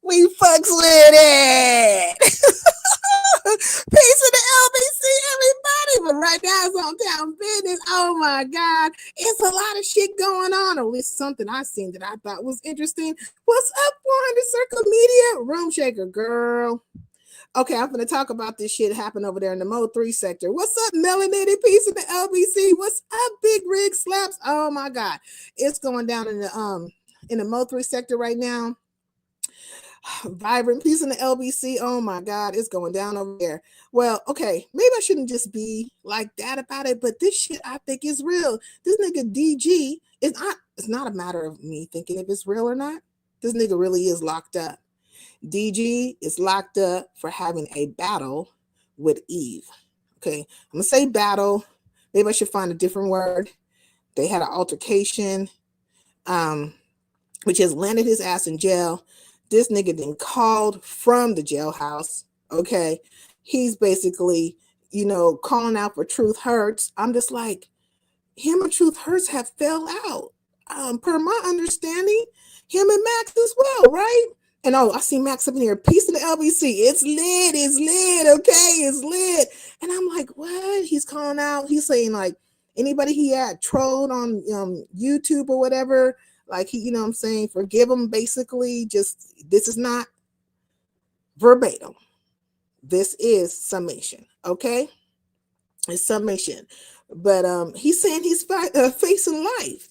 We fucks with it. Peace of the LBC, everybody. But right now it's on town business. Oh my God. It's a lot of shit going on. Or at least something I seen that I thought was interesting. What's up, 400 Circle Media? Room Shaker, girl. Okay, I'm going to talk about this shit happened over there in the Mo 3 sector. What's up, Melanated Piece in the LBC? What's up, Big Rig Slaps? Oh my God. It's going down in the Mo 3 sector right now. Vibrant Piece in the LBC. Oh my God, it's going down over there. Well, okay, maybe I shouldn't just be like that about it, but this shit I think is real. This nigga DG is not, it's not a matter of me thinking if it's real or not. This nigga really is locked up. DG is locked up for having a battle with Eve. Okay, I'm gonna say battle. Maybe I should find a different word. They had an altercation, which has landed his ass in jail. This nigga then called from the jailhouse. Okay, he's basically, calling out for Truth Hurts. I'm just like, him and Truth Hurts have fell out. Per my understanding, him and Max as well, right? And oh, I see Max up in here. Peace in the LBC. It's lit. Okay, it's lit. And I'm like, what? He's calling out. He's saying like anybody he had trolled on YouTube or whatever, like he, what I'm saying, forgive him. Basically, just this is not verbatim. This is summation. Okay, it's summation. But he's saying he's facing life.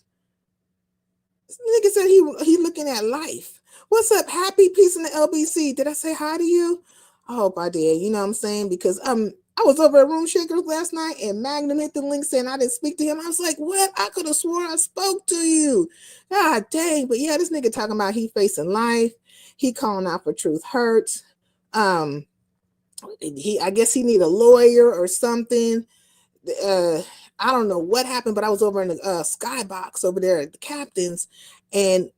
This nigga said he looking at life. What's up, Happy Peace in the LBC? Did I say hi to you? I hope I did. You know what I'm saying? Because I was over at Room Shakers last night and Magnum hit the link saying I didn't speak to him. I was like, what? I could have sworn I spoke to you. God dang. But yeah, this nigga talking about he facing life. He calling out for Truth Hurts. I guess he need a lawyer or something. I don't know what happened, but I was over in the skybox over there at the captain's, and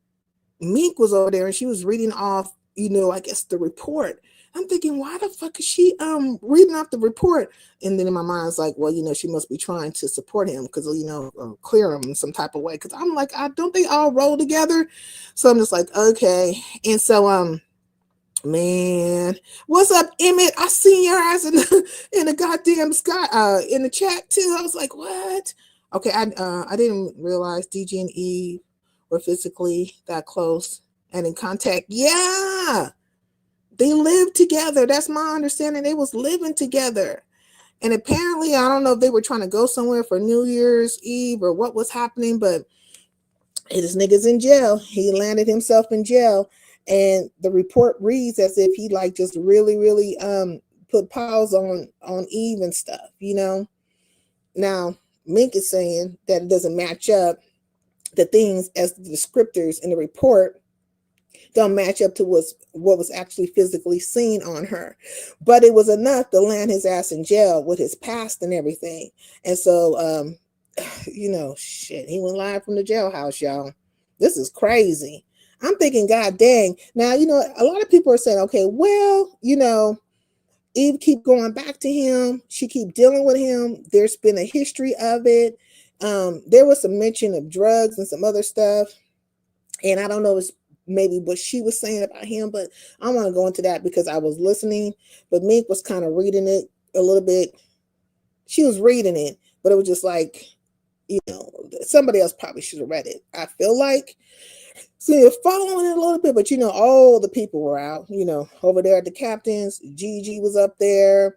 Mink was over there and she was reading off, I guess the report. I'm thinking, why the fuck is she reading off the report? And then in my mind, it's like, well, she must be trying to support him because, clear him in some type of way. Because I'm like, don't they all roll together? So I'm just like, okay. And so, man, what's up, Emmett? I seen your ass in the goddamn sky, in the chat too. I was like, what? Okay, I didn't realize DG and Eve were physically that close and in contact. Yeah, they lived together. That's my understanding. They was living together. And apparently, I don't know if they were trying to go somewhere for New Year's Eve or what was happening, but this nigga's in jail. He landed himself in jail. And the report reads as if he like just really put pause on Eve and stuff, Now, Mink is saying that it doesn't match up. The things as the descriptors in the report don't match up to what was actually physically seen on her. But it was enough to land his ass in jail with his past and everything. And so, shit, he went live from the jailhouse, y'all. This is crazy. I'm thinking, God dang. Now, a lot of people are saying, okay, well, Eve keep going back to him. She keep dealing with him. There's been a history of it. There was some mention of drugs and some other stuff. And I don't know if it's maybe what she was saying about him, but I want to go into that because I was listening. But Mink was kind of reading it a little bit. She was reading it, but it was just like, somebody else probably should have read it. I feel like. So you're following it a little bit, but all the people were out, over there at the captain's. Gigi was up there.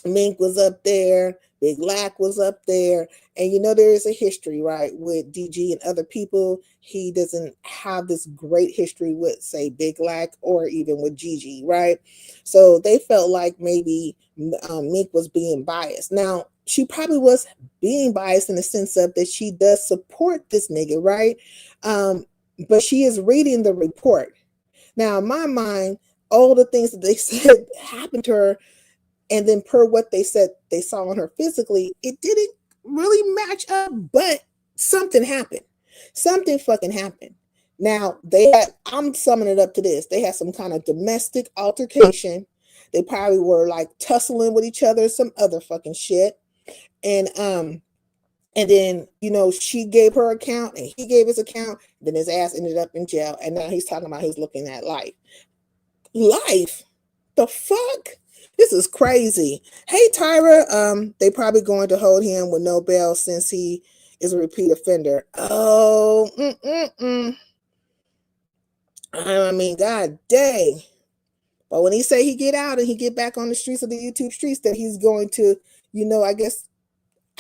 Mink was up there. Big Lack was up there. And there is a history, right, with DG and other people. He doesn't have this great history with, say, Big Lack or even with Gigi, right? So they felt like maybe Mink was being biased. Now, she probably was being biased in the sense of that she does support this nigga, right? But she is reading the report. Now, in my mind, all the things that they said happened to her, and then per what they said they saw on her physically, it didn't really match up, but something happened. Something fucking happened. Now, I'm summing it up to this. They had some kind of domestic altercation. They probably were like tussling with each other, some other fucking shit. And And then, you know, she gave her account and he gave his account. Then his ass ended up in jail. And now he's talking about he's looking at life. Life? The fuck? This is crazy. Hey, Tyra, they probably going to hold him with no bail since he is a repeat offender. Oh, I mean, god dang. But when he say he get out and he get back on the streets of the YouTube streets, that he's going to, you know, I guess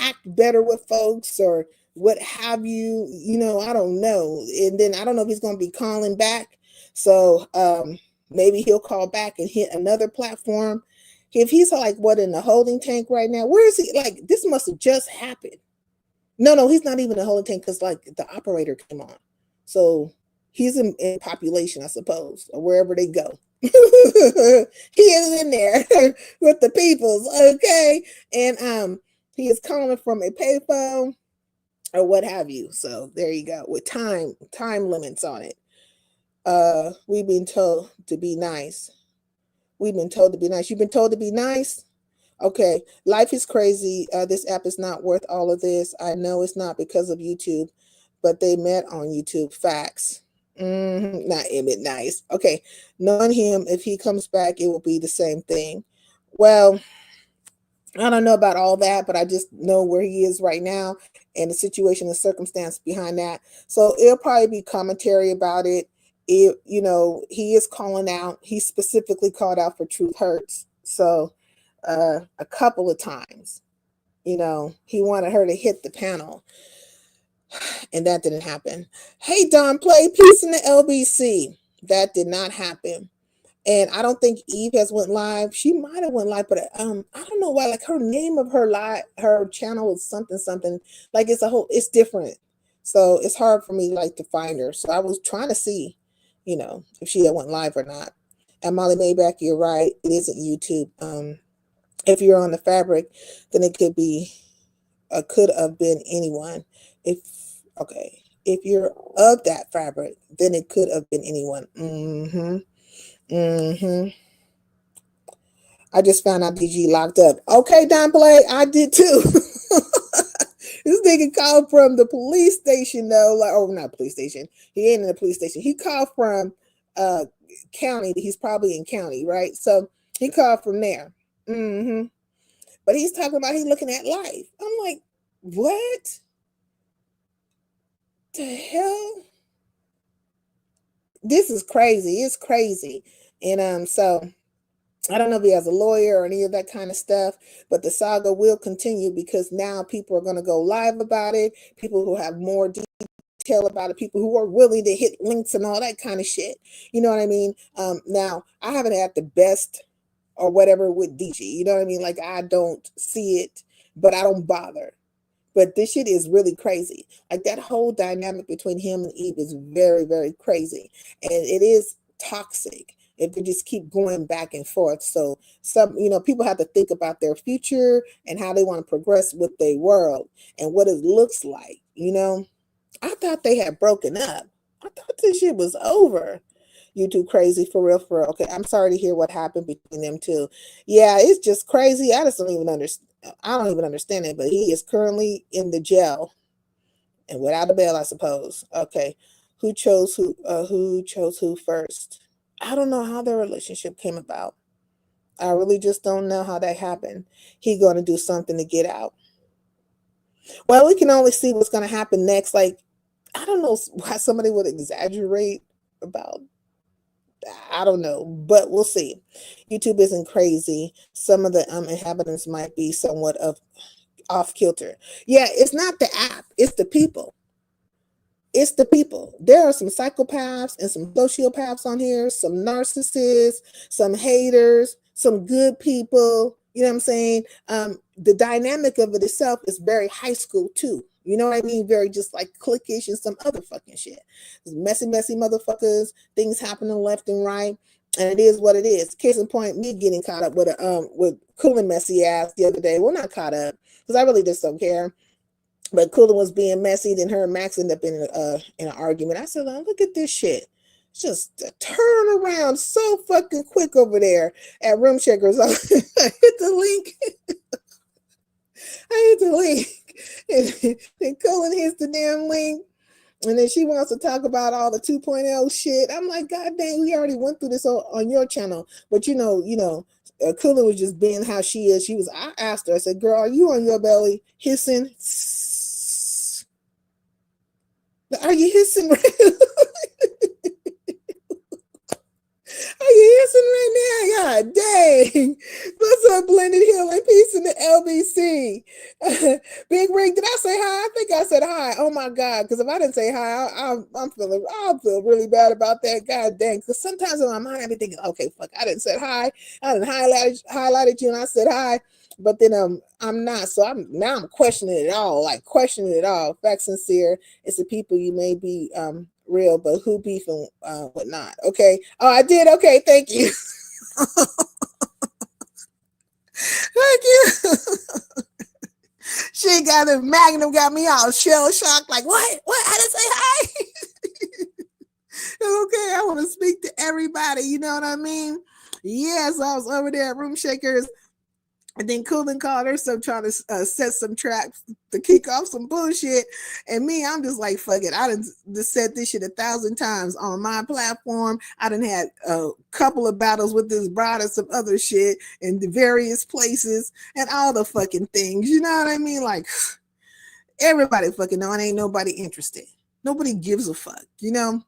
act better with folks or what have you, you know, I don't know. And then I don't know if he's going to be calling back. So maybe he'll call back and hit another platform. If he's like, what, in the holding tank right now? Where is he? Like, this must have just happened. No, he's not even in the holding tank because like the operator came on. So he's in population, I suppose, or wherever they go. He is in there with the peoples, okay? And he is calling from a payphone or what have you. So there you go, with time limits on it. We've been told to be nice. We've been told to be nice. You've been told to be nice? Okay, life is crazy. This app is not worth all of this. I know it's not because of YouTube, but they met on YouTube. Facts. Not Emmett, nice. Okay, knowing him, if he comes back, it will be the same thing. Well, I don't know about all that, but I just know where he is right now and the situation and circumstance behind that. So it'll probably be commentary about it. You know, he is calling out. He specifically called out for Truth Hurts. So a couple of times, you know, he wanted her to hit the panel. And that didn't happen. Hey, Don, play Peace in the LBC. That did not happen. And I don't think Eve has went live. She might have went live, but I don't know why. Like her name of her channel is something. Like it's different. So it's hard for me like to find her. So I was trying to see, you know, if she had went live or not. And Molly Maybach, you're right. It isn't YouTube. If you're on the fabric, then it could have been anyone. If you're of that fabric, then it could have been anyone. I just found out DG locked up. Okay, Don Play, I did too. This nigga called from the police station though, like, oh, not police station. He ain't in the police station. He called from county. He's probably in county, right? So he called from there. But he's talking about he's looking at life. I'm like, what the hell? This is crazy. It's crazy. And so I don't know if he has a lawyer or any of that kind of stuff, but the saga will continue because now people are going to go live about it. People who have more detail about it, people who are willing to hit links and all that kind of shit. You know what I mean? Now, I haven't had the best or whatever with DG. You know what I mean? Like, I don't see it, but I don't bother. But this shit is really crazy. Like that whole dynamic between him and Eve is very, very crazy. And it is toxic if they just keep going back and forth. So people have to think about their future and how they want to progress with their world and what it looks like. You know, I thought they had broken up. I thought this shit was over. You too crazy, for real, for real. Okay, I'm sorry to hear what happened between them two. Yeah, it's just crazy. I don't even understand it, but he is currently in the jail and without a bail, I suppose. Okay. Who chose who first? I don't know how their relationship came about. I really just don't know how that happened. He going to do something to get out. Well, we can only see what's going to happen next. Like, I don't know why somebody would exaggerate about, I don't know, but we'll see. YouTube isn't crazy. Some of the inhabitants might be somewhat off kilter. Yeah, it's not the app, it's the people. It's the people. There are some psychopaths and some sociopaths on here, some narcissists, some haters, some good people. You know what I'm saying? The dynamic of it itself is very high school too. You know what I mean? Very just like cliquish and some other fucking shit. Messy motherfuckers, things happening left and right. And it is what it is. Case in point, me getting caught up with Coolin' messy ass the other day. Well, not caught up, because I really just don't care. But Coolin was being messy, then her and Max ended up in an argument. I said, oh, look at this shit. Just turn around so fucking quick over there at Room Shakers. Hit the link. I hit the link. And Colin hits the damn link. And then she wants to talk about all the 2.0 shit. I'm like, God dang, we already went through this on your channel. But Kula was just being how she is. I asked her, I said, girl, are you on your belly hissing? Are you hissing? Are you hissing right now? God dang. What's up, Blended Hill and Peace in the LBC? Big Rig, did I say hi? I think I said hi. Oh my God. Because if I didn't say hi, I'll feel really bad about that. God dang. Because sometimes in my mind, I be thinking, okay, fuck, I didn't say hi. I didn't highlighted you and I said hi. But then I'm not. So I'm questioning it all. Like questioning it all. Fact sincere. It's the people you may be real, but who beef and whatnot. Okay. Oh, I did. Okay. Thank you. Thank you. She got the Magnum, got me all shell shocked. Like, what? I didn't say hi. Okay. I want to speak to everybody. You know what I mean? Yes. I was over there at Room Shakers. And then Coolin called herself trying to set some traps to kick off some bullshit. And me, I'm just like, fuck it. I done just said this shit 1,000 times on my platform. I done had a couple of battles with this bride and some other shit in the various places and all the fucking things. You know what I mean? Like, everybody fucking know, and ain't nobody interested. Nobody gives a fuck, you know?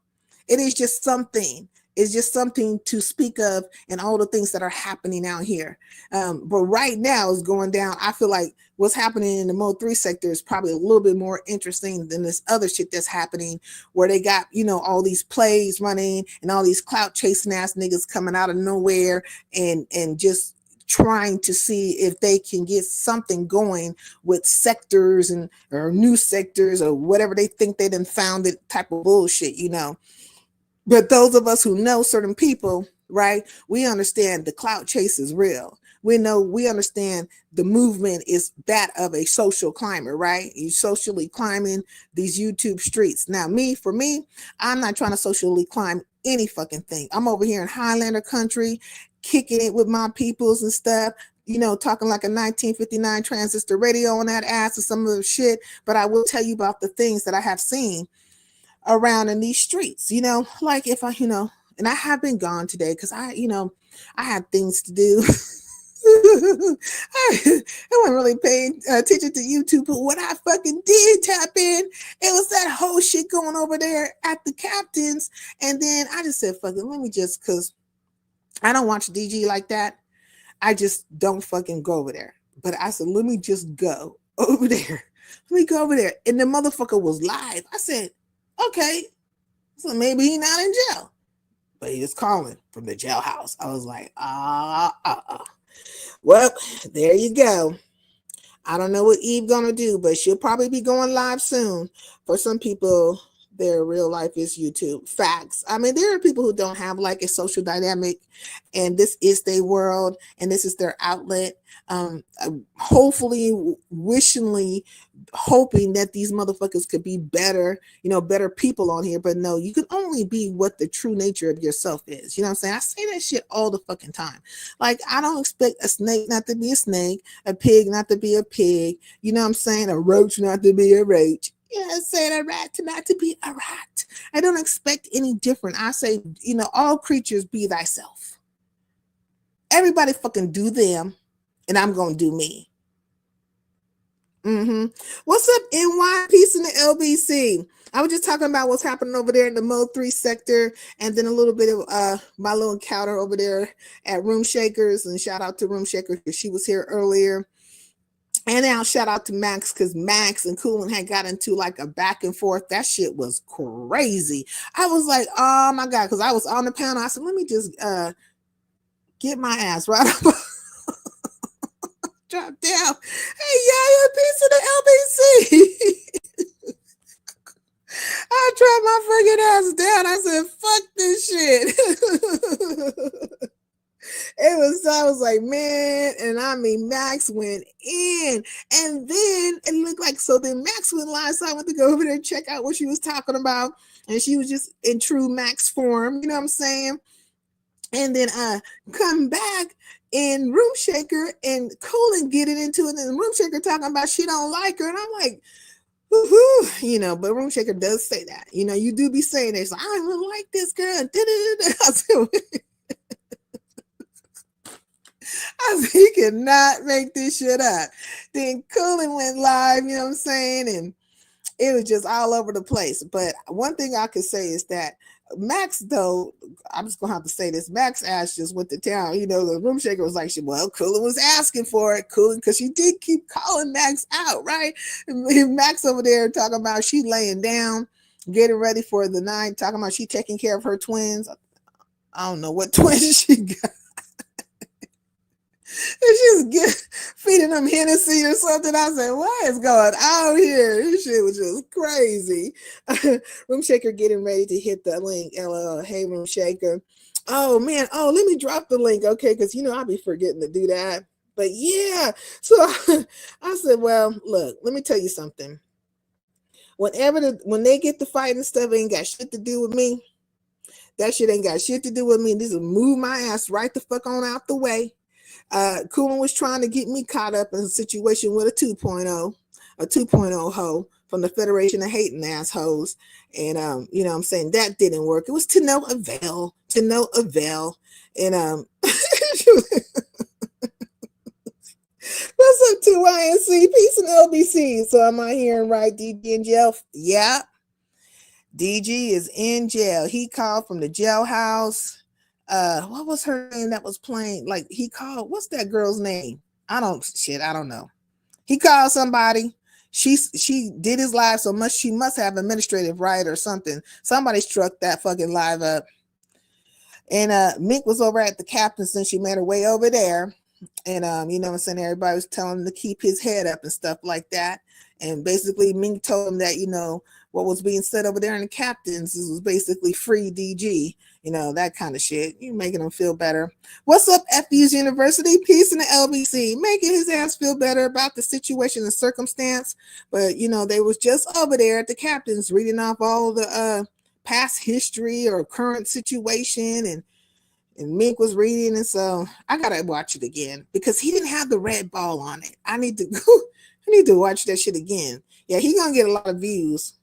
It is just something. It's just something to speak of and all the things that are happening out here. But right now is going down. I feel like what's happening in the Mode 3 sector is probably a little bit more interesting than this other shit that's happening where they got, all these plays running and all these clout chasing ass niggas coming out of nowhere and just trying to see if they can get something going with sectors or new sectors or whatever they think they done found it type of bullshit, But those of us who know certain people, right, we understand the clout chase is real. We understand the movement is that of a social climber, right? You socially climbing these YouTube streets. Now, for me, I'm not trying to socially climb any fucking thing. I'm over here in Highlander country, kicking it with my peoples and stuff, talking like a 1959 transistor radio on that ass or some of the shit. But I will tell you about the things that I have seen around in these streets, like if I, and I have been gone today because I had things to do. I wasn't really paying attention to YouTube, but what I fucking did tap in, it was that whole shit going over there at the Captain's. And then I just said, fuck it, let me just, because I don't watch DG like that. I just don't fucking go over there. But I said, let me just go over there. Let me go over there. And the motherfucker was live. I said, okay, so maybe he's not in jail, but he was calling from the jailhouse. I was like, Well, there you go. I don't know what Eve gonna do, but she'll probably be going live soon. For some people, their real life is YouTube. Facts. I mean, there are people who don't have like a social dynamic, and this is their world, and this is their outlet. Hopefully, wishingly, hoping that these motherfuckers could be better, better people on here. But no, you can only be what the true nature of yourself is. You know what I'm saying? I say that shit all the fucking time. Like, I don't expect a snake not to be a snake, a pig not to be a pig. You know what I'm saying? A roach not to be a roach. Yeah, I said a rat not to be a rat. I don't expect any different. I say, all creatures be thyself. Everybody fucking do them, and I'm gonna do me. What's up, NY? Peace in the LBC. I was just talking about what's happening over there in the Mode 3 sector, and then a little bit of my little encounter over there at Room Shakers, and shout out to Room Shakers because she was here earlier. And now shout out to Max because Max and Coolin had got into like a back and forth. That shit was crazy. I was like, oh my God, because I was on the panel. I said, let me just get my ass right up. Drop down. Hey, yeah, piece of the LBC. I dropped my freaking ass down. I said, fuck this shit. I was like, man, and I mean, Max went in, and then it looked like, so then Max went live, so I went to go over there and check out what she was talking about, and she was just in true Max form, you know what I'm saying? And then come back, and Room Shaker and Colin getting into it, and Room Shaker talking about she don't like her, and I'm like, woo-hoo, you know, but Room Shaker does say that, you know, you do be saying this, like, I don't really like this girl. I said, he cannot make this shit up. Then Colin went live, you know what I'm saying, and it was just all over the place. But one thing I could say is that Max, though, I'm just gonna have to say this, Max ass just went to town. You know, the Room Shaker was like, well, Cooler was asking for it, Cooler, because she did keep calling Max out, right? And Max over there talking about she laying down, getting ready for the night, talking about she taking care of her twins. I don't know what twins she got. And she's feeding them Hennessy or something. I said, what is going on here? This shit was just crazy. Room Shaker getting ready to hit the link. LOL. Hey, Room Shaker. Oh, man. Oh, let me drop the link. Okay, because, you know, I'll be forgetting to do that. But, yeah. So I said, well, look, let me tell you something. When they get to fighting stuff, it ain't got shit to do with me. That shit ain't got shit to do with me. This is move my ass right the fuck on out the way. Coolin was trying to get me caught up in a situation with a 2.0 hoe from the Federation of Hating Assholes. And, you know what I'm saying, that didn't work. It was to no avail. And, what's up to YNC? Peace and LBC. So am I hearing right? DG in jail? Yeah. DG is in jail. He called from the jailhouse. What was her name that was playing? Like, he called, what's that girl's name? I don't know. He called somebody. She did his live so much, she must have administrative right or something. Somebody struck that fucking live up. And Mink was over at the captain's and she made her way over there. And you know what I'm saying, everybody was telling him to keep his head up and stuff like that. And basically Mink told him that, you know, what was being said over there in the captains was basically free DG, you know, that kind of shit. You making them feel better. What's up, FU's University? Peace in the LBC. Making his ass feel better about the situation and circumstance. But, you know, they was just over there at the captains reading off all the past history or current situation, and Mink was reading, and so I gotta watch it again because he didn't have the red ball on it. I need to watch that shit again. Yeah, he gonna get a lot of views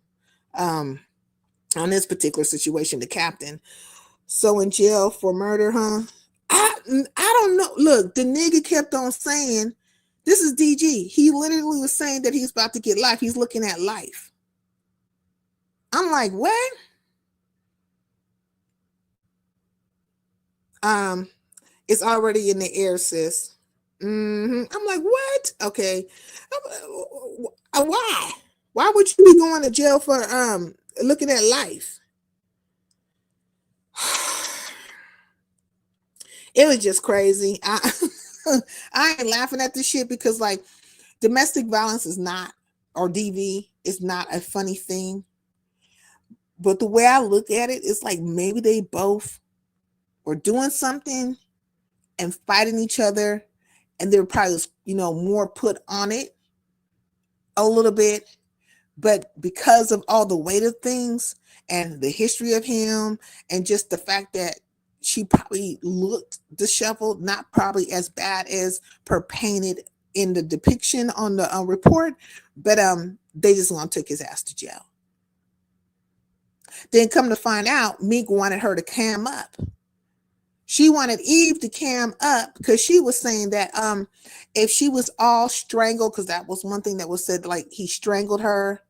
on this particular situation, the captain. So in jail for murder, huh? I don't know. Look, the nigga kept on saying, this is DG. He literally was saying that he's about to get life. He's looking at life. I'm like, what? It's already in the air, sis. I'm like, what? Okay. Why? Why would you be going to jail for looking at life? It was just crazy. I ain't laughing at this shit because, like, domestic violence is not, or DV is not a funny thing. But the way I look at it, it's like maybe they both were doing something and fighting each other, and they're probably, you know, more put on it a little bit. But because of all the weight of things and the history of him, and just the fact that she probably looked disheveled, not probably as bad as per painted in the depiction on the report, but they just want to take his ass to jail. Then come to find out, Meek wanted her to cam up. She wanted Eve to cam up because she was saying that if she was all strangled, because that was one thing that was said, like he strangled her.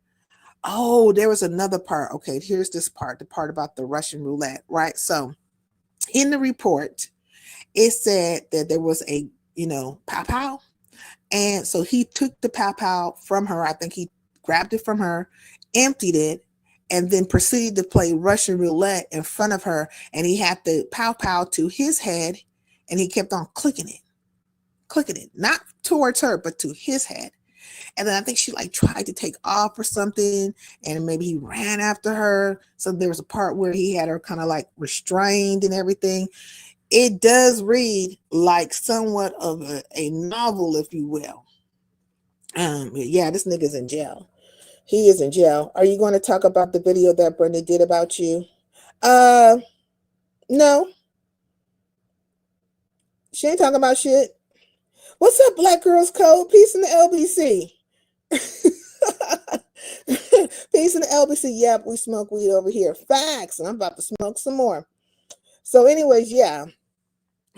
Oh, there was another part. Okay, here's this part, the part about the Russian roulette, right? So in the report, it said that there was a, you know, pow-pow. And so he took the pow-pow from her. I think he grabbed it from her, emptied it, and then proceeded to play Russian roulette in front of her. And he had the pow-pow to his head, and he kept on clicking it, not towards her, but to his head. And then I think she like tried to take off or something, and maybe he ran after her. So there was a part where he had her kind of like restrained and everything. It does read like somewhat of a novel, if you will. Yeah, this nigga's in jail. He is in jail. Are you going to talk about the video that Brenda did about you? No. She ain't talking about shit. What's up, Black Girls Code? Peace in the LBC. Peace in the LBC. Yep, we smoke weed over here. Facts. And I'm about to smoke some more. So, anyways, yeah.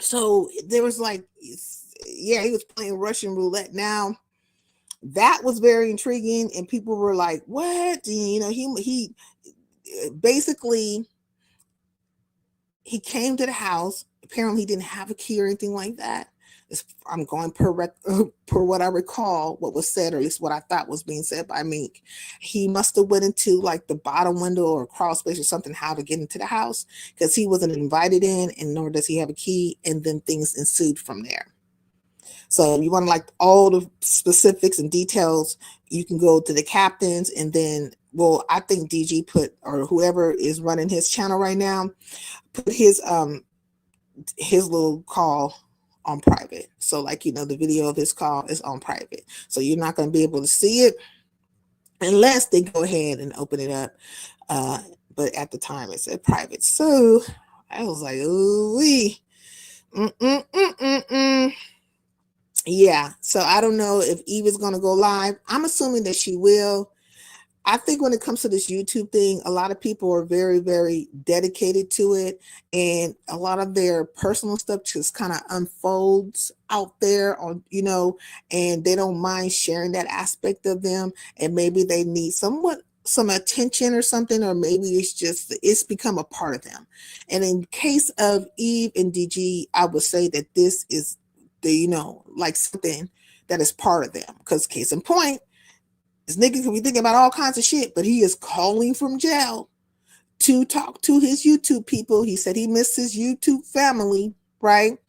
So there was like, yeah, he was playing Russian roulette. Now, that was very intriguing, and people were like, "What?" You know, he basically he came to the house. Apparently, he didn't have a key or anything like that. I'm going per what I recall, what was said, or at least what I thought was being said by Meek. He must have went into like the bottom window or crawl space or something, how to get into the house, because he wasn't invited in, and nor does he have a key. And then things ensued from there. So if you want to like all the specifics and details, you can go to the captains, and then, well, I think DG put, or whoever is running his channel right now, put his little call on private. So like, you know, the video of his call is on private. So you're not going to be able to see it unless they go ahead and open it up. But at the time it said private. So I was like, ooh-wee. Yeah. So I don't know if Eve is going to go live. I'm assuming that she will. I think when it comes to this YouTube thing, a lot of people are very, very dedicated to it, and a lot of their personal stuff just kind of unfolds out there on, you know, and they don't mind sharing that aspect of them, and maybe they need some attention or something, or maybe it's become a part of them. And in case of Eve and DG, I would say that this is the, you know, like something that is part of them, because case in point, this nigga can be thinking about all kinds of shit, but he is calling from jail to talk to his YouTube people. He said he missed his YouTube family, right?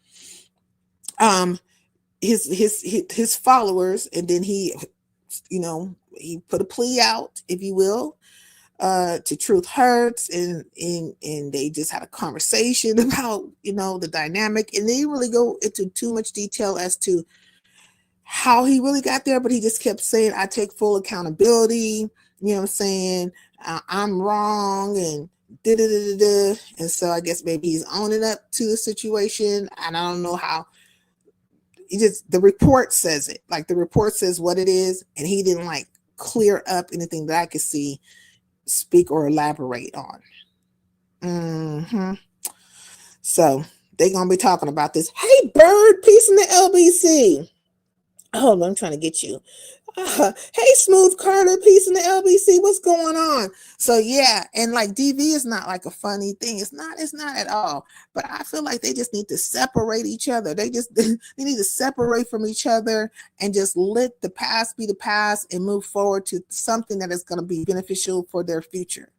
His followers, and then he, you know, he put a plea out, if you will, to Truth Hurts, and they just had a conversation about, you know, the dynamic, and they didn't really go into too much detail as to how he really got there, but he just kept saying, I take full accountability, you know what I'm saying, I'm wrong, and da-da-da-da-da. And so I guess maybe he's owning up to the situation, and I don't know how. The report says it, like the report says what it is, and he didn't like clear up anything that I could see, speak, or elaborate on. So they're gonna be talking about this. Hey, Bird, peace in the LBC. Hold on, I'm trying to get you. Hey, Smooth Carter, peace in the LBC. What's going on? So yeah, and like DV is not like a funny thing. It's not at all. But I feel like they just need to separate each other. They need to separate from each other and just let the past be the past and move forward to something that is going to be beneficial for their future.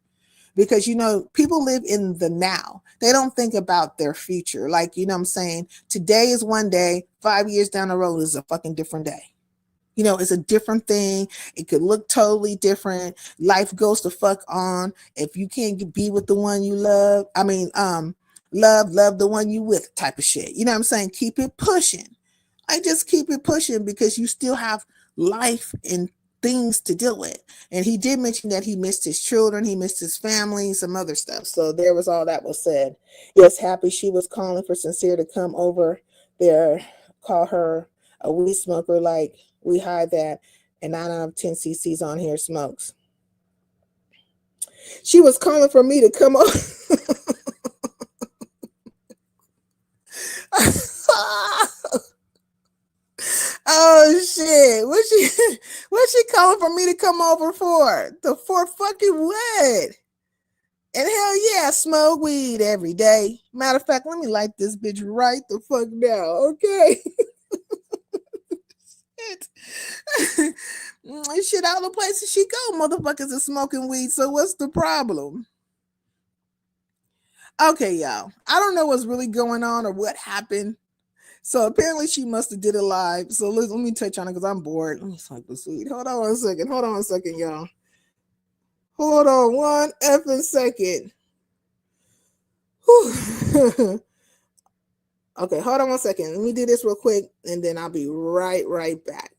Because, you know, people live in the now. They don't think about their future. Like, you know what I'm saying? Today is one day, 5 years down the road is a fucking different day. You know, it's a different thing. It could look totally different. Life goes the fuck on. If you can't be with the one you love, love the one you with type of shit. You know what I'm saying? Keep it pushing. I just keep it pushing, because you still have life and things to deal with. And he did mention that he missed his children, he missed his family, some other stuff. So there was all that was said. Yes, Happy, she was calling for Sincere to come over there, call her a weed smoker, like we hide that, and 9 out of 10 cc's on here smokes. She was calling for me to come over. Oh shit! What's she calling for me to come over for? For fucking what? And hell yeah, smoke weed every day. Matter of fact, let me light this bitch right the fuck now, okay? Shit, all the places she go, motherfuckers are smoking weed. So what's the problem? Okay, y'all. I don't know what's really going on or what happened. So apparently she must have did it live. So let me touch on it because I'm bored. Let me smoke the weed. Hold on one second, y'all. Hold on one effing second. Okay, hold on one second. Let me do this real quick, and then I'll be right back.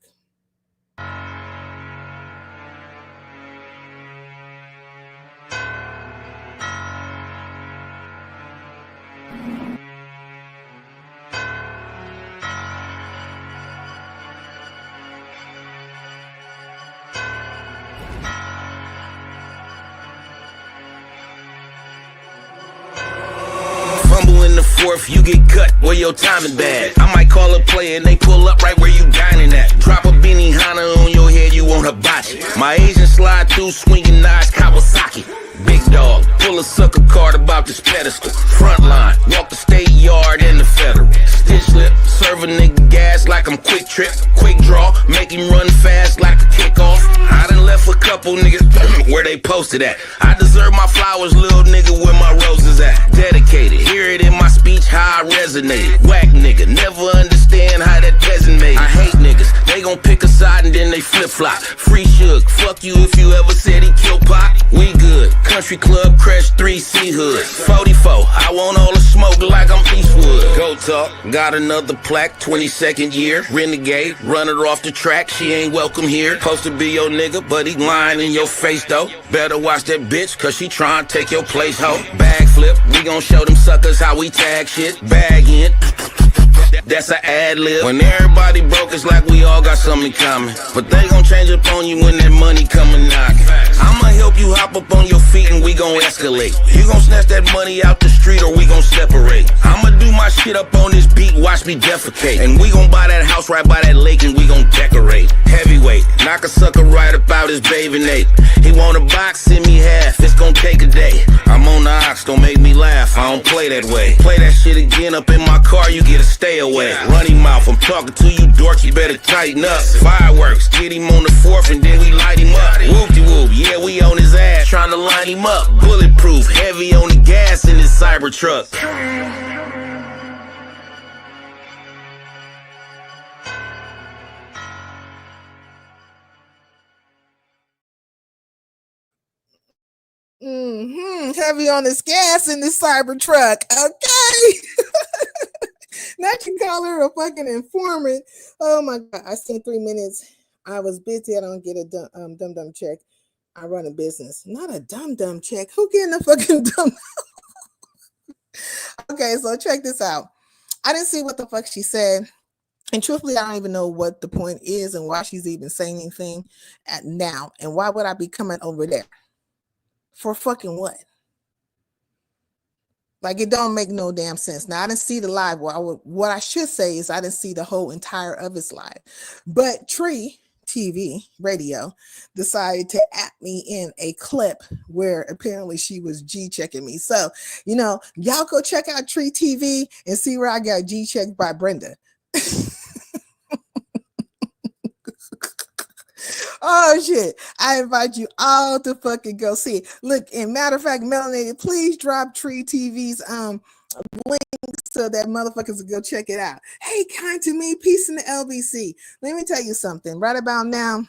4th, you get cut where your timing bad. I might call a player and they pull up right where you dining at. Drop a beanie Hana on your head, you want hibachi. My Asian slide through swinging knives, Kawasaki. Big dog, pull a sucker card about this pedestal. Frontline, walk the state yard and the federal. Stitch lip, serve a nigga gas like I'm quick trip. Quick draw, make him run fast like a kickoff. I done left a couple niggas where they posted at. I deserve my flowers, little nigga, where my roses at. Dedicated, hear it in my speech, how I resonated. Whack nigga, never understand how that peasant made it. I hate niggas, they gon' pick a side and then they flip-flop. Free Suge, fuck you if you ever said he killed Pop. We good, country club, crash 3C hood. 44, I want all the smoke like I'm Eastwood. Go talk, got another plaque, 22nd year. Renegade, run her off the track, she ain't welcome here. Supposed to be your nigga, but he lying in your face though. Better watch that bitch, cause she tryna take your place, ho. Bag flip, we gon' show them suckers how we tag shit. Bag in, that's an ad lib. When everybody broke, it's like we all got something in common. But they gon' change up on you when that money coming knocking. I'ma help you hop up on your feet and we gon' escalate. You gon' snatch that money out the street or we gon' separate. I'ma do my shit up on this beat, watch me defecate. And we gon' buy that house right by that lake and we gon' decorate. Heavyweight, knock a sucker right about his bathing ape. He want a box, send me half, it's gon' take a day. I'm on the ox, don't make me laugh, I don't play that way. Play that shit again up in my car, you get a stay away. Runny mouth, I'm talking to you dork, you better tighten up. Fireworks, get him on the 4th and then we light him up. Whoop-de-whoop, yeah, we on his ass, trying to line him up. Bulletproof, heavy on the gas in his Cybertruck. Heavy on this gas in this Cybertruck. Okay. Not you call her a fucking informant. Oh my God. I seen 3 minutes. I was busy. I don't get a dumb check. I run a business. Not a dumb check. Who getting a fucking dumb? Okay, so check this out. I didn't see what the fuck she said. And truthfully, I don't even know what the point is and why she's even saying anything at now. And why would I be coming over there? For fucking what? Like, it don't make no damn sense. Now, I didn't see the live. What I should say is I didn't see the whole entire of his live. But Tree TV radio decided to at me in a clip where apparently she was G-checking me. So, y'all go check out Tree TV and see where I got G-checked by Brenda. Oh shit. I invite you all to fucking go see it. Look, and matter of fact, Melanated, please drop Tree TV's link so that motherfuckers will go check it out. Hey, kind to me, peace in the LBC. Let me tell you something. Right about now,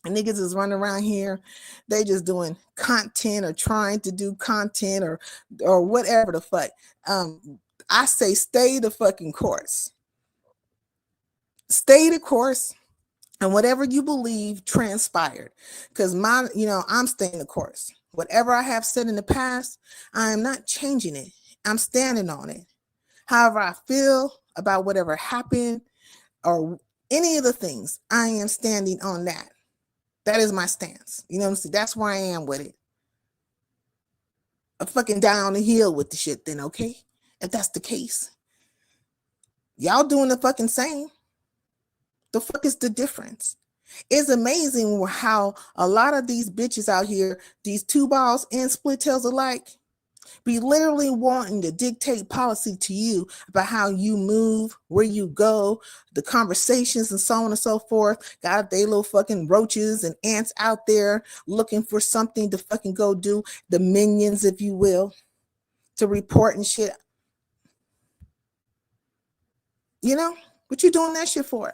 niggas is running around here. They just doing content or trying to do content or whatever the fuck. I say stay the fucking course. Stay the course. And whatever you believe transpired, because I'm staying the course. Whatever I have said in the past, I am not changing it. I'm standing on it. However I feel about whatever happened or any of the things, I am standing on that. That is my stance. You know what I'm saying? That's where I am with it. I'm fucking down the hill with the shit then, okay? If that's the case. Y'all doing the fucking same. The fuck is the difference? It's amazing how a lot of these bitches out here, these two balls and split tails alike, be literally wanting to dictate policy to you about how you move, where you go, the conversations and so on and so forth. Got they little fucking roaches and ants out there looking for something to fucking go do, the minions, if you will, to report and shit. What you doing that shit for?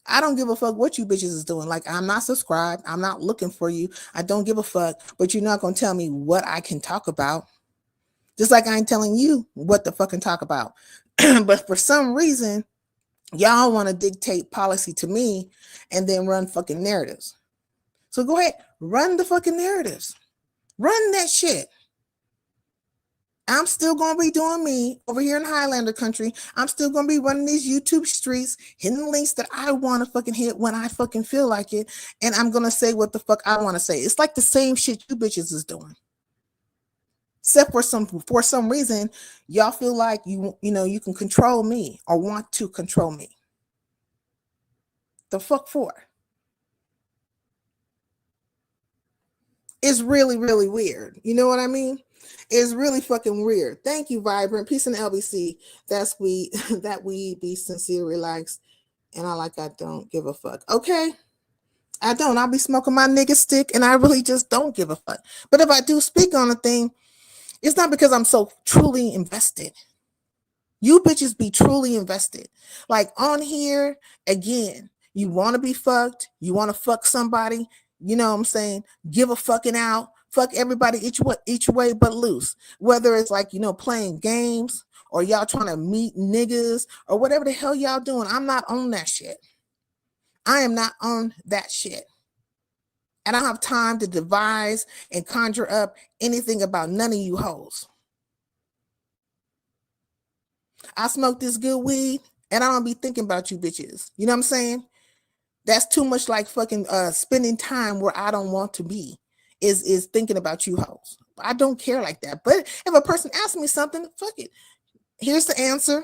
I don't give a fuck what you bitches is doing. Like, I'm not subscribed. I'm not looking for you. I don't give a fuck. But you're not going to tell me what I can talk about. Just like I ain't telling you what the fucking talk about. But for some reason, y'all want to dictate policy to me and then run fucking narratives. So go ahead. Run the fucking narratives. Run that shit. I'm still going to be doing me over here in Highlander country. I'm still going to be running these YouTube streets, hitting the links that I want to fucking hit when I fucking feel like it. And I'm going to say what the fuck I want to say. It's like the same shit you bitches is doing. Except for some reason, y'all feel like you can control me or want to control me. The fuck for? It's really, really weird. You know what I mean? It's really fucking weird. Thank you, Vibrant. Peace in LBC. That's we that we be sincere, relaxed, and I don't give a fuck. Okay. I don't. I'll be smoking my nigga stick and I really just don't give a fuck. But if I do speak on a thing, it's not because I'm so truly invested. You bitches be truly invested. Like on here, again, you want to be fucked. You want to fuck somebody. You know what I'm saying? Give a fucking out. Fuck everybody each way but loose. Whether it's like, playing games or y'all trying to meet niggas or whatever the hell y'all doing. I'm not on that shit. I am not on that shit. And I don't have time to devise and conjure up anything about none of you hoes. I smoke this good weed and I don't be thinking about you bitches. You know what I'm saying? That's too much like fucking spending time where I don't want to be is thinking about you hoes. I don't care like that. But if a person asks me something, fuck it. Here's the answer.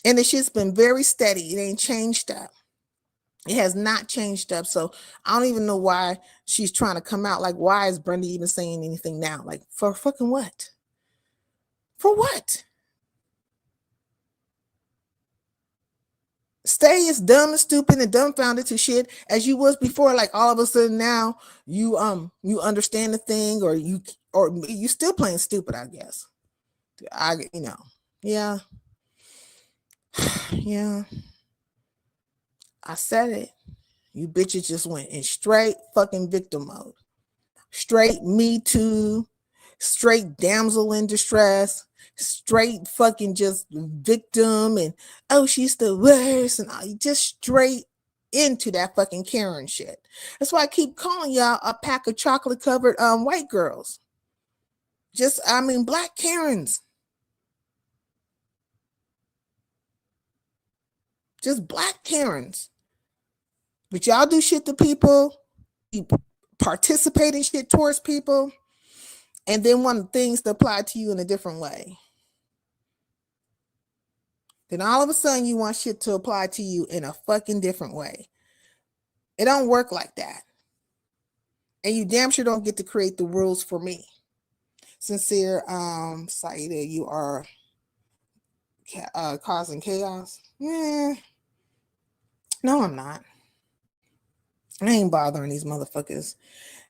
And the shit's been very steady. It ain't changed up. It has not changed up. So I don't even know why she's trying to come out. Like, why is Brenda even saying anything now? Like, for fucking what? For what? Stay as dumb and stupid and dumbfounded to shit as you was before. Like all of a sudden now you understand the thing, or you still playing stupid, I guess. Yeah. Yeah. I said it. You bitches just went in straight fucking victim mode. Straight Me Too, straight damsel in distress, straight fucking just victim, and oh, she's the worst, and just straight into that fucking Karen shit. That's why I keep calling y'all a pack of chocolate covered white girls. Black Karens. Just black Karens. But y'all do shit to people, you participate in shit towards people, and then want things to apply to you in a different way. Then all of a sudden you want shit to apply to you in a fucking different way. It don't work like that. And you damn sure don't get to create the rules for me. Sincere, Saida, you are causing chaos. No, I'm not. I ain't bothering these motherfuckers.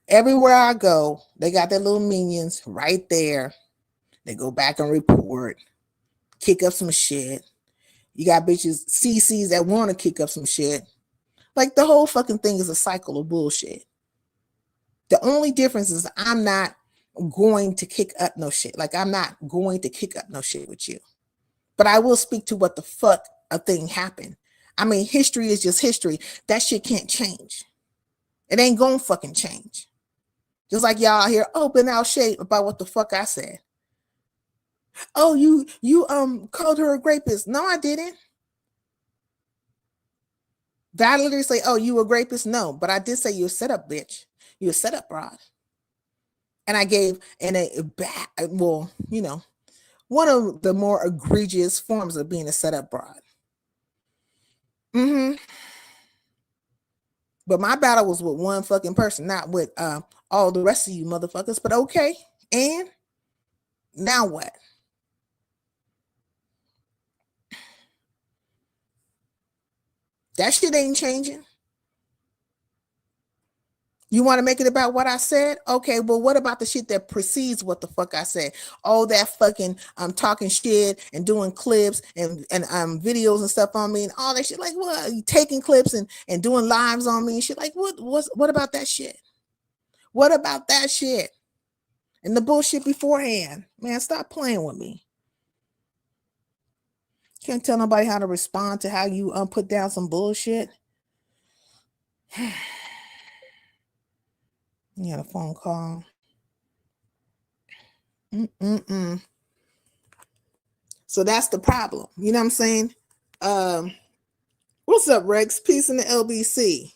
Everywhere I go, they got their little minions right there. They go back and report, kick up some shit. You got bitches, CCs that want to kick up some shit. Like the whole fucking thing is a cycle of bullshit. The only difference is I'm not going to kick up no shit. Like I'm not going to kick up no shit with you. But I will speak to what the fuck a thing happened. History is just history. That shit can't change. It ain't gonna fucking change. Just like y'all here open out shape about what the fuck I said. Oh, you called her a rapist. No, I didn't. Validly say, oh, you a rapist? No, but I did say you a setup bitch. You a setup broad. And I gave one of the more egregious forms of being a setup broad. But my battle was with one fucking person, not with all the rest of you motherfuckers. But okay, and now what? That shit ain't changing. You want to make it about what I said? Okay, well, what about the shit that precedes what the fuck I said? All that fucking talking shit and doing clips and videos and stuff on me and all that shit. Like, what? You taking clips and doing lives on me and shit. Like, what about that shit? What about that shit? And the bullshit beforehand. Man, stop playing with me. Can't tell nobody how to respond to how you put down some bullshit. You had a phone call. So that's the problem. You know what I'm saying? What's up, Rex? Peace in the LBC.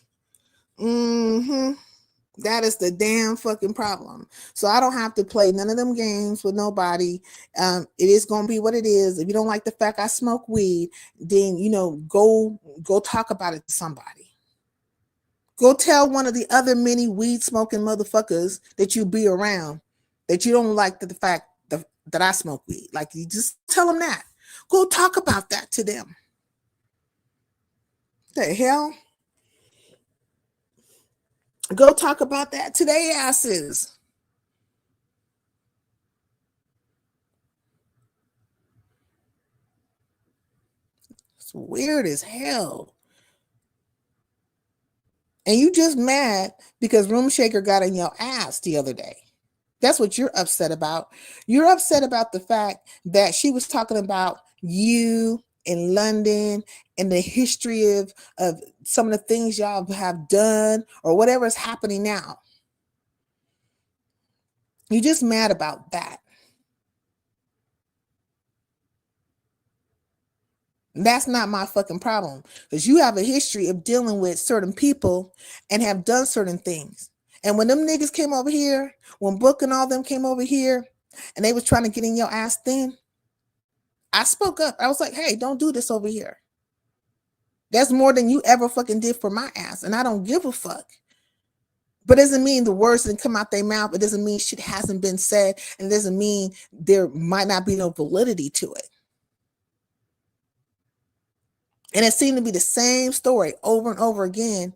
That is the damn fucking problem. So I don't have to play none of them games with nobody. It is gonna be what it is. If you don't like the fact I smoke weed, then go talk about it to somebody. Go tell one of the other many weed smoking motherfuckers that you be around that you don't like the fact that I smoke weed. Like, you just tell them that. Go talk about that to them. The hell? Go talk about that to their asses. It's weird as hell. And you just mad because Room Shaker got in your ass the other day. That's what you're upset about. You're upset about the fact that she was talking about you in London and the history of some of the things y'all have done or whatever is happening now. You're just mad about that. That's not my fucking problem, because you have a history of dealing with certain people and have done certain things. And when them niggas came over here, when Book and all them came over here and they was trying to get in your ass then, I spoke up. I was like, hey, don't do this over here. That's more than you ever fucking did for my ass. And I don't give a fuck. But it doesn't mean the words didn't come out their mouth. It doesn't mean shit hasn't been said. And it doesn't mean there might not be no validity to it. And it seemed to be the same story over and over again,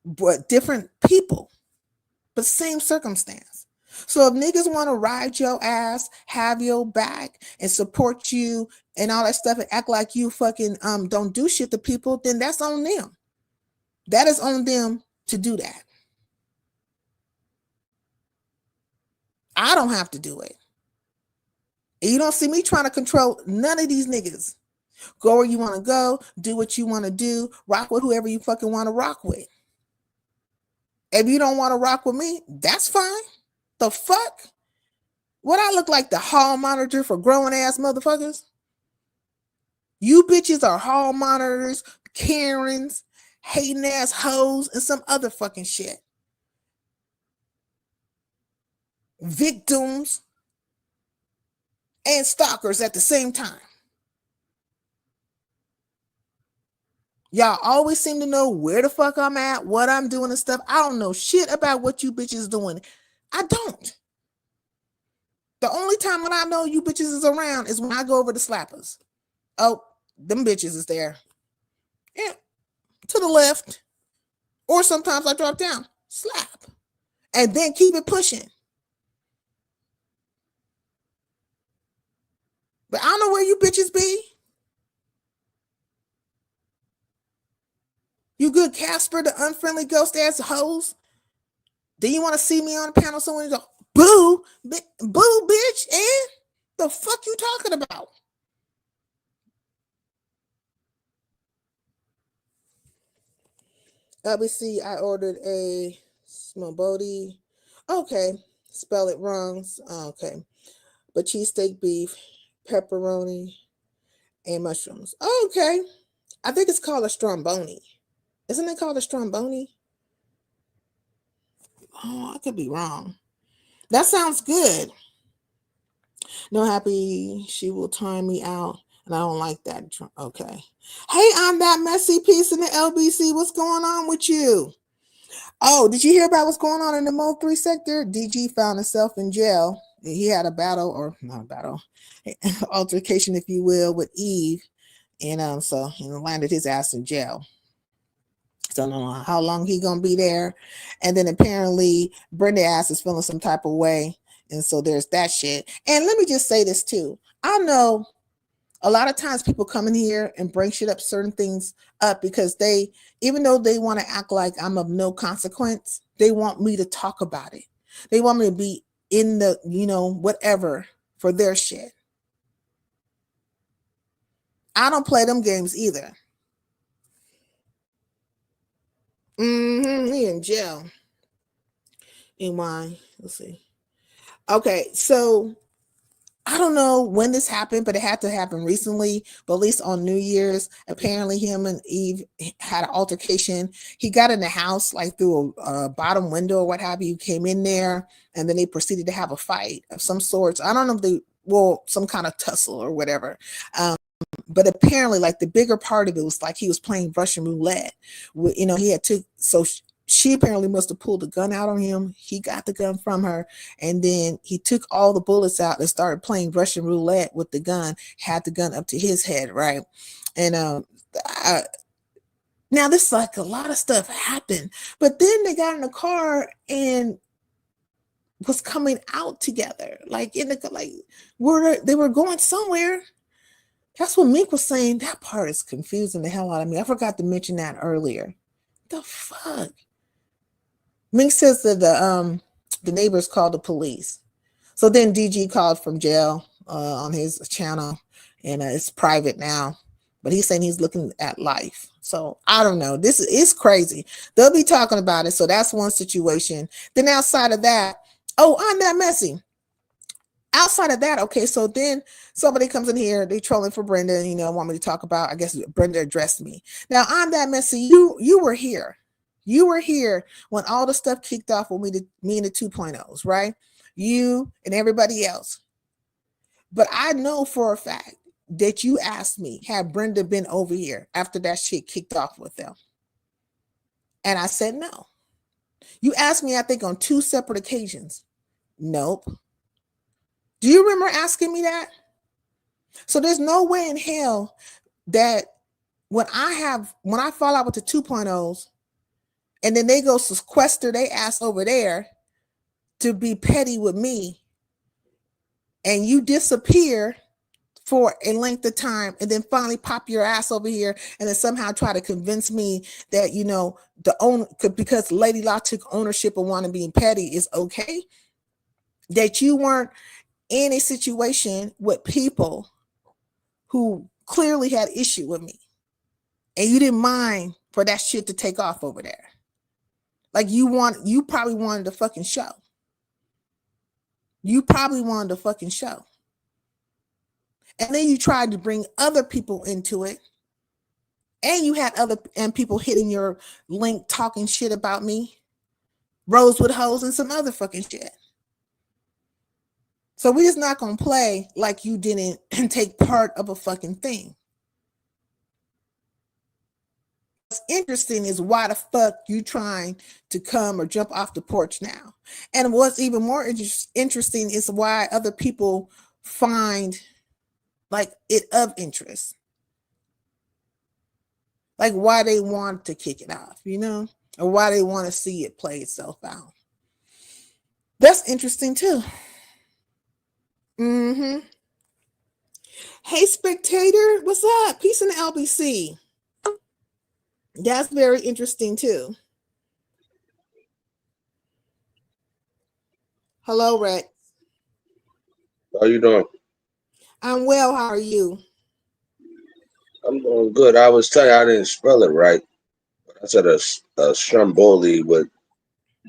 but different people, but same circumstance. So if niggas want to ride your ass, have your back, and support you and all that stuff and act like you fucking don't do shit to people, then that's on them. That is on them to do that. I don't have to do it. And you don't see me trying to control none of these niggas. Go where you want to go, do what you want to do, rock with whoever you fucking want to rock with. If you don't want to rock with me, that's fine. The fuck? What I look like, the hall monitor for grown ass motherfuckers? You bitches are hall monitors, Karens, hating ass hoes, and some other fucking shit. Victims and stalkers at the same time. Y'all always seem to know where the fuck I'm at, what I'm doing and stuff. I don't know shit about what you bitches doing. I don't. The only time when I know you bitches is around is when I go over to Slappers. Oh, them bitches is there. Yeah, to the left. Or sometimes I drop down, slap, and then keep it pushing. But I don't know where you bitches be. You good Casper, the unfriendly ghost ass hoes. Then you want to see me on the panel somewhere and go, boo, boo, bitch, and the fuck you talking about? Obviously, I ordered a smobody. Okay, spell it wrong. Okay, but cheesesteak beef, pepperoni, and mushrooms. Okay, I think it's called a stromboni. Isn't it called a stromboni? Oh, I could be wrong. That sounds good. No happy, she will time me out. And I don't like that. Okay. Hey, I'm that messy piece in the LBC. What's going on with you? Oh, did you hear about what's going on in the Mo 3 sector? DG found himself in jail. He had a battle, or not a battle, altercation, if you will, with Eve. And so he landed his ass in jail. So I don't know how long he gonna be there. And then apparently Brenda ass is feeling some type of way. And so there's that shit. And let me just say this too. I know a lot of times people come in here and bring shit up, certain things up, because they, even though they want to act like I'm of no consequence, they want me to talk about it. They want me to be in the, whatever for their shit. I don't play them games either. He in jail. And why? Let's see. Okay, so I don't know when this happened, but it had to happen recently. But at least on New Year's, apparently him and Eve had an altercation. He got in the house like through a bottom window or what have you. Came in there, and then they proceeded to have a fight of some sorts. I don't know if they some kind of tussle or whatever. But apparently, like the bigger part of it was like he was playing Russian roulette. He had to she apparently must have pulled the gun out on him. He got the gun from her, and then he took all the bullets out and started playing Russian roulette with the gun, had the gun up to his head, right? And now this, like, a lot of stuff happened, but then they got in the car and was coming out together, like they were going somewhere. That's what Mink was saying. That part is confusing the hell out of me. I forgot to mention that earlier. The fuck? Mink says that the neighbors called the police. So then DG called from jail on his channel, and it's private now. But he's saying he's looking at life. So I don't know. This is crazy. They'll be talking about it. So that's one situation. Then outside of that, I'm that messy. Outside of that, okay, so then somebody comes in here, they trolling for Brenda, want me to talk about, I guess Brenda addressed me. Now, I'm that messy. You were here. You were here when all the stuff kicked off with me and the 2.0s, right? You and everybody else. But I know for a fact that you asked me, had Brenda been over here after that shit kicked off with them? And I said no. You asked me, I think, on 2 separate occasions. Nope. Do you remember asking me that? So there's no way in hell that when I fall out with the 2.0s and then they go sequester their ass over there to be petty with me, and you disappear for a length of time and then finally pop your ass over here and then somehow try to convince me that, because Lady Law took ownership of wanting being petty is okay, that you weren't in a situation with people who clearly had issue with me, and you didn't mind for that shit to take off over there. Like you probably wanted the fucking show. You probably wanted the fucking show. And then you tried to bring other people into it, and you had people hitting your link talking shit about me, Rosewood Hoes and some other fucking shit. So we're just not going to play like you didn't take part of a fucking thing. What's interesting is why the fuck you trying to come or jump off the porch now. And what's even more interesting is why other people find like it of interest. Like why they want to kick it off, or why they want to see it play itself out. That's interesting too. Mm-hmm. Hey, Spectator, what's up? Peace in the LBC. That's very interesting too. Hello, Rex. How you doing? I'm well. How are you? I'm doing good. I was telling you I didn't spell it right. I said a stromboli with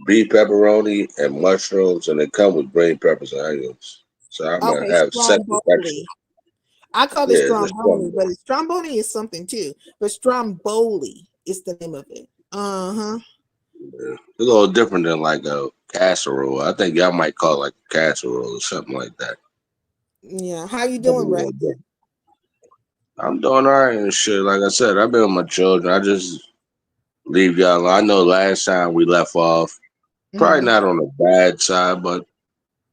beef pepperoni and mushrooms, and it comes with green peppers and onions. So I'm gonna have second texture. I call it stromboli, but stromboli is something too. But stromboli is the name of it. Yeah. It's a little different than like a casserole. I think y'all might call it like a casserole or something like that. Yeah. How you doing, Rex? I'm doing all right and shit. Like I said, I've been with my children. I just leave y'all alone. I know last time we left off, probably not on the bad side, but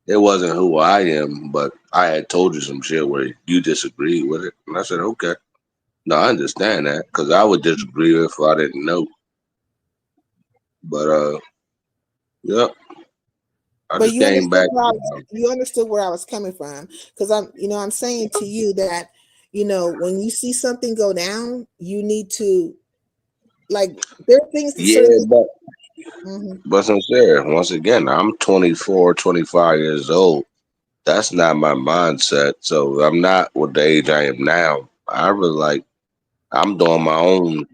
it wasn't who I am. But I had told you some shit where you disagreed with it. And I said, okay. No, I understand that because I would disagree if I didn't know. But, yep. I just came back. You understood where I was coming from, because I'm saying to you that, when you see something go down, you need to, like, there are things. But sincere, once again, I'm 24, 25 years old. That's not my mindset. So I'm not with the age I am now. I really I'm doing my own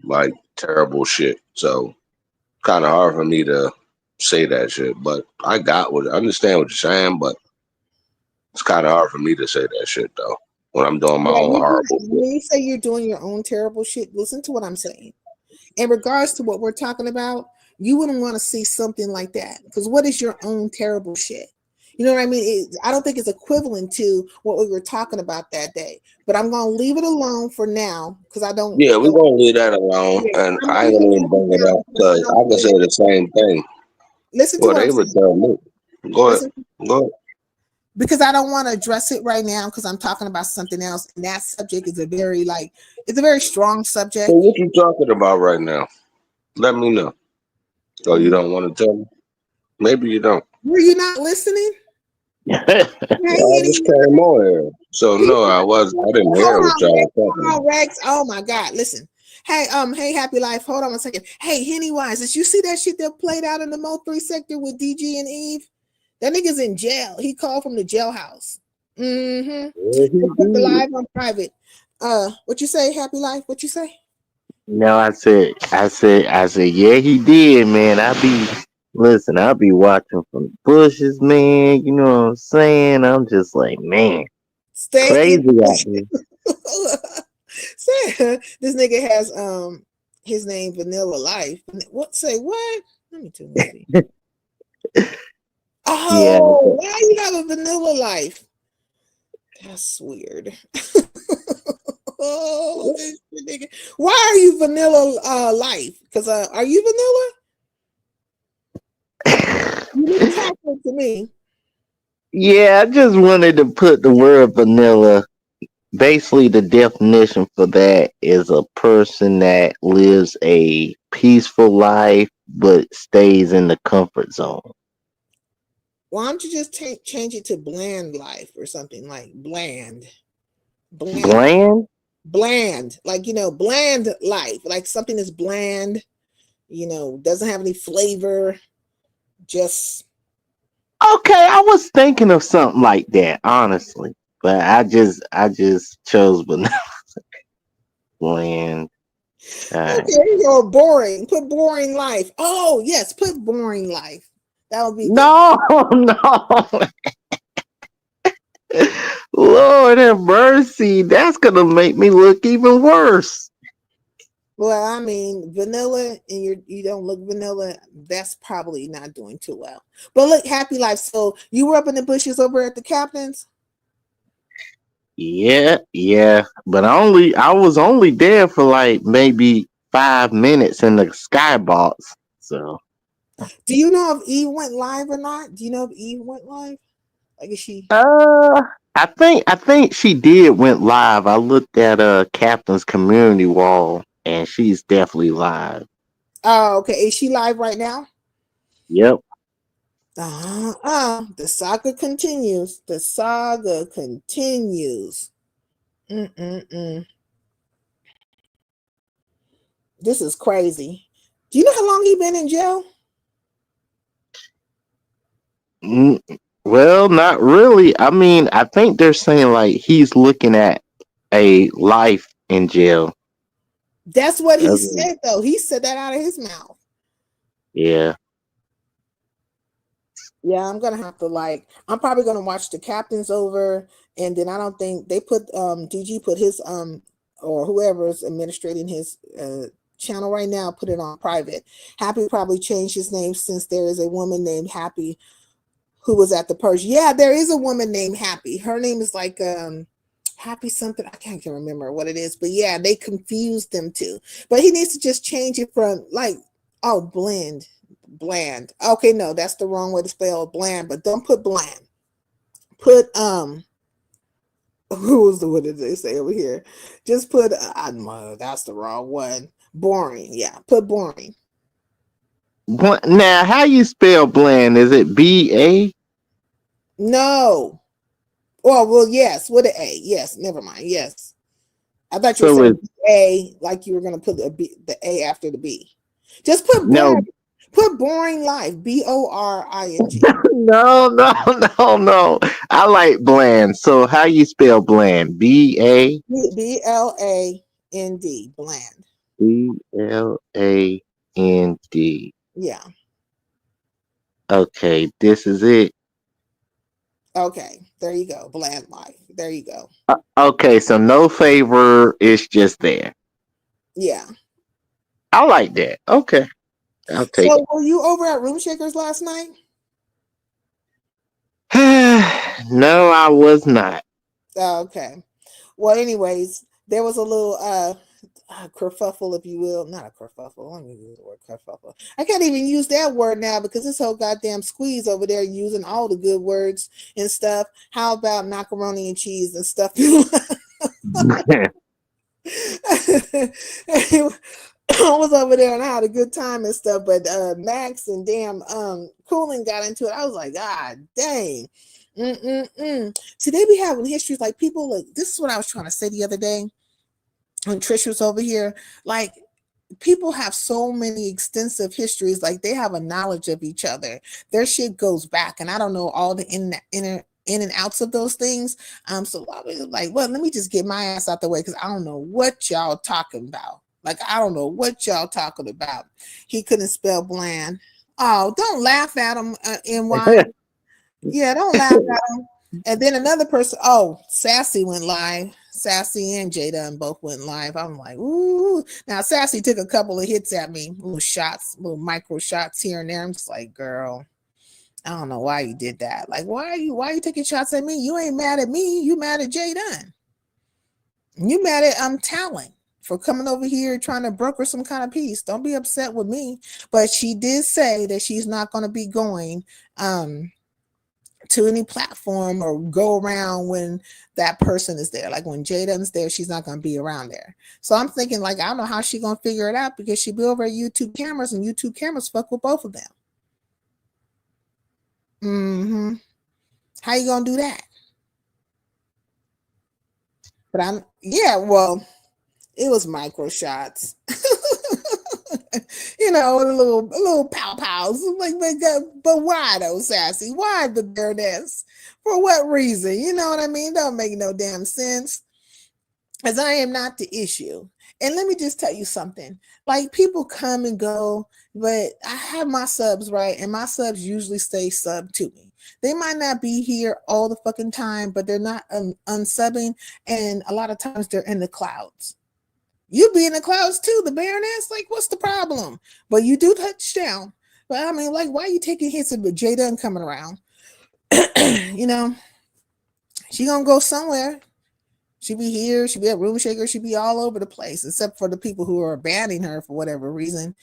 terrible shit. So kind of hard for me to say that shit. But I understand what you're saying, but It's kind of hard for me to say that shit though when I'm doing my Yeah, own horrible shit. when you say you're doing your own terrible shit, listen to what I'm saying. In regards to what we're talking about, you wouldn't want to see something like that because what is your own terrible shit? You know what I mean? I don't think it's equivalent to what we were talking about that day. But I'm gonna leave it alone for now because I don't Yeah, we're feel. gonna leave that alone, Yeah, and I'm I ain't gonna leaving even that bring it down up because I because don't I can say feel. the same thing. Listen to Well, what I'm they would saying. tell me. Go ahead. Listen, Go ahead. because I don't want to address it right now because I'm talking about something else, and that subject is a very it's a very strong So subject. what you talking about right now? Let me know. Oh, you Mm. don't want to tell me? Maybe you don't. Were you not listening? Hey, Well, I just came on here. So no, I was. I didn't hold hear what on, y'all Rex. were talking Hold about. on, Rex. Oh my God, listen. Hey, hey, Happy Life. Hold on a second. Hey, Henny Wise, did you see that shit that played out in the Mo 3 sector with DG and Eve? That nigga's in jail. He called from the jailhouse. Mm-hmm. Yeah, he They put the did. live on private. What you say, Happy Life? What you say? No, I said, yeah, he did, man. Listen, I be watching from the bushes, man. You know what I'm saying? I'm just like, man, Stay crazy in out there. say this nigga has his name Vanilla Life. What say what? Let me see. Yeah, Oh, why you have a vanilla life? That's weird. Oh, this nigga. Why are you vanilla life? Because are you vanilla? You look chocolate to me. yeah. I just wanted to put the word vanilla. Basically, the definition for that is a person that lives a peaceful life but stays in the comfort zone. Why don't you just change it to bland life or something like bland, bland, Bland? bland, like bland life, like something that's bland, doesn't have any flavor, just Okay, I was thinking of something like that, honestly, but I just chose banana land. Alright. okay. You're boring. Put boring life. Oh yes, put boring life. That would be good. No, no, Lord have mercy. That's gonna make me look even worse. Well, I mean, vanilla, and you don't look vanilla. That's probably not doing too well. But look, happy life. So you were up in the bushes over at the captain's. Yeah, yeah, but I was only there for like maybe 5 minutes in the skybox. So, Do you know if Eve went live or not? Do you know if Eve went live? Like, is she? uh, I think she did went live. I looked at Captain's community wall, and she's definitely live. Oh, okay. Is she live right now? Yep. The saga continues. The saga continues. Mm-mm-mm. This is crazy. Do you know how long he been in jail? Mm, well, not really. I mean, I think they're saying like he's looking at a life in jail. That's what he That's- said, though. He said that out of his mouth. yeah. Yeah, I'm gonna have to I'm probably gonna watch the captains over, and then I don't think they put DG put his or whoever's administrating his channel right now put it on private. Happy probably changed his name since there is a woman named Happy who was at the purge. Yeah, there is a woman named Happy. Her name is like Happy something. I can't remember what it is, but yeah, they confused them too. But he needs to just change it from bland. Okay, no, that's the wrong way to spell bland. But don't put bland. Put what did they say over here? Just put that's the wrong one. Boring. Yeah, put boring. Now, how you spell bland? Is it BA? No. Oh well, yes, with an A. Yes, never mind. Yes. I thought you were So saying it's A, like you were gonna put the A after the B. Just put no, boring. Put boring life. BORING. no, no, no, no. I like bland. So how you spell bland? BA BLAND. Bland. BLAND. Yeah. Okay, this is it. Okay, there you go. Bland life. There you go. Okay, so no favor, it's just there. Yeah. I like that. Okay, I'll take So were you over at Room Shakers last night? it. No, I was not. Oh, okay. Well, anyways, there was a little kerfuffle, if you will. Not a kerfuffle. Let me use the word kerfuffle. I can't even use that word now because this whole goddamn squeeze over there using all the good words and stuff. How about macaroni and cheese and stuff? I was over there and I had a good time and stuff, but Max and damn Cooling got into it. I was like, God dang. See, they be having histories like people like this is what I was trying to say the other day when Trish was over here. Like people have so many extensive histories, like they have a knowledge of each other. Their shit goes back, and I don't know all the in and outs of those things. So I was like, well, let me just get my ass out the way because I don't know what y'all talking about. Like, I don't know what y'all talking about. He couldn't spell bland. Oh, don't laugh at him, NY. Yeah, don't laugh at him. And then another person, oh, Sassy went live. Sassy and Jada and both went live. I'm like, ooh. Now Sassy took a couple of hits at me, little shots, little micro shots here and there. I'm just like, girl, I don't know why you did that. Like, why are you taking shots at me? You ain't mad at me. You mad at Jada. You mad at Talent for coming over here trying to broker some kind of peace. Don't be upset with me. But she did say that she's not going to be going to any platform or go around when that person is there. Like when Jada's there, she's not going to be around there. So I'm thinking, like, I don't know how she's going to figure it out because she be over at YouTube cameras and YouTube cameras fuck with both of them. How you going to do that? But well, it was micro shots. You know, a little pow pows. Like, but why though, Sassy? Why the bareness? For what reason? You know what I mean? Don't make no damn sense. As I am not the issue. And let me just tell you something. Like, people come and go, but I have my subs, right? And my subs usually stay sub to me. They might not be here all the fucking time, but they're not unsubbing. And a lot of times they're in the clouds. You be in the clouds too, the Baroness. Like, what's the problem? But you do touch down. But I mean, like, why are you taking hits with Jada coming around? You know, she gonna go somewhere. She be here, she be at Room Shaker, she be all over the place, except for the people who are banning her for whatever reason,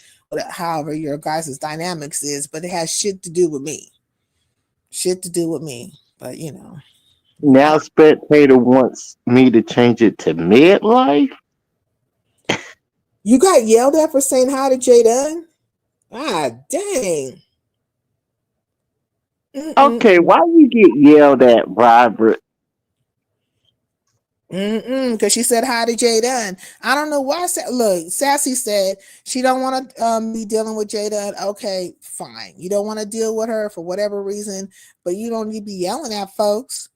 however your guys' dynamics is, but it has shit to do with me. Shit to do with me. But you know. Now Spectator wants me to change it to midlife. You got yelled at for saying hi to Jada? Ah, dang. Okay, why you get yelled at, Robert? Because she said hi to Jada. I don't know why. Look, Sassy said she don't want to be dealing with Jada. Okay, fine. You don't want to deal with her for whatever reason, but you don't need to be yelling at folks.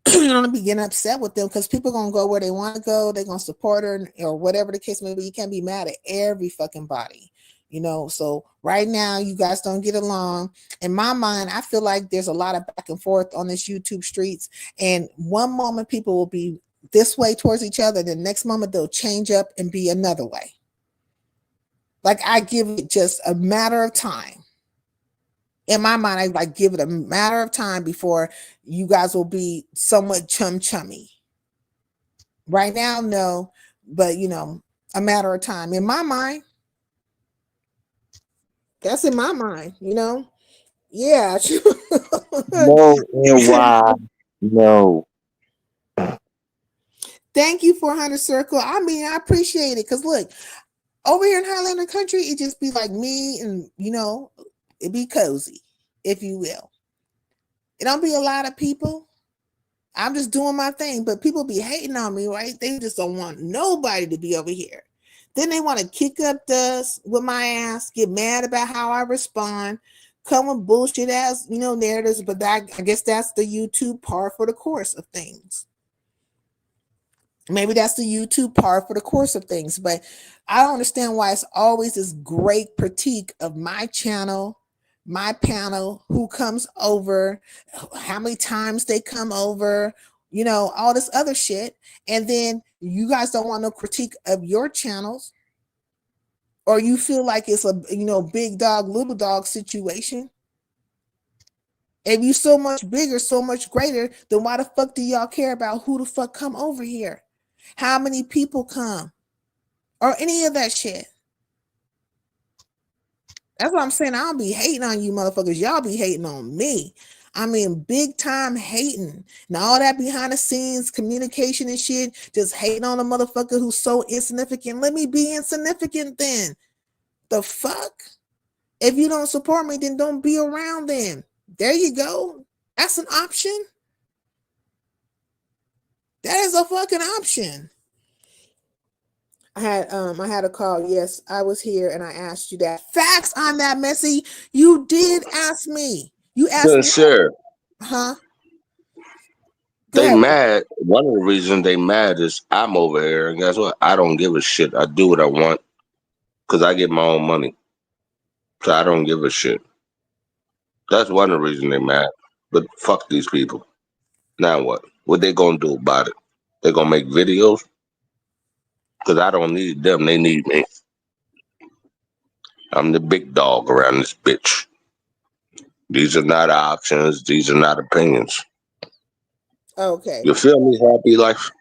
You don't be getting upset with them because people gonna go where they want to go. They're gonna support her or whatever the case may be. You can't be mad at every fucking body, you know. So right now, you guys don't get along. In my mind, I feel like there's a lot of back and forth on this YouTube streets. And one moment people will be this way towards each other, the next moment they'll change up and be another way. Like, I give it just a matter of time. In my mind, I like give it a matter of time before you guys will be somewhat chummy. Right now, no, but you know, a matter of time. In my mind, that's in my mind, you know. Yeah. No, and why? No. Thank you, 400 Circle. I mean, I appreciate it because look, over here in Highlander country, it just be like me and, you know, it be cozy, if you will. It don't be a lot of people. I'm just doing my thing, but people be hating on me, right? They just don't want nobody to be over here. Then they want to kick up dust with my ass, get mad about how I respond, come with bullshit ass, you know, narratives. But that, I guess that's the YouTube par for the course of things. Maybe that's the YouTube par for the course of things, but I don't understand why it's always this great critique of my channel, my panel, who comes over, how many times they come over, you know, all this other shit. And then you guys don't want no critique of your channels, or you feel like it's a, you know, big dog, little dog situation. If you so much bigger, so much greater, then why the fuck do y'all care about who the fuck come over here? How many people come? Or any of that shit? That's what I'm saying. I don't be hating on you motherfuckers. Y'all be hating on me. I mean, big time hating. And all that behind the scenes communication and shit, just hating on a motherfucker who's so insignificant. Let me be insignificant then. The fuck? If you don't support me, then don't be around then. There you go. That's an option. That is a fucking option. I had a call. Yes, I was here and I asked you that. Facts on that, Messy. You did ask me. You asked me. Sure. Huh? They mad. One of the reasons they mad is I'm over here, and guess what? I don't give a shit. I do what I want because I get my own money, so I don't give a shit. That's one of the reasons they mad. But fuck these people. Now what? What they gonna do about it? They gonna make videos? Because I don't need them. They need me. I'm the big dog around this bitch. These are not options. These are not opinions. Okay. You feel me? Happy life.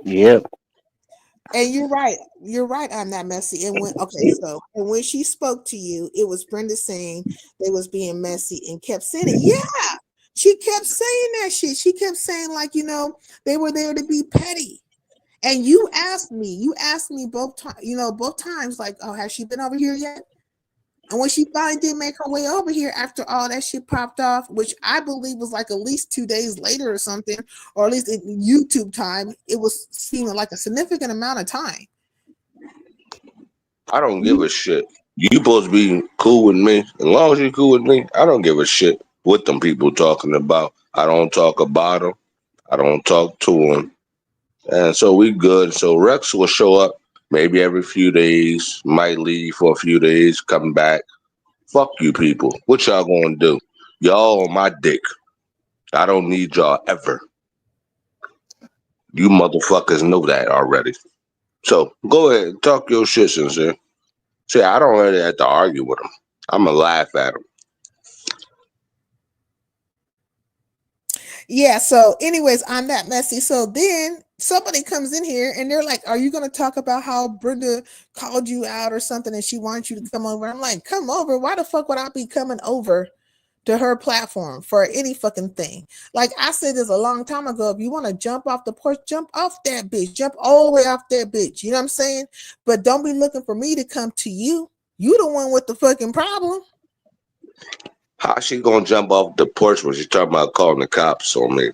Yep. And you're right. You're right on that, Messy. And when she spoke to you, it was Brenda saying they was being messy and kept saying it. Yeah. She kept saying that shit. She kept saying, like, you know, they were there to be petty. And you asked me both times, like, oh, has she been over here yet? And when she finally did make her way over here after all that shit popped off, which I believe was like at least 2 days later or something, or at least in YouTube time, it was seeming like a significant amount of time. I don't give a shit. You supposed to be cool with me. As long as you're cool with me, I don't give a shit what them people talking about. I don't talk about them. I don't talk to them. And so we good. So Rex will show up maybe every few days, might leave for a few days, come back. Fuck you people. What y'all gonna do? Y'all on my dick. I don't need y'all ever. You motherfuckers know that already. So go ahead, talk your shit, Sincere. See, I don't really have to argue with them. I'm gonna laugh at them. Yeah, so anyways, on that, Messy. So then somebody comes in here and they're like, are you going to talk about how Brenda called you out or something and she wants you to come over? I'm like, come over? Why the fuck would I be coming over to her platform for any fucking thing? Like I said this a long time ago, if you want to jump off the porch, jump off that bitch. Jump all the way off that bitch. You know what I'm saying? But don't be looking for me to come to you. You the one with the fucking problem. How she gonna jump off the porch when she talking about calling the cops on me?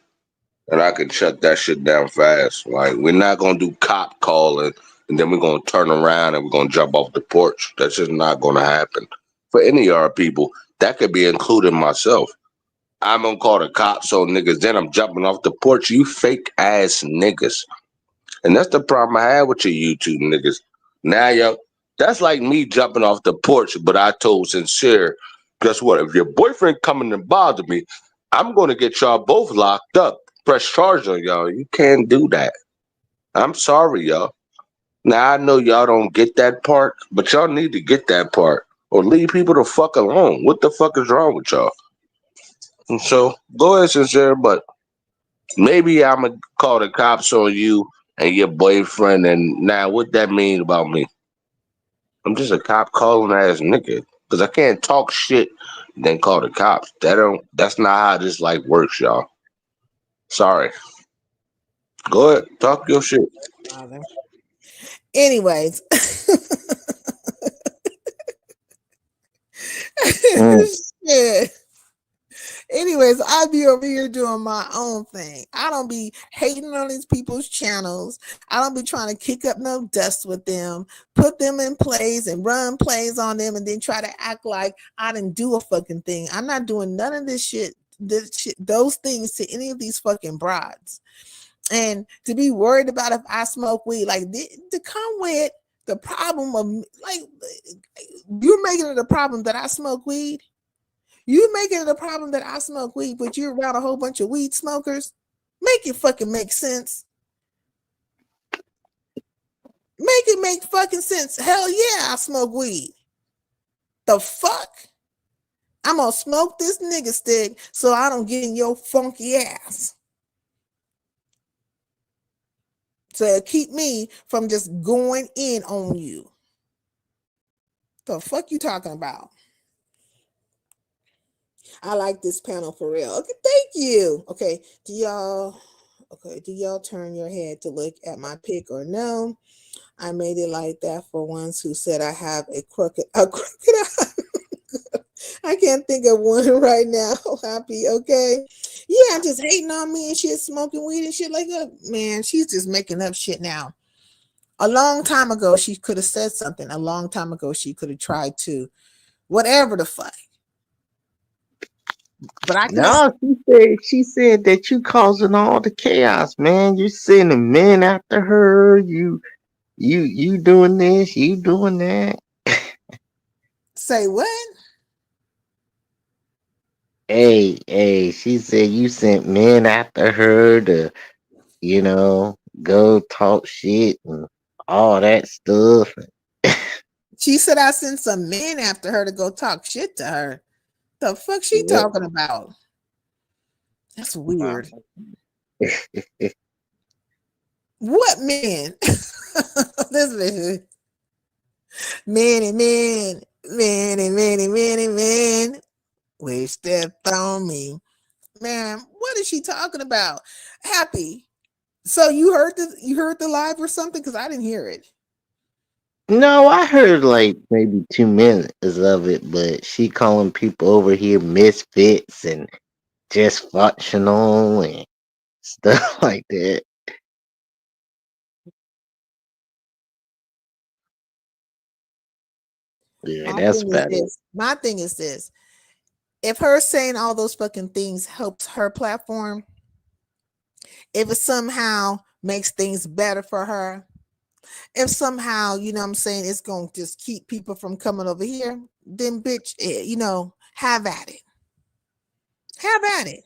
And I can shut that shit down fast. Like, we're not gonna do cop calling and then we're gonna turn around and we're gonna jump off the porch. That's just not gonna happen. For any of our people, that could be including myself. I'm gonna call the cops on niggas, then I'm jumping off the porch. You fake ass niggas. And that's the problem I have with your YouTube niggas. Now, yo, that's like me jumping off the porch, but I told Sincere, guess what? If your boyfriend coming to bother me, I'm going to get y'all both locked up. Press charge on y'all. You can't do that. I'm sorry, y'all. Now, I know y'all don't get that part, but y'all need to get that part or leave people the fuck alone. What the fuck is wrong with y'all? And so, go ahead, Sincere, but maybe I'm going to call the cops on you and your boyfriend, and now what that mean about me? I'm just a cop calling ass nigga. Because I can't talk shit and then call the cops. That's not how this life works, y'all. Sorry. Go ahead, talk your shit. Anyways. Shit. Anyways, I'll be over here doing my own thing. I don't be hating on these people's channels. I don't be trying to kick up no dust with them, put them in plays and run plays on them and then try to act like I didn't do a fucking thing. I'm not doing none of this shit, those things to any of these fucking broads. And to be worried about if I smoke weed, like to come with the problem of, like, you're making it a problem that I smoke weed. You making it a problem that I smoke weed, but you're around a whole bunch of weed smokers? Make it fucking make sense. Make it make fucking sense. Hell yeah, I smoke weed. The fuck? I'm gonna smoke this nigga stick so I don't get in your funky ass. To keep me from just going in on you. The fuck you talking about? I like this panel for real. Okay, thank you. Okay, do y'all turn your head to look at my pic or no? I made it like that for ones who said I have a crooked eye. I can't think of one right now. Happy, okay? Yeah, just hating on me and shit, smoking weed and shit like that. Man, she's just making up shit now. A long time ago, she could have said something. A long time ago, she could have tried to, whatever the fuck. But I No, she said that you causing all the chaos, man. You sending men after her. You doing this, you doing that. Say what? Hey, she said you sent men after her to, go talk shit and all that stuff. She said I sent some men after her to go talk shit to her. The fuck she talking about? That's weird. What men? This bitch. Man. Wish stepped on me. Man, what is she talking about? Happy. So you heard the live or something? Because I didn't hear it. No, I heard like maybe 2 minutes of it, but she calling people over here misfits and just functional and stuff like that. Yeah, that's better. My thing is this. If her saying all those fucking things helps her platform, if it somehow makes things better for her, if somehow, you know what I'm saying, it's going to just keep people from coming over here, then bitch, have at it. Have at it.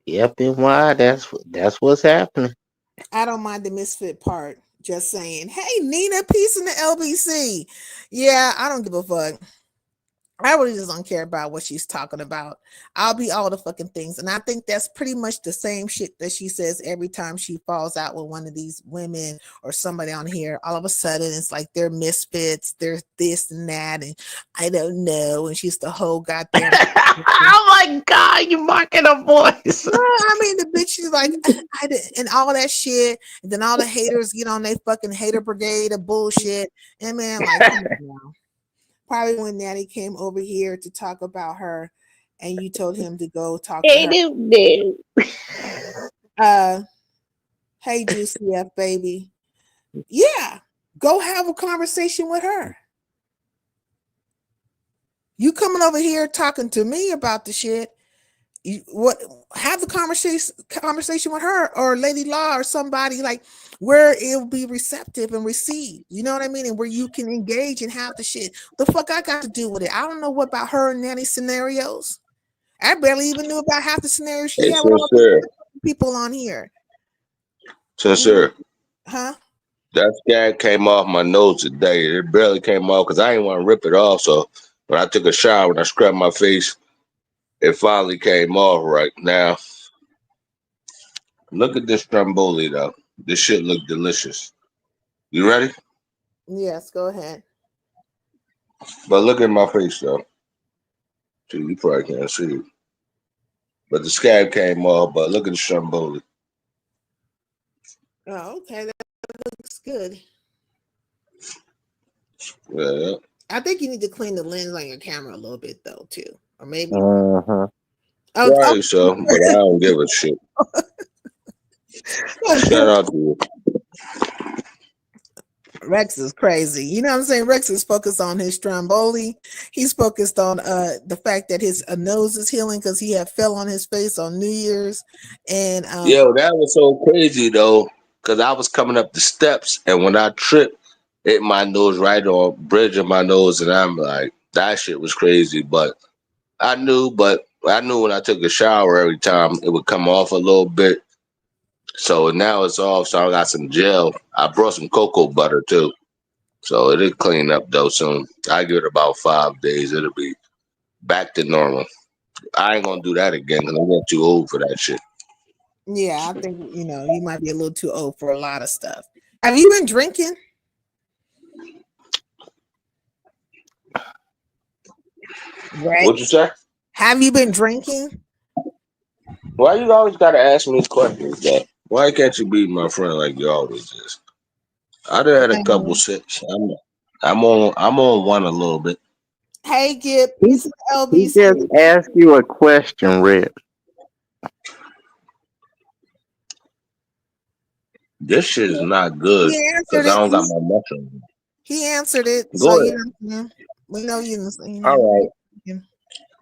Yep, and why? That's what's happening. I don't mind the misfit part. Just saying. Hey, Nina, peace in the LBC. Yeah, I don't give a fuck. I really just don't care about what she's talking about. I'll be all the fucking things. And I think that's pretty much the same shit that she says every time she falls out with one of these women or somebody on here. All of a sudden, it's like they're misfits, they're this and that, and I don't know. And she's the whole goddamn. Oh my God, you marking a voice. I mean, the bitch is like, I did, and all that shit. And then all the haters get on their fucking hater brigade of bullshit. And man, like, come on now. Probably when Natty came over here to talk about her and you told him to go talk to her. Hey, Juicy F, baby. Yeah, go have a conversation with her. You coming over here talking to me about the shit. Have the conversation with her or Lady Law or somebody like where it'll be receptive and received, you know what I mean, and where you can engage and have the shit. The fuck I got to do with it? I don't know what about her and Nanny scenarios. I barely even knew about half the scenarios she had with all the people on here. Sincere. Huh? That scab came off my nose today. It barely came off because I didn't want to rip it off. So when I took a shower and I scrubbed my face, it finally came off right now. Look at this stromboli though. This shit look delicious. You ready? Yes, go ahead. But look at my face though. See, you probably can't see it. But the scab came off, but look at the stromboli. Oh, okay. That looks good. Yeah. I think you need to clean the lens on your camera a little bit though, too. Or maybe. Right, so, but I don't give a shit. Shout out to you. Rex is crazy. You know what I'm saying? Rex is focused on his stromboli. He's focused on the fact that his nose is healing because he had fell on his face on New Year's. And yo, that was so crazy though, because I was coming up the steps and when I tripped, hit my nose right on bridge of my nose, and I'm like, that shit was crazy. But I knew when I took a shower every time it would come off a little bit. So now it's off. So I got some gel. I brought some cocoa butter too. So it'll clean up though soon. I give it about 5 days. It'll be back to normal. I ain't gonna do that again because I'm getting too old for that shit. Yeah, I think you might be a little too old for a lot of stuff. Have you been drinking? Right. What'd you say? Have you been drinking? Why you always gotta ask me these questions, though? Why can't you be my friend like you always is? I done had a couple sips. I'm on one a little bit. Hey, Gip, He, you see he LBC? just asked you a question, Red. This shit is not good He answered because I it. don't got my muscle. He answered it. So Go ahead. we know you. All right.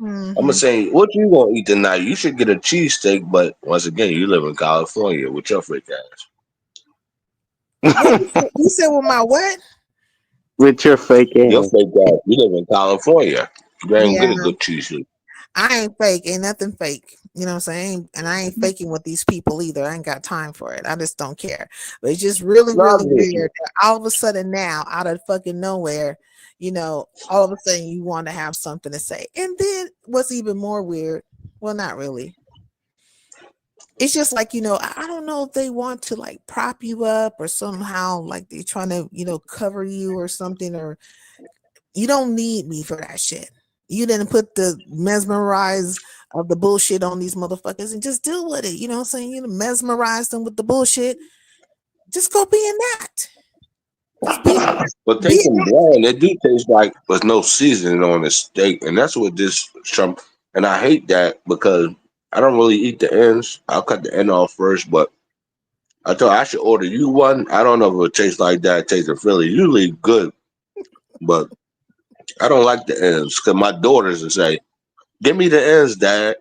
Mm-hmm. I'm gonna say, what you gonna eat tonight? You should get a cheesesteak, but once again, you live in California with your fake ass. You said with my what? With your fake Your ass. fake ass. You live in California. You ain't Yeah. get a good cheesesteak. I ain't fake. Ain't nothing fake. You know what I'm saying? And I ain't faking with these people either. I ain't got time for it. I just don't care. But it's just really, really weird that all of a sudden now, out of fucking nowhere, all of a sudden you want to have something to say. And then what's even more weird, well, not really. It's just like, I don't know if they want to like prop you up or somehow like they're trying to, cover you or something, or you don't need me for that shit. You didn't put the mesmerize of the bullshit on these motherfuckers and just deal with it. You know what I'm saying? You mesmerize them with the bullshit. Just go be in that. Just be in that. But they can blend. It do taste like there's no seasoning on the steak, and that's what this Trump. And I hate that because I don't really eat the ends. I'll cut the end off first, but I thought I should order you one. I don't know if it tastes like that. It tastes in Philly. Usually good, but I don't like the ends because my daughters will say, "Give me the ends, Dad."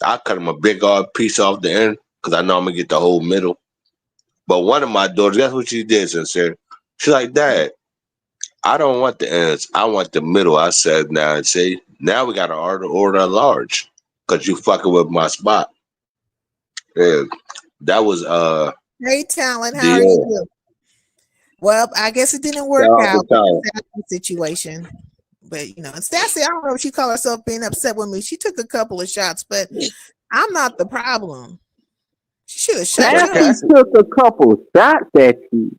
I cut them a big odd piece off the end because I know I'm gonna get the whole middle. But one of my daughters, that's what she did, sincere. She's like, "Dad, I don't want the ends. I want the middle." I said, "Now, see, now we got to order a large because you fucking with my spot." Yeah, that was Hey, Talent, how the are you doing? Well, I guess it didn't work out with the situation. But and Stassi, I don't know if she called herself being upset with me. She took a couple of shots, but I'm not the problem. She should have shut up. Stassi took a couple shots at you.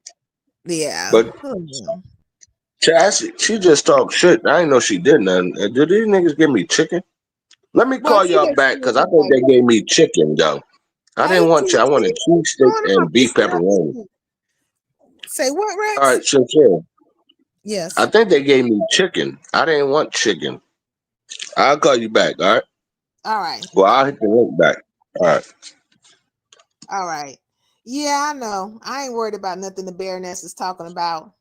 Yeah. But Chassie, she just talked shit. I didn't know she did nothing. Did these niggas give me chicken? Let me call y'all back because I think they gave me chicken though. I didn't want you. I wanted cheesesteak and beef pepperoni. Say what, Rex? All right, sure. Yes. I think they gave me chicken. I didn't want chicken. I'll call you back. All right. All right. Well, I'll hit the link back. All right. All right. Yeah, I know. I ain't worried about nothing the Baroness is talking about.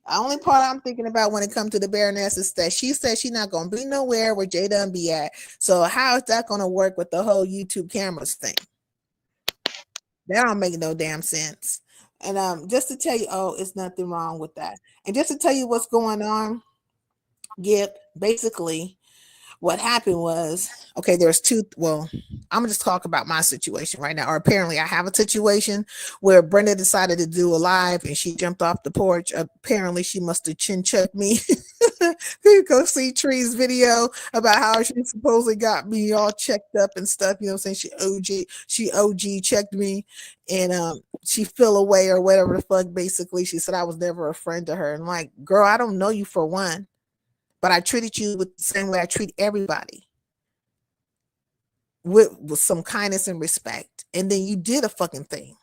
The only part I'm thinking about when it comes to the Baroness is that she said she's not going to be nowhere where Jada be at. So how is that going to work with the whole YouTube cameras thing? That don't make no damn sense. And just to tell you, it's nothing wrong with that. And just to tell you what's going on, Gip, basically what happened was, okay, there's two. Well, I'm gonna just talk about my situation right now. Or apparently I have a situation where Brenda decided to do a live and she jumped off the porch. Apparently she must have chin checked me. Go see Tree's video about how she supposedly got me all checked up and stuff. You know what I'm saying? She OG checked me and she fell away or whatever the fuck. Basically, she said I was never a friend to her. And like, girl, I don't know you for one. But I treated you with the same way I treat everybody, with some kindness and respect. And then you did a fucking thing.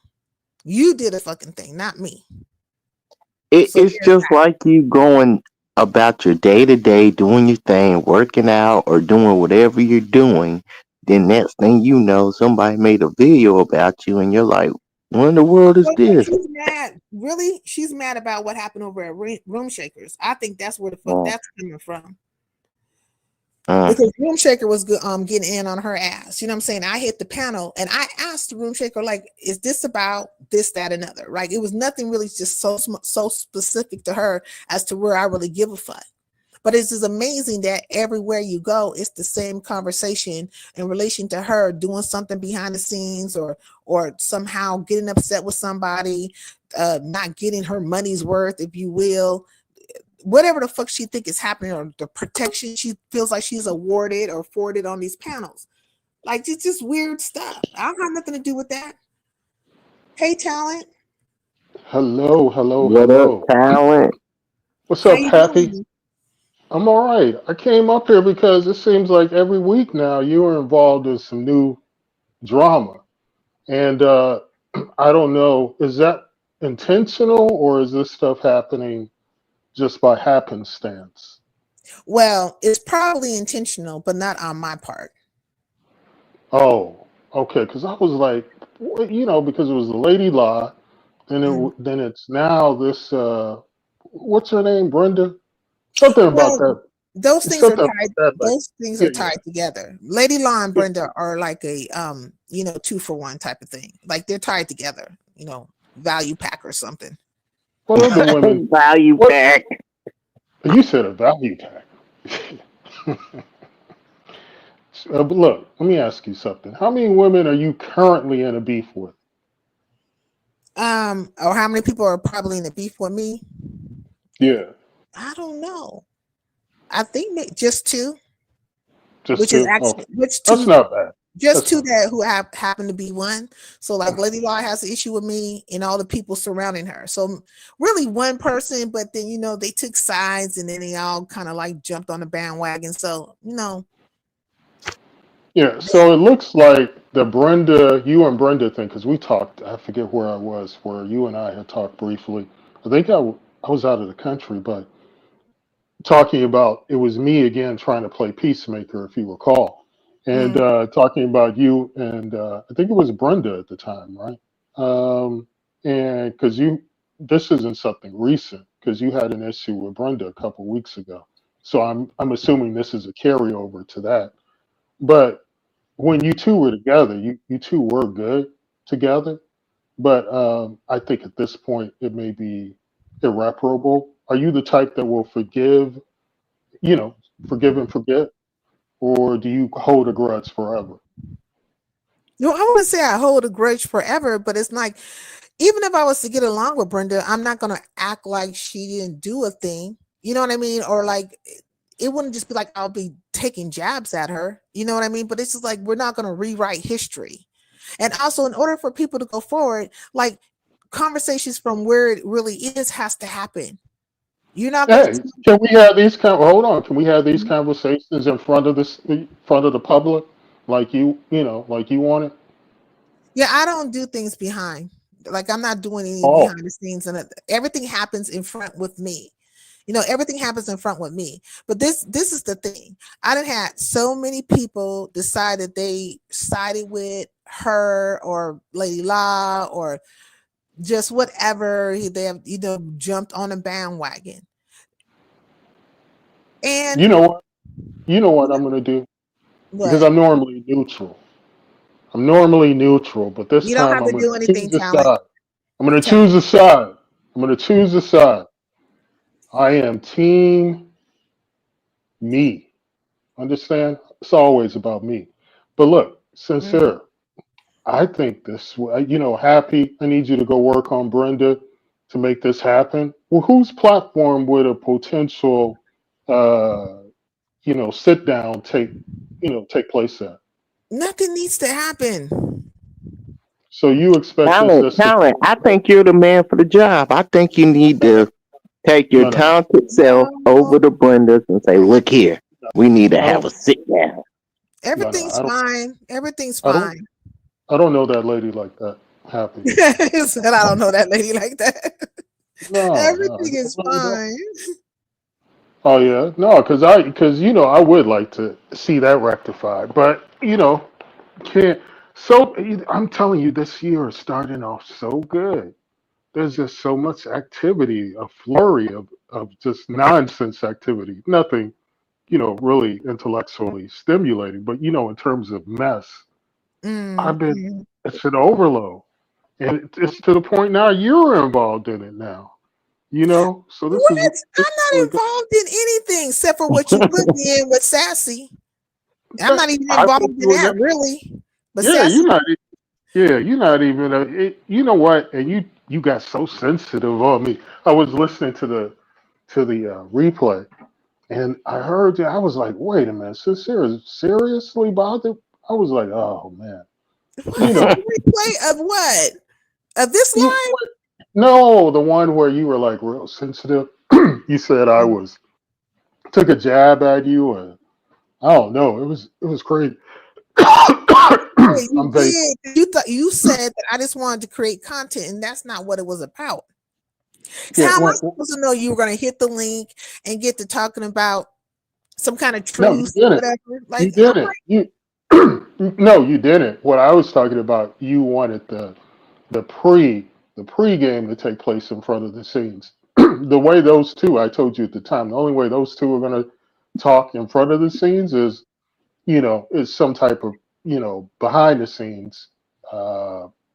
You did a fucking thing, not me. It's just like you going about your day to day, doing your thing, working out or doing whatever you're doing. Then next thing you know, somebody made a video about you, and you're like, "What in the world is this?" She's mad. Really? She's mad about what happened over at Room Shakers. I think that's where the fuck that's coming from. Uh, because Room Shaker was good, getting in on her ass. You know what I'm saying? I hit the panel and I asked the Room Shaker, like, is this about this, that, another? Like, it was nothing really just so specific to her as to where I really give a fuck. But it's just amazing that everywhere you go, it's the same conversation in relation to her doing something behind the scenes, or somehow getting upset with somebody, not getting her money's worth, if you will, whatever the fuck she think is happening, or the protection she feels like she's awarded or afforded on these panels. Like, it's just weird stuff. I don't have nothing to do with that. Hey, talent, Hello, hello, what up, hello. talent? What's how up, you Happy? doing? I'm all right. I came up here because it seems like every week now you are involved in some new drama. And I don't know, is that intentional or is this stuff happening just by happenstance? Well, it's probably intentional, but not on my part. Oh, okay. Because I was like, because it was the Lady Law, and Mm. then it's now this, what's her name, Brenda? Something about Well, that. those It's things are something about tied. that, like, Those things yeah, are yeah. tied together. Lady Law and Yeah. Brenda are like a two for one type of thing. Like, they're tied together. Value pack or something. What other women? Value What pack. you said a value pack? But look, let me ask you something. How many women are you currently in a beef with? Or how many people are probably in the beef with me? Yeah, I don't know. I think just two, just which is two. actually Okay, which that's two, not bad. just That's two not bad. that who happen to be one. So, like, Lady Law has an issue with me and all the people surrounding her. So really one person, but then they took sides and then they all kind of like jumped on the bandwagon. So Yeah, yeah. so it looks like the Brenda, you and Brenda thing, because we talked. I forget where I was, where you and I had talked briefly. I think I was out of the country, but talking about it was me again trying to play peacemaker, if you recall, and Mm. talking about you and I think it was Brenda at the time, right? And because this isn't something recent, because you had an issue with Brenda a couple weeks ago, so I'm assuming this is a carryover to that. But when you two were together, you two were good together, but I think at this point it may be irreparable. Are you the type that will you know, forgive and forget, or do you hold a grudge forever? I wouldn't say I hold a grudge forever, but it's like, even if I was to get along with Brenda, I'm not gonna act like she didn't do a thing. You know what I mean? Or like, it wouldn't just be like I'll be taking jabs at her. You know what I mean? But it's just like, we're not gonna rewrite history. And also, in order for people to go forward, like, conversations from where it really is has to happen. You're not gonna. Hey, can we have these hold on? Can we have these conversations in front of in front of the public, like like you want it? Yeah, I don't do things behind. Like, I'm not doing any Oh, behind the scenes, and everything happens in front with me. Everything happens in front with me. But this is the thing. I done had so many people decide that they sided with her or Lady Law or just whatever. They have jumped on a bandwagon. And you know what? You know what I'm gonna do? Because what? I'm normally neutral. I'm normally neutral, but this You don't time have I'm to gonna do anything, choose a talent. side. I'm gonna Tell choose a side. I'm gonna choose a side. I am team me. Understand? It's always about me. But look, me. sincere. I think Happy, I need you to go work on Brenda to make this happen. Well, whose platform would a potential, uh, sit down take place at? Nothing needs to happen. So you expect this Talent, just to talent. go I away? think you're the man for the job. I think you need No, to take your no, no, talented self No, over to Brenda's and say, look here, no. we need to I have don't. a sit down. No, no. everything's fine. Everything's I don't. fine. I don't know that lady like that. Happy. He said, I don't know that lady like that. No, no, I Everything is really don't. fine. Oh yeah, no, because I would like to see that rectified, but can't. So I'm telling you, this year is starting off so good. There's just so much activity, a flurry of just nonsense activity. Nothing, really intellectually stimulating. But in terms of mess, Mm. it's an overload, and it's to the point now you're involved in it now. So this is What? I'm not really good. involved in anything except for what you put me in with Sassy. I'm not even I involved put in you in that that. really. But Yeah, Sassy, you're not. Yeah, you're not even. You know what? And you got so sensitive on me. I was listening to the replay, and I heard you. I was like, wait a minute, sincere, seriously bothered. I was like, oh man, you what? know, Replay of what? Of this you live? no, the one where you were like real sensitive. You said I was took a jab at you, and I don't know. It was crazy. Yeah, you I'm very did. You said that I just wanted to create content, and that's not what it was about. So yeah. how am I supposed to know you were going to hit the link and get to talking about some kind of No, you truth or didn't. whatever? You Like, I'm didn't. You no, you didn't. What I was talking about, you wanted the pre the pregame to take place in front of the scenes. The way those two, I told you at the time, the only way those two are going to talk in front of the scenes is some type of behind the scenes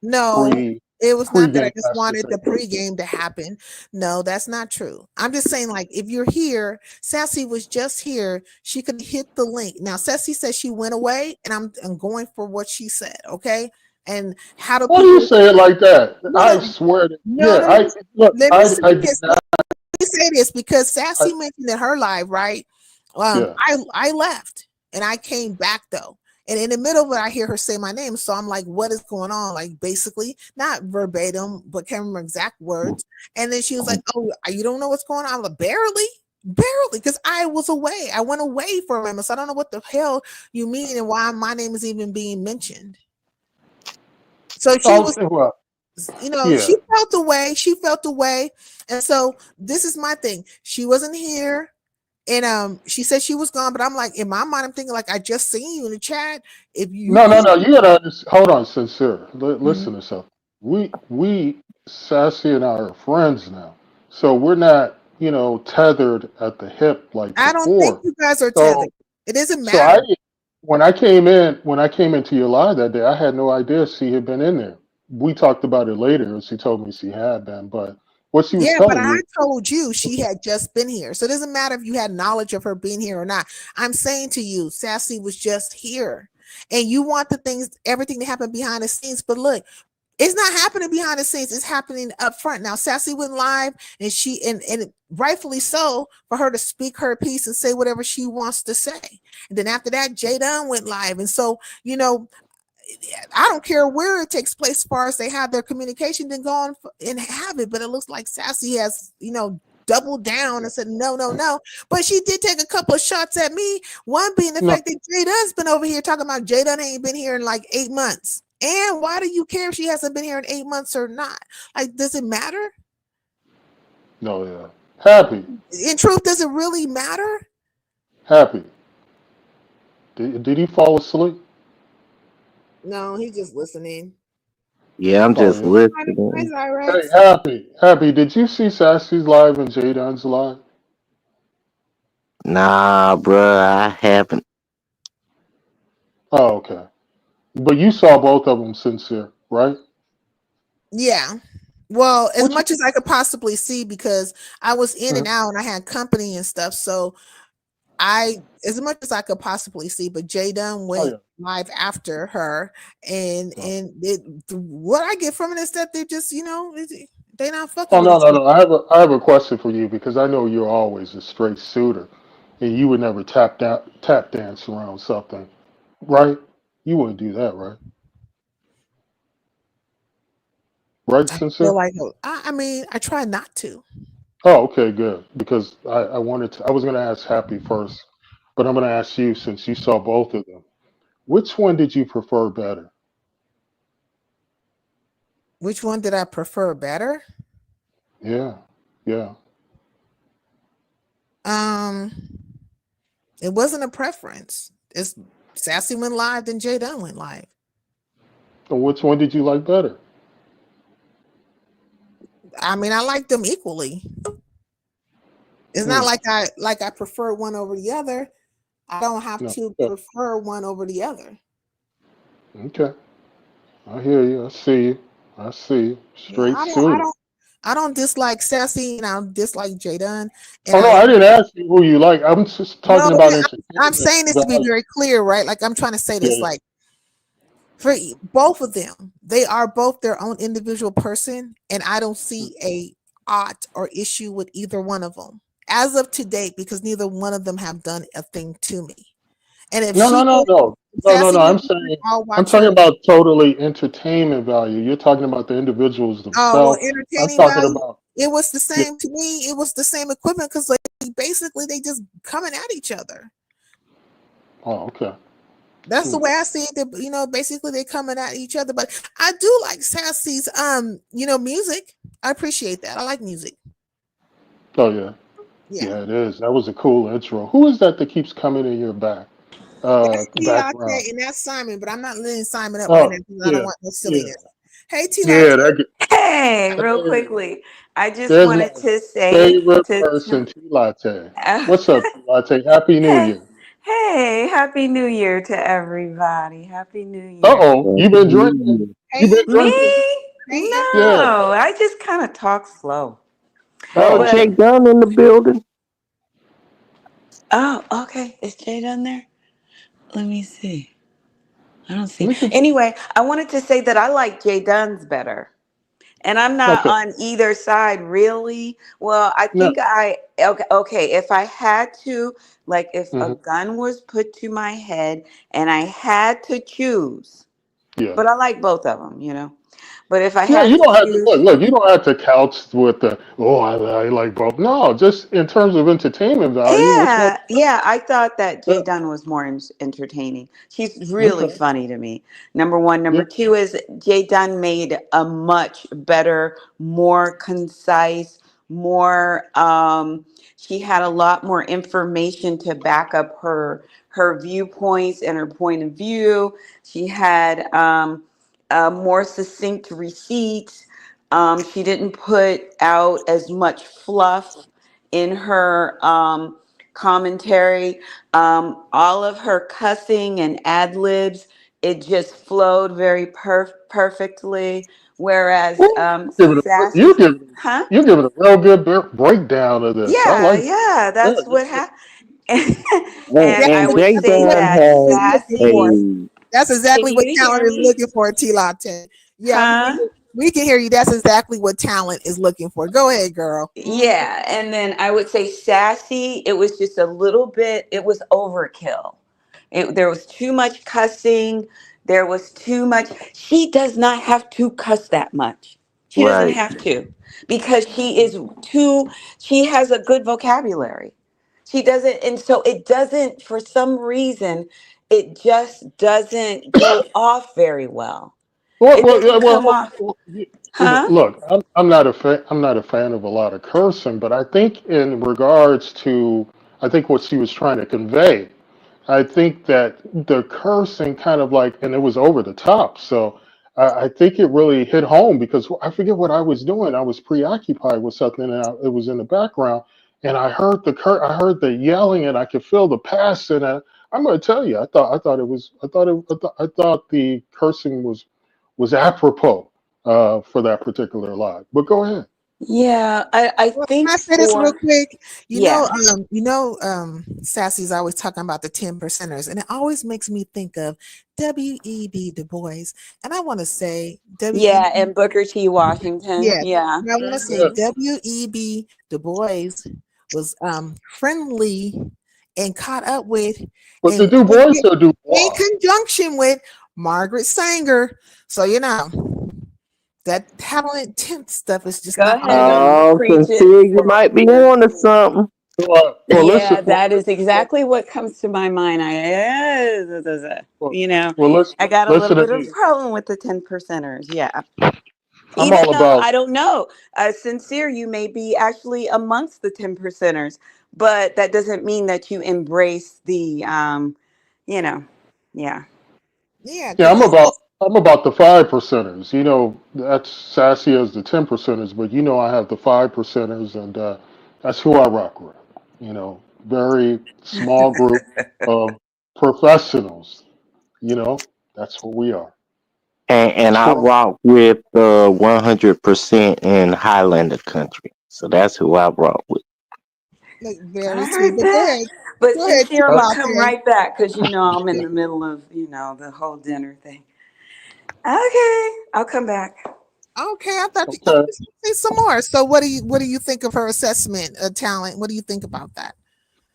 no, pre it was not that I pregame just has to wanted the take place. pregame to happen. No, that's not true. I'm just saying, like, if you're here, Sassy was just here. She could hit the link. Now, Sassy says she went away, and I'm going for what she said. Okay, and how do Why do you people? say it like that? I No, swear to no, yeah. no, no. I look. Let me I say I did this. not. Me say this because I, Sassy mentioned in her live, right? yeah. I left and I came back though. And in the middle of it, I hear her say my name. So I'm like, what is going on? Like, basically, not verbatim, but can't remember exact words. And then she was like, oh, you don't know what's going on? I'm like, barely, because I was away. I went away for a moment. So I don't know what the hell you mean and why my name is even being mentioned. So she Oh was, well. Yeah. she felt away. She felt away. And so this is my thing. She wasn't here. And she said she was gone, but I'm like, in my mind, I'm thinking like I just seen you in the chat. If you No, no, could, no. You gotta hold on, sincere. Mhm. Listen to something. We Sassy and I are friends now, so we're not tethered at the hip like I don't think before. you guys are So tethered. It doesn't so matter. I when I came into your live that day, I had no idea she had been in there. We talked about it later, and she told me she had been. But what she was Yeah, but telling I you, told you she had just been here. So it doesn't matter if you had knowledge of her being here or not. I'm saying to you, Sassy was just here. And you want everything to happen behind the scenes. But look, it's not happening behind the scenes. It's happening up front. Now, Sassy went live, and and rightfully so for her to speak her piece and say whatever she wants to say. And then after that, Jay Dunn went live, and so I don't care where it takes place, as far as they have their communication, then go on and have it. But it looks like Sassy has doubled down and said no, no, no. But she did take a couple of shots at me. One being the no, fact that Jay Dunn's been over here talking about Jay Dunn ain't been here in like 8 months. And why do you care if she hasn't been here in 8 months or not? Like, does it matter? no, yeah, happy, In truth, does it really matter? happy. Did he fall asleep? No, he's just listening. Yeah, I'm Oh just yeah. listening. Hi, Hey, Rex. happy. Did you see Sassy's live and Jadon's live? Nah, bruh, I haven't. Oh, okay. But you saw both of them sincere, right? Yeah. Well, as Which? much as I could possibly see, because I was in and uh, out and I had company and stuff. So as much as I could possibly see, but Jay Dunn oh went yeah. live after her, and Yeah. what I get from it is that they're just they're not fucking Oh with no, each no, other. no. I have a question for you because I know you're always a straight shooter, and you would never tap dance around something, right? You wouldn't do that, right? Right, I feel sincere? like I mean I try not to. Oh, okay, good. Because I was going to ask Happy first, but I'm going to ask you since you saw both of them. Which one did you prefer better? Which one did I prefer better? Yeah, yeah. Um, it wasn't a preference. It's Sassy went live, then Jay Dunn went live. And which one did you like better? I mean, I like them equally. It's not Hmm. like I prefer one over the other. I don't have No. to Yeah. prefer one over the other. Okay. I hear you. I see you. I see you. Yeah, Straight shooter. I don't dislike Sassy and I don't dislike J Dunn. And Oh no, I I didn't ask you who you like. I'm just no, talking about I'm entertainment saying this to be value. very clear, right? Like I'm trying to say Yeah, this, like for both of them, they are both their own individual person, and I don't yeah. see a ought or issue with either one of them as of today because neither one of them have done a thing to me. And if No, no, she no, did, no, no, no, Sassy no. did, I'm saying I'll I'm watch talking her. about totally entertainment value. You're talking about the individuals Oh, well, themselves. I'm entertaining talking value. about It was the yeah. same to me. It was the same equipment because like basically they just coming at each other. Oh, okay. That's the Hmm. way I see it. Basically they coming at each other. But I do like Sassy's music. I appreciate that. I like music. Oh yeah, Yeah. yeah. It is. That was a cool intro. Who is that that keeps coming in your That's T background? Latte and that's Simon, but I'm not letting Simon up right now Oh because I don't yeah, want no yeah, silliness. Hey T Latte. yeah. That. Hey, real Hey, quickly, I just there's my wanted to say favorite to person, T Latte. uh, What's up, T Latte? Happy New hey, Year. hey, happy New Year to everybody. Happy New Uh Year. oh, you Happy been New drinking? Year. You Hey been Me? Empress. drinking? Hey Yeah. Empress. No, I just kind of talk slow. Oh, Oh, But Jay Dunn in the building. oh, okay. Is Jay done there? Let me see. I don't see. we could. Anyway, I wanted to say that I like Jay Dunn's better. And I'm not Okay. on either side really. Well, I No. think okay, if I had to, like if a Hmm. gun was put to my head and I had to choose, Yeah. but I like both of them. But if I Yeah. had You to don't have to choose, look. Look. You don't have to couch with the. Oh, I like both. No, just in terms of entertainment value. Which one? yeah, yeah, I thought that Jay Yeah. Dunn was more entertaining. She's really Okay. funny to me. Number one. Yeah. Number two is Jay Dunn made a much better, more concise, more she had a lot more information to back up her viewpoints and her point of view. She had more succinct receipts. She didn't put out as much fluff in her commentary. All of her cussing and ad libs, it just flowed very perfectly. Whereas Ooh, Sassy, huh? you giving a real good breakdown of this. I Yeah, like. yeah, Yeah. that's what happened. And, And I and That's would Jay say exactly what Dunn that talent is has looking Sassy, for. a That's can exactly what you talent hear is me? looking for, T Latte. Yeah, Huh? we can hear you. That's exactly what talent is looking for. Go ahead, girl. Yeah, and then I would say Sassy, it was just a little bit, it was overkill. There was too much cussing. There was too much. She does not have to cuss that much. She doesn't right. have to because she has a good vocabulary. She doesn't, and so it doesn't, for some reason, it just doesn't go off very well. Well, It well, yeah, doesn't well, come off, huh? look, I'm not a fan. I'm not a fan of a lot of cursing, but I think in regards to, I think what she was trying to convey, I think that the cursing kind of like, and it was over the top. So I think it really hit home because I forget what I was doing. I was preoccupied with something, and it was in the background, and I heard the yelling, and I could feel the passion. And I'm going to tell you, I thought the cursing was apropos for that particular live. But go ahead. Yeah, I Well, think can I say this real for, quick? yeah, Sassy's always talking about the 10 percenters, and it always makes me think of W.E.B. Du Bois. And I want to say yeah, W.E.B. and Booker T. Washington, Yeah, yeah. and I want to say Yeah. W.E.B. Du Bois was friendly and caught up with But the and Du Bois or Du in Bois? conjunction with Margaret Sanger. So that talent temp stuff is just Go not my ahead thing. and Oh, preach it. sincere, you might be on to something. Yeah, Well, that is exactly what comes to my mind. well, You know, well, listen, I got a listen little to bit of me. a problem with the 10 percenters. Yeah. I'm Even all though about. I don't know, sincere, you may be actually amongst the 10 percenters, but that doesn't mean that you embrace you know, yeah. Yeah, Yeah, because I'm about the 5 percenters. You know, that's sassy as the 10 percenters, but you know I have the 5 percenters, and that's who I rock with. You know, very small group of professionals. You know, that's what we are. And I So rock with 100% in Highlander country. So that's who I rock with. Like, I very sweet. heard But that. But go ahead, T sincere, I'm gonna that's come Latte. right back because I'm in Yeah. the middle of the whole dinner thing. Okay, I'll come back. Okay, I thought you okay. say some more. So what do you think of her assessment of talent? What do you think about that?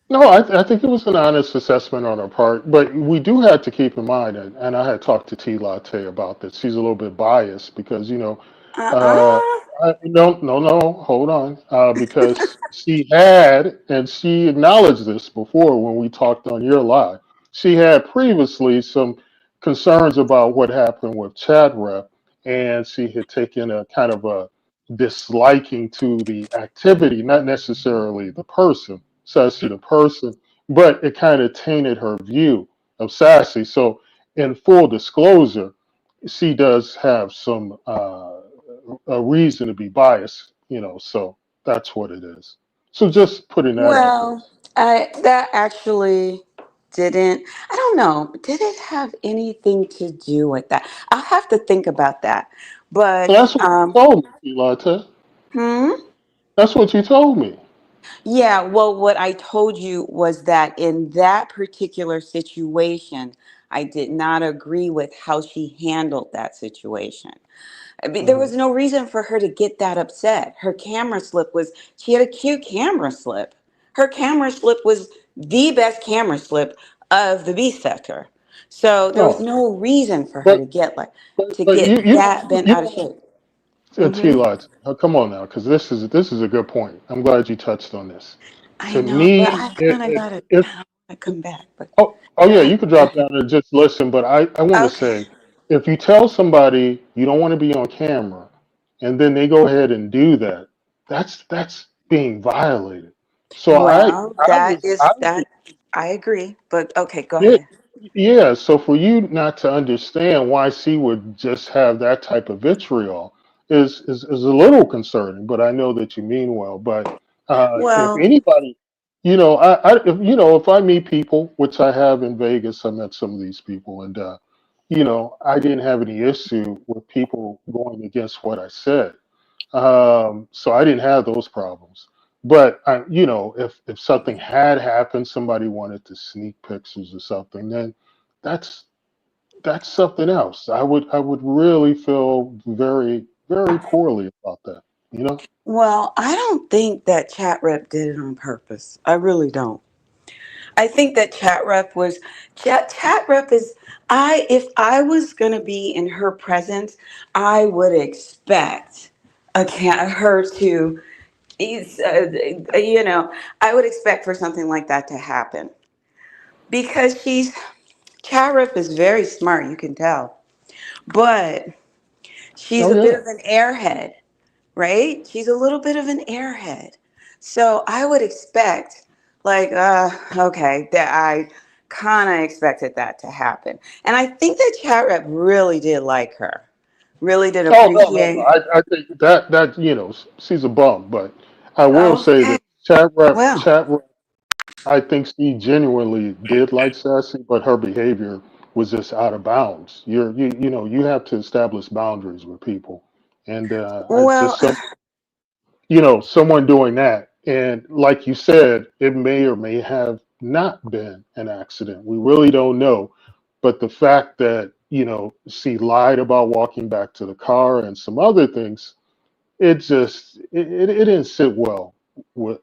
No, I think it was an honest assessment on her part, but we do have to keep in mind, and I had talked to T Latte about this. She's a little bit biased because uh, Uh-uh. no, hold on, because she had, and she acknowledged this before when we talked on your live. She had previously some concerns about what happened with Chad Rep, and she had taken a kind of a disliking to the activity, not necessarily the person Sassy the person, but it kind of tainted her view of Sassy. So, in full disclosure, she does have some a reason to be biased, So that's what it is. So just putting that out there. Well, I that actually didn't. I don't know. Did it have anything to do with that? I'll have to think about that. So But that's what you told me, Pilata. hmm. That's what you told me. Yeah, well, what I told you was that in that particular situation, I did not agree with how she handled that situation. I mean, there Hmm. was no reason for her to get that upset. Her camera slip was, she had a cute camera slip. Her camera slip was the best camera slip of the beast sector. So there was No, no reason for her but to get like, to but get that bent you out of don't shape. Hmm. T-Lot, come on now, because this is a good point. I'm glad you touched on this. I To know, but me, I kind of got to, it I want to come back, but oh go yeah, ahead. you could Go drop ahead. down and just listen, but I want to Okay. say, if you tell somebody you don't want to be on camera, and then they go ahead and do that, that's being violated. So Well, I that was I is was that. I agree, but okay, go yeah, ahead. yeah. So for you not to understand why she would just have that type of vitriol is a little concerning. But I know that you mean well. But if Well, anybody, if I meet people, which I have in Vegas, I met some of these people, and I didn't have any issue with people going against what I said. So I didn't have those problems. But if something had happened, somebody wanted to sneak pictures or something, then that's that's something else. I would really feel very very poorly about that. You know? well, I don't think that chat rep did it on purpose. I really don't. I think that chat rep is I if I was gonna be in her presence, I would expect her to is I would expect for something like that to happen because chat rep is very smart, you can tell, but she's Oh a bit yeah. of an airhead, right? She's a little bit of an airhead. So I would expect, like, okay, that I kind of expected that to happen. And I think that chat rep really did like her, really did Oh no. appreciate. I think that she's a bum, but I will say Okay, that well, chat rep I think she genuinely did like Sassy, but her behavior was just out of bounds. You have to establish boundaries with people, and I well, just someone doing that, and like you said, it may or may have not been an accident. We really don't know, but the fact that she lied about walking back to the car and some other things, it didn't sit well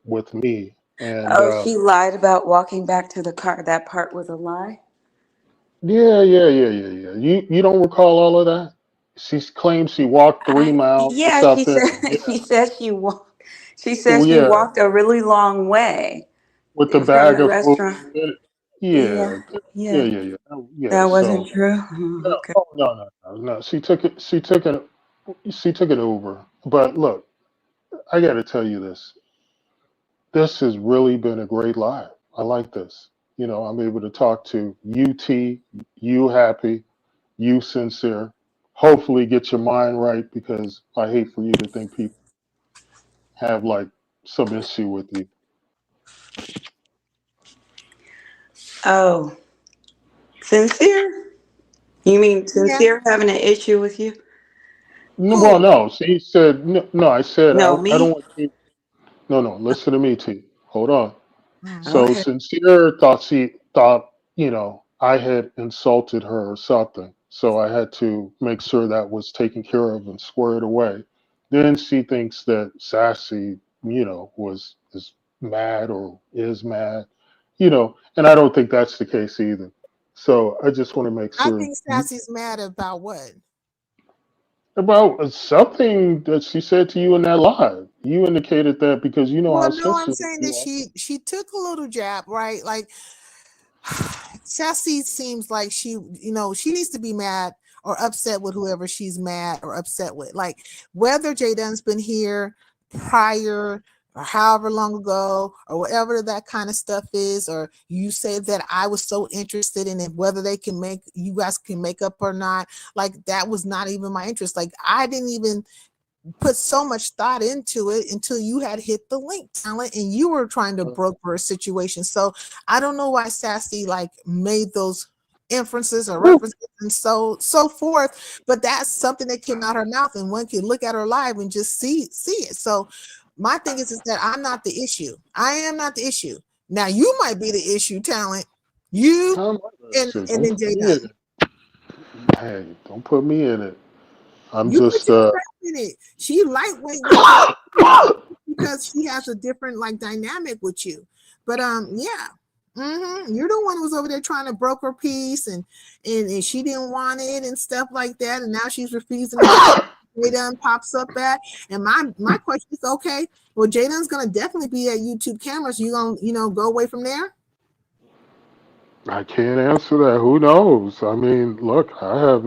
with me, and. oh, she lied about walking back to the car. That part was a lie. Yeah. You don't recall all of that? She claims she walked 3 miles or Yeah, she something. said Yeah, she said she walked. She said well, she yeah, walked a really long way with the from bag the of food. restaurant. Yeah, Yeah, yeah, yeah. that wasn't So true. no, Okay. oh, no. She took it. She took it over. But look, I got to tell you this. This has really been a great live. I like this. I'm able to talk to UT, you happy, you sincere. Hopefully, get your mind right because I hate for you to think people have like some issue with you. Oh, sincere? You mean Yeah. sincere having an issue with you? No, well, Who? no. She said no. I said No, I don't me? want you. No, no. Listen to me, T. Hold on. Mm. Go So ahead. sincere thought she thought I had insulted her or something. So I had to make sure that was taken care of and squared away. Then she thinks that Sassy, was is mad or is mad, and I don't think that's the case either. So I just want to make I sure think Sassy's mad about what? about something that she said to you in that live. You indicated that because you know Well, how no, I'm sensitive saying that you are. she took a little jab, right? Like Sassy seems like she needs to be mad or upset with whoever she's mad or upset with. Like whether Jaden's been here prior or however long ago or whatever that kind of stuff is, or you say that I was so interested in it, whether you guys can make up or not, like that was not even my interest. Like I didn't even put so much thought into it until you had hit the link, talent, and you were trying to broker a situation. So I don't know why Sassy like made those inferences or Woo. references and so forth, but that's something that came out her mouth, and one can look at her live and just see it. So my thing is that I'm not the issue. I am not the issue. Now you might be the issue, talent. You How am I the and issue? and Don't then put Jay me in Dunn. it. Hey, don't put me in it. I'm You put just yourself in it. She lightweight with it because she has a different like dynamic with you. But yeah. You're the one who was over there trying to broker peace and she didn't want it and stuff like that. And now she's refusing to go Jadon pops up at. And my question is, okay, well, Jadon's gonna definitely be at YouTube cameras. You gonna, go away from there? I can't answer that. Who knows? I mean, look, I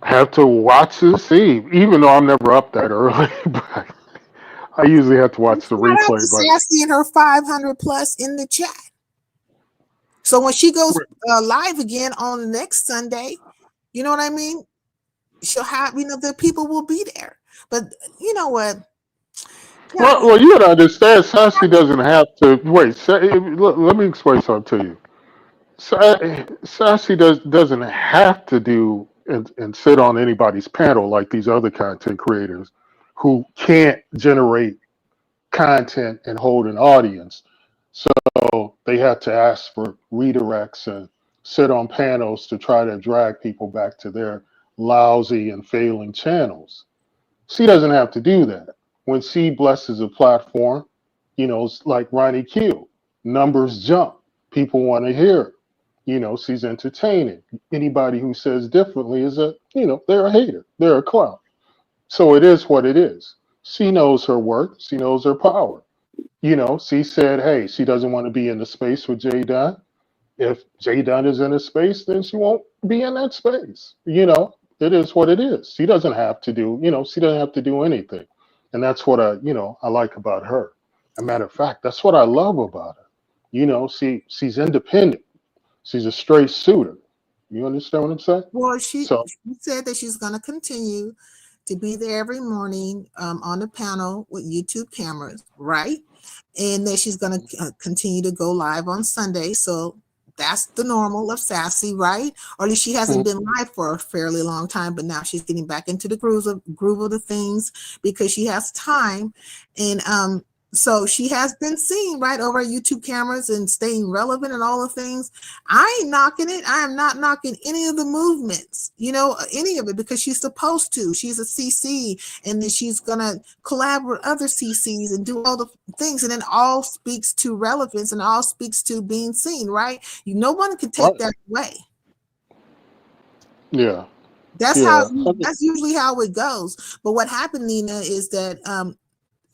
have to watch and see. Even though I'm never up that early, but I usually have to watch the Shout out to replay. But Sassy and her 500 plus in the chat. So when she goes live again on the next Sunday, you know what I mean? She'll have, the people will be there. But you know what? well, you gotta understand. Sassy doesn't have to wait. Let me explain something to you. Sassy doesn't have to do and sit on anybody's panel like these other content creators who can't generate content and hold an audience. So they have to ask for redirects and sit on panels to try to drag people back to their lousy and failing channels. She doesn't have to do that. When she blesses a platform, it's like Ronnie Q. Numbers jump. People want to hear it. She's entertaining. Anybody who says differently they're a hater. They're a clown. So it is what it is. She knows her worth. She knows her power. She said, hey, she doesn't want to be in the space with Jay Dunn. If Jay Dunn is in a space, then she won't be in that space. It is what it is. She doesn't have to do, she doesn't have to do anything. And that's what I like about her. As a matter of fact, that's what I love about her. She's independent. She's a straight shooter. You understand what I'm saying? Well, she So, said that she's going to continue to be there every morning on the panel with YouTube cameras, right? And that she's going to continue to go live on Sunday. So that's the normal of Sassy, right? Or at least she hasn't been live for a fairly long time, but now she's getting back into the groove of the things because she has time. And so she has been seen right over YouTube cameras and staying relevant and all the things. I ain't knocking it. I am not knocking any of the movements, any of it, because she's supposed to. She's a CC, and then she's gonna collaborate with other CCs and do all the things, and then all speaks to relevance and all speaks to being seen, right? No one can take right. that away. Yeah. That's how. Yeah. That's usually how it goes. But what happened, Nina, is that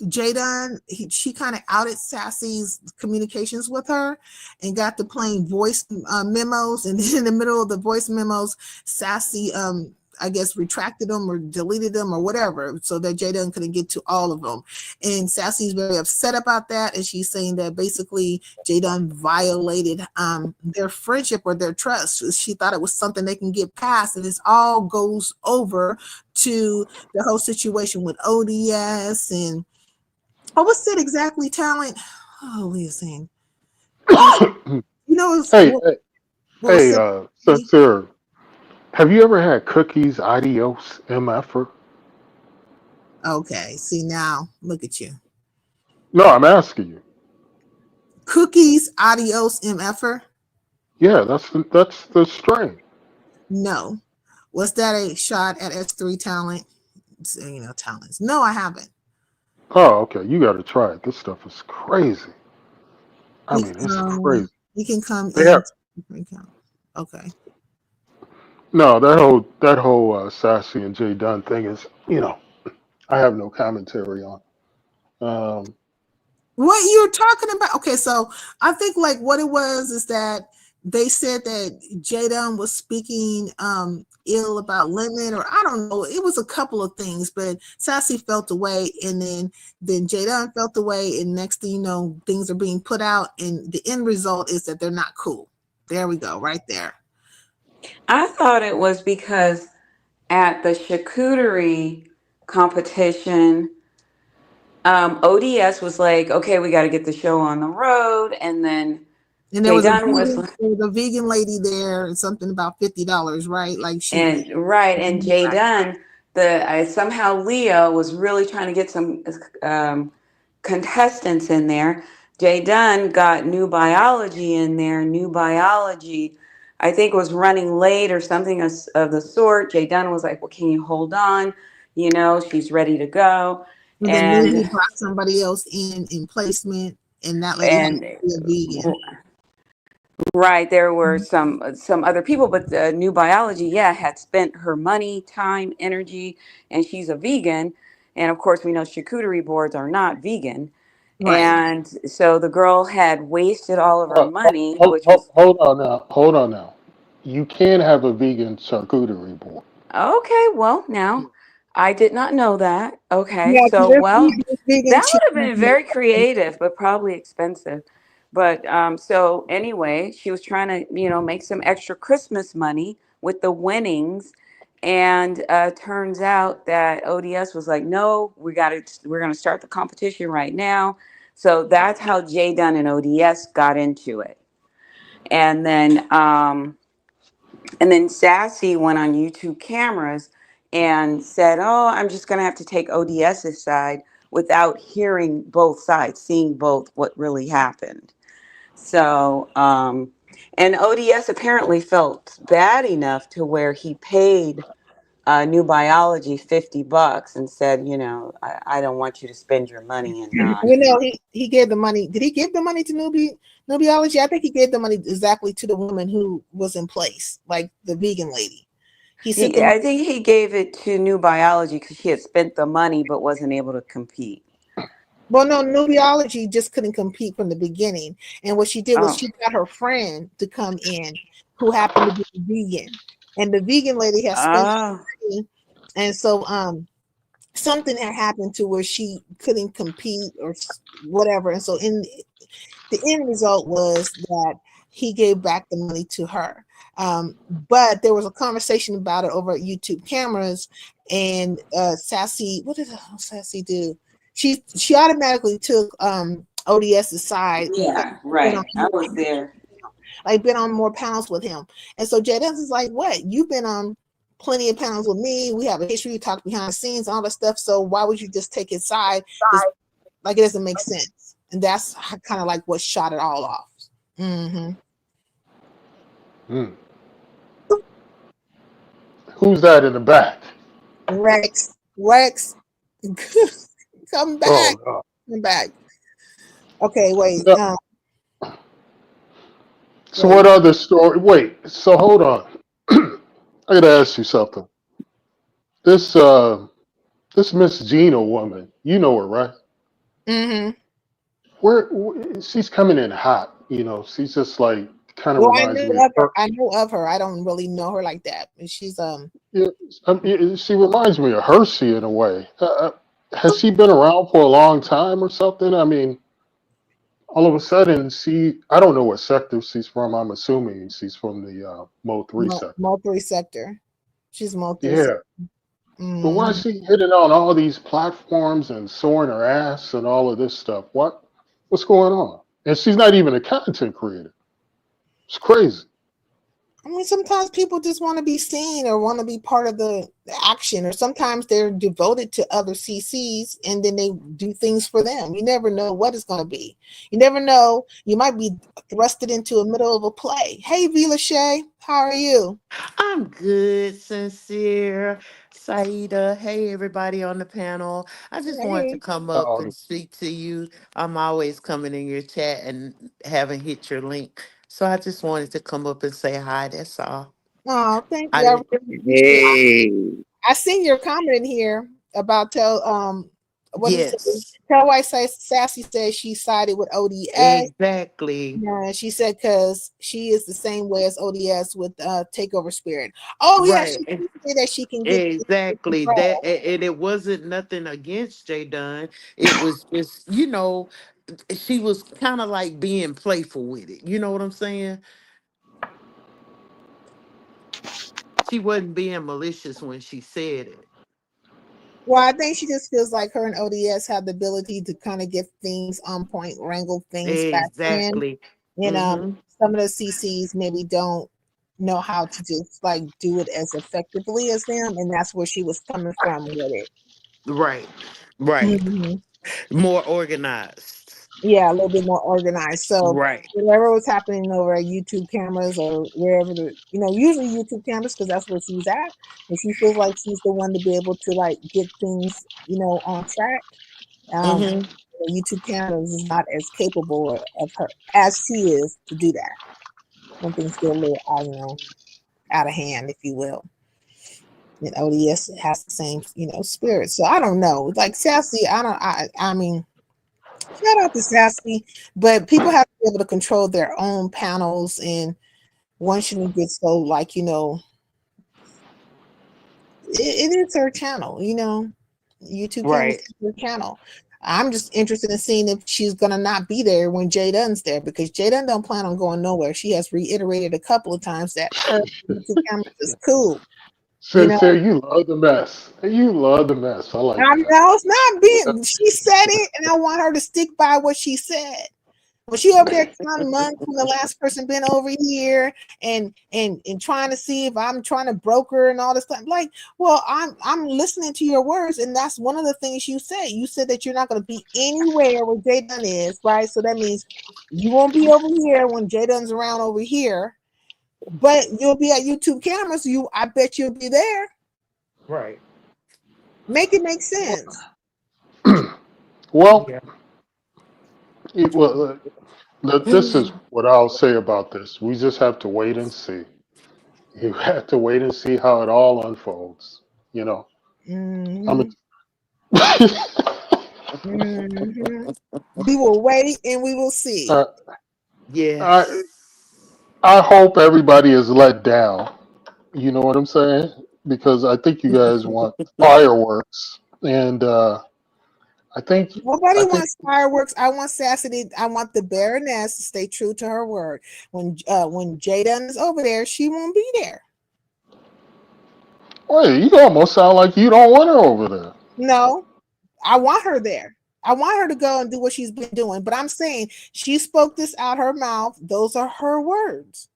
Jadon, she kind of outed Sassy's communications with her and got to playing voice memos. And in the middle of the voice memos, Sassy, I guess, retracted them or deleted them or whatever so that Jadon couldn't get to all of them. And Sassy's very upset about that. And she's saying that basically Jadon violated their friendship or their trust. She thought it was something they can get past. And this all goes over to the whole situation with ODS and what was it exactly, talent? Oh, listen. You know, it's, Hey, well, hey, well, hey, Sassy, sincere. Have you ever had cookies adios mf'er? okay, see now, look at you. No, I'm asking you. Cookies, adios, MFer? Yeah, that's the strain. No. Was that a shot at S3 talent? You know, talents. No, I haven't. Oh, okay. You got to try it. This stuff is crazy. I He mean, it's crazy. he can come They have in. Okay. no that whole Sassy and Jay Dunn thing is, I have no commentary on. Um, What you're talking about? Okay, so I think like what it was is that they said that Jadon was speaking ill about Lemon, or I don't know. It was a couple of things, but Sassy felt away, and then Jadon felt away, and next thing you know, things are being put out, and the end result is that they're not cool. There we go, right there. I thought it was because at the charcuterie competition, ODS was like, okay, we got to get the show on the road. And then And Jay Dunn was, there was a vegan lady there, and something about $50, right? Like she, and right, and Jay Dunn, somehow Leo was really trying to get some um, contestants in there. Jay Dunn got new biology in there. New biology, I think, was running late or something of the sort. Jay Dunn was like, well, can you hold on? You know, she's ready to go. and then And Nubi brought somebody else in placement, and that lady had and to be a vegan. right, there were some other people, but the new biology, yeah, had spent her money, time, energy, and she's a vegan. And of course, we know charcuterie boards are not vegan. Right. And so the girl had wasted all of her money, which was hold on now. Hold on now. You can have a vegan charcuterie board. okay. Well, now I did not know that. Okay, Yeah, so well, there's vegan that would have chicken. been very creative, but probably expensive. But so anyway, she was trying to, make some extra Christmas money with the winnings, and turns out that ODS was like, "No, we're gonna start the competition right now." So that's how Jay Dunn and ODS got into it, and then Sassy went on YouTube cameras and said, "Oh, I'm just gonna have to take ODS's side," without hearing both sides, seeing both what really happened. So, and ODS apparently felt bad enough to where he paid New Biology $50 and said, I don't want you to spend your money and not. You know, he gave the money. Did he give the money to Nubiology? I think he gave the money exactly to the woman who was in place, like the vegan lady. He sent the I money. think he gave it to New Biology because he had spent the money but wasn't able to compete. Well, no, Nubiology just couldn't compete from the beginning. And what she did was Oh, she got her friend to come in who happened to be vegan. And the vegan lady has spent oh, money. And so something had happened to where she couldn't compete or whatever. And so in the end result was that he gave back the money to her. But there was a conversation about it over at YouTube cameras, and Sassy, what did Sassy do? She automatically took ODS's side because yeah, right. I was there. like been on more panels with him. And so Jay is like, what? You've been on plenty of panels with me. We have a history, you talk behind the scenes, all that stuff. So why would you just take his side? Like it doesn't make sense. And that's kind of like what shot it all off. Mm-hmm. Hmm. Who's that in the back? Rex, come back, Oh, God. come back. Okay, wait. No. So Wait. what other story? Wait. So hold on. I gotta ask you something. This this Miss Gina woman, you know her, right? Mm-hmm. She's coming in hot. She's just like kind of Well, reminds me of her. I know of her. I don't really know her like that. She's Yeah, she reminds me of Hershey in a way. Has she been around for a long time or something? I mean, all of a sudden, I don't know what sector she's from. I'm assuming she's from the Mo 3 sector. Mo 3 sector. She's Mo 3 sector. Yeah, but why Mm-hmm. is she hitting on all these platforms and soaring her ass and all of this stuff? What's going on? And she's not even a content creator. It's crazy. I mean, sometimes people just want to be seen or want to be part of the action, or sometimes they're devoted to other CCs and then they do things for them. You never know what it's going to be. You never know. You might be thrusted into the middle of a play. Hey, Vila Shay, how are you? I'm good, sincere, Saida. Hey, everybody on the panel. I just wanted to Hey. come up and Um, speak to you. I'm always coming in your chat and haven't hit your link. So I just wanted to come up and say hi. That's all. Oh, thank I you. I didn't. really appreciate it. Hey, I seen your comment in here about what is it? Yes, Tell why Sassy says she sided with ODS. exactly. Yeah, she said because she is the same way as ODS with takeover spirit. Oh yeah, Right. she did say that she can get Exactly. That control. and it wasn't nothing against Jay Dunn. It was just, she was kind of like being playful with it. You know what I'm saying? She wasn't being malicious when she said it. Well, I think she just feels like her and ODS have the ability to kind of get things on point, wrangle things back in. Exactly. And Mm-hmm. some of the CCs maybe don't know how to just like do it as effectively as them, and that's where she was coming from with it. Right. Right. Mhm. More organized. Yeah, a little bit more organized. So Right. whatever was happening over at YouTube cameras or wherever usually YouTube cameras because that's where she's at, and she feels like she's the one to be able to like get things on track. Um, Mm-hmm. YouTube cameras is not as capable of her as she is to do that when things get a little out of hand, if you will. And ODS has the same spirit. So I don't know. Like Sassy, I mean, shout out to Sassy, but people have to be able to control their own panels, and one shouldn't get so like it is her channel. YouTube cameras Right. is her channel. I'm just interested in seeing if she's gonna not be there when Jay Dunn's there because Jay Dunn don't plan on going nowhere. She has reiterated a couple of times that her YouTube cameras is cool. You know, Sincere, you love the mess. You love the mess. I like I that. know it's not being. She said it, and I want her to stick by what she said. When she over there counting months when the last person been over here and trying to see if I'm trying to broker and all this stuff, like, well, I'm listening to your words, and that's one of the things you said. You said that you're not going to be anywhere where Jay Dunn is, right? So that means you won't be over here when Jay Dunn's around over here, but you'll be at YouTube cameras. I bet you'll be there. Right. Make it make sense. Well, Yeah. well, this is what I'll say about this. We just have to wait and see. You have to wait and see how it all unfolds. You know, I'm. Hmm. Hmm. We will wait and we will see. Uh, I Yes. I hope everybody is let down. You know what I'm saying? Because I think you guys want fireworks, and I think Nobody I think wants fireworks. I want Sassy. I want the Baroness to stay true to her word. When Jada is over there, she won't be there. wait, you almost sound like you don't want her over there. No, I want her there. I want her to go and do what she's been doing. But I'm saying she spoke this out her mouth. Those are her words.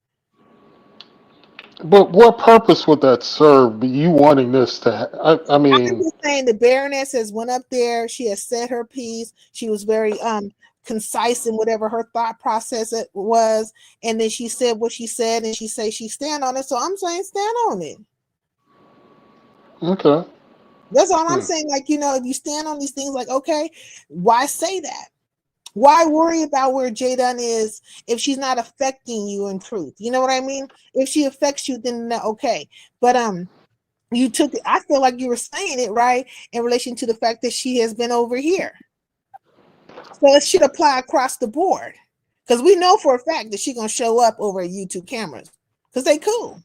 But what purpose would that serve? You wanting this to? I I'm mean, just saying the Baroness has went up there. She has said her piece. She was very concise in whatever her thought process it was, and then she said what she said, and she say she stand on it. So I'm saying stand on it. okay. That's all I'm Hmm. saying. Like if you stand on these things, like okay, why say that? Why worry about where Jadun is if she's not affecting you in truth? You know what I mean? If she affects you, then okay. But you took it. I feel like you were saying it right in relation to the fact that she has been over here. So it should apply across the board. Because we know for a fact that she's gonna show up over at YouTube cameras. Because they cool.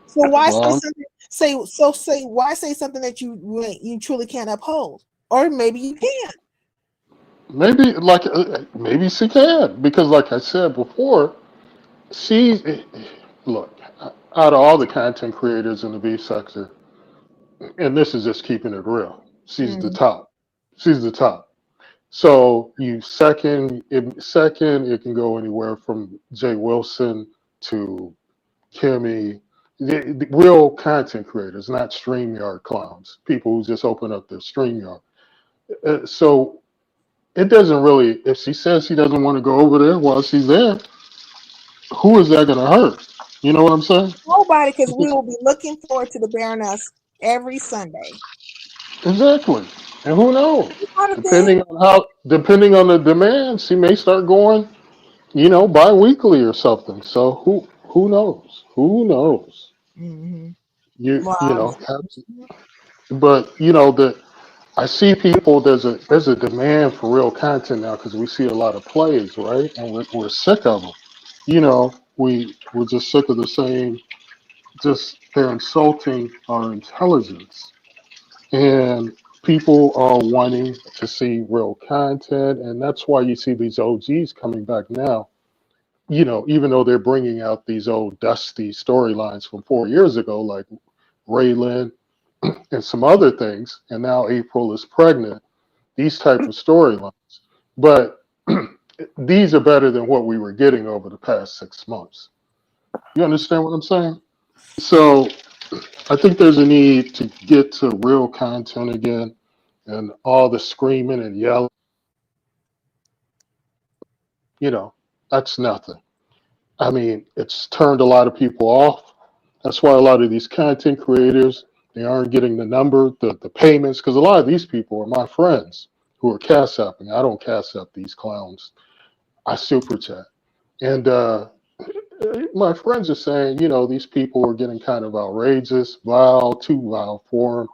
So why say Well, something say why say something that you truly can't uphold? Or maybe you can. maybe she can because, like I said before, she look out of all the content creators in the beef sector, and this is just keeping it real. She's the Mm, top. She's the top. So you second, it can go anywhere from Jay Wilson to Kimmy, the real content creators, not StreamYard clowns, people who just open up their StreamYard. So it doesn't really, if she says she doesn't want to go over there while she's there, who is that going to hurt? You know what I'm saying? Nobody, because we will be looking forward to the Baroness every Sunday. Exactly. And who knows? You know the thing? Depending on the demand, she may start going, bi-weekly or something. So who knows? Who knows? Mm-hmm. You Well, you know, but the I see people. There's a demand for real content now because we see a lot of plays, right? And we're sick of them. We're just sick of the same. Just they're insulting our intelligence, and people are wanting to see real content, and that's why you see these OGs coming back now. Even though they're bringing out these old dusty storylines from 4 years ago, like Raylan and some other things, and now April is pregnant. These type of storylines, but these are better than what we were getting over the past 6 months. You understand what I'm saying? So I think there's a need to get to real content again, and all the screaming and yelling. You know, that's nothing. I mean, it's turned a lot of people off. That's why a lot of these content creators, they aren't getting the number, the payments, because a lot of these people are my friends who are cash apping. I don't cash app these clowns. I super chat. And my friends are saying, these people are getting kind of outrageous, vile, too vile for them,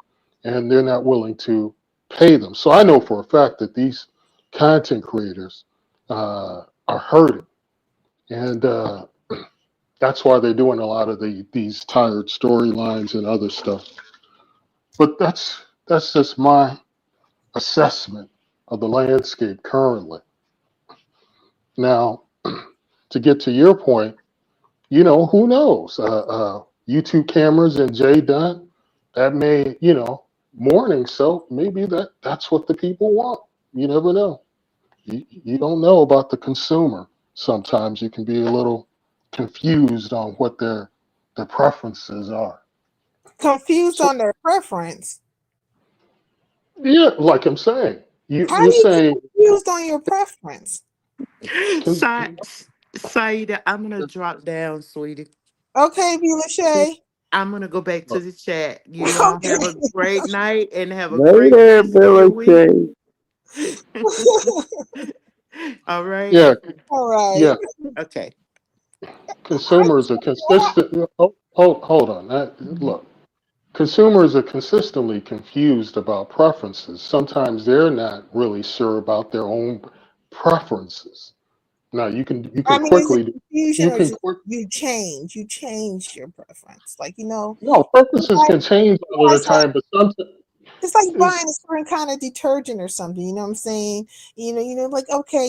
and they're not willing to pay them. So I know for a fact that these content creators are hurting. And that's why they're doing a lot of these tired storylines and other stuff. But that's just my assessment of the landscape currently. Now, to get to your point, who knows? YouTube cameras and Jay Dunn, that may, morning. So maybe that's what the people want. You never know. You don't know about the consumer. Sometimes you can be a little confused on what their preferences are. confused So on their preference. yeah, like I'm saying, How do you're you get saying confused on your preference? con, Sa- Saida, I'm gonna drop down, sweetie. Okay, Vila Shay. I'm gonna go back to look, the chat. You all have a great night and have a great Later, rest of your week. Billy. All right. yeah, All right. yeah. Okay. Consumers are consistent. Oh, hold on. Look, consumers are consistently confused about preferences. Sometimes they're not really sure about their own preferences. Now you can I mean, is it quickly confusion you or can just quick you change your preference? Like, no it's preferences like, can change all the it's like time, but sometimes it's like it's buying a certain kind of detergent or something, you know what I'm saying? Like, okay,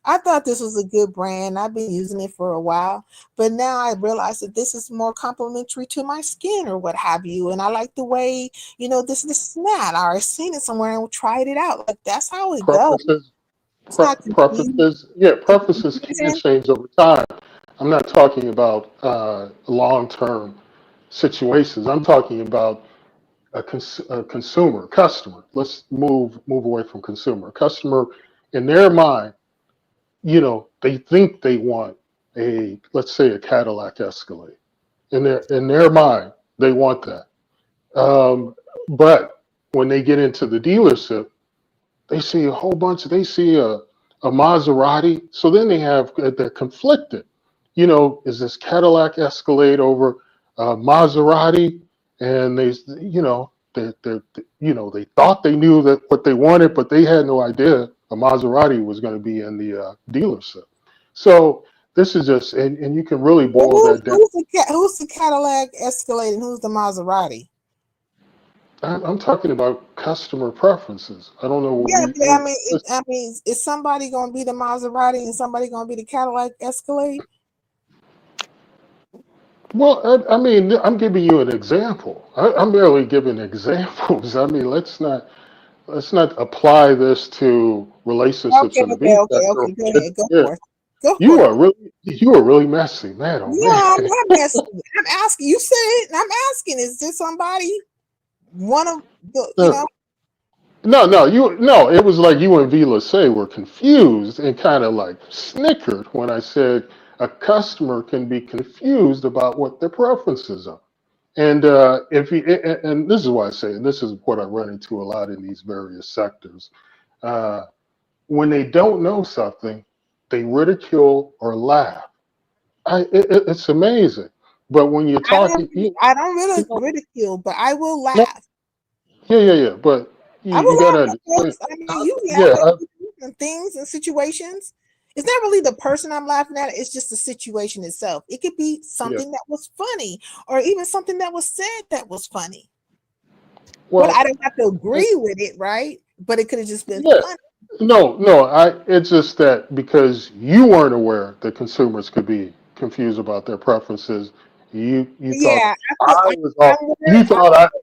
I thought this was a good brand. I've been using it for a while, but now I realize that this is more complimentary to my skin or what have you. And I like the way, this and that. I already seen it somewhere and tried it out. Like, that's how it goes. preferences It's not preferences can confusion. change over time. I'm not talking about long-term situations. I'm talking about a consumer, customer. Let's move away from consumer. Customer, in their mind, they think they want let's say a Cadillac Escalade. In their mind, they want that. But when they get into the dealership, they see a whole bunch. They see a Maserati. So then they're conflicted. Is this Cadillac Escalade over Maserati? And they thought they knew that what they wanted, but they had no idea a Maserati was going to be in the dealership. So this is just, and you can really But boil that down. who's the Cadillac Escalade and who's the Maserati? I'm talking about customer preferences. I don't know. Yeah, but is somebody gonna be the Maserati and somebody gonna be the Cadillac Escalade? Well, I mean, I'm giving you an example. I'm merely giving examples. I mean, let's not. let's not apply this to relationships Okay, in the okay, beef okay, sector. okay. Go ahead. Go Yeah, for it. Go for it. you are really messy, man. Oh No, man. I'm not messing. I'm asking. You said it, and I'm asking. Is there somebody? One of the, No, no. It was like you and Vila say were confused and kind of like snickered when I said a customer can be confused about what their preferences are. And if you, and this is why I say, and this is what I run into a lot in these various sectors. Uh, when they don't know something, they ridicule or laugh. It's amazing. But when you're talking, I don't you really know, ridicule, but I will no, laugh. yeah. But I you will got to laugh at understand. folks. I mean, you laugh Yeah, at people and things and situations. It's not really the person I'm laughing at, it's just the situation itself. It could be yeah. something that was funny or even something that was said that was funny. But I Well, don't have to it, agree with it, right? But it could have just been yeah. funny. No. It's just that because you weren't aware that consumers could be confused about their preferences, you thought Yeah, I feel I I, was all. I'm aware.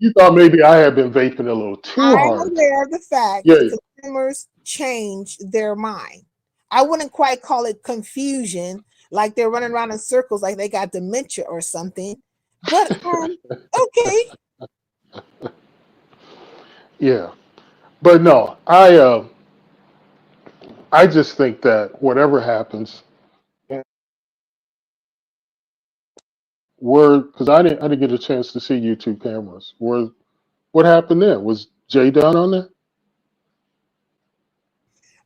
You thought maybe I had been vaping a little too I'm hard. aware of the fact Yeah, that consumers change their mind. I wouldn't quite call it confusion, like they're running around in circles, like they got dementia or something. But okay. yeah. But no, I just think that whatever happens, we're because I didn't get a chance to see YouTube cameras. What happened there? Was Jay Dunn on there?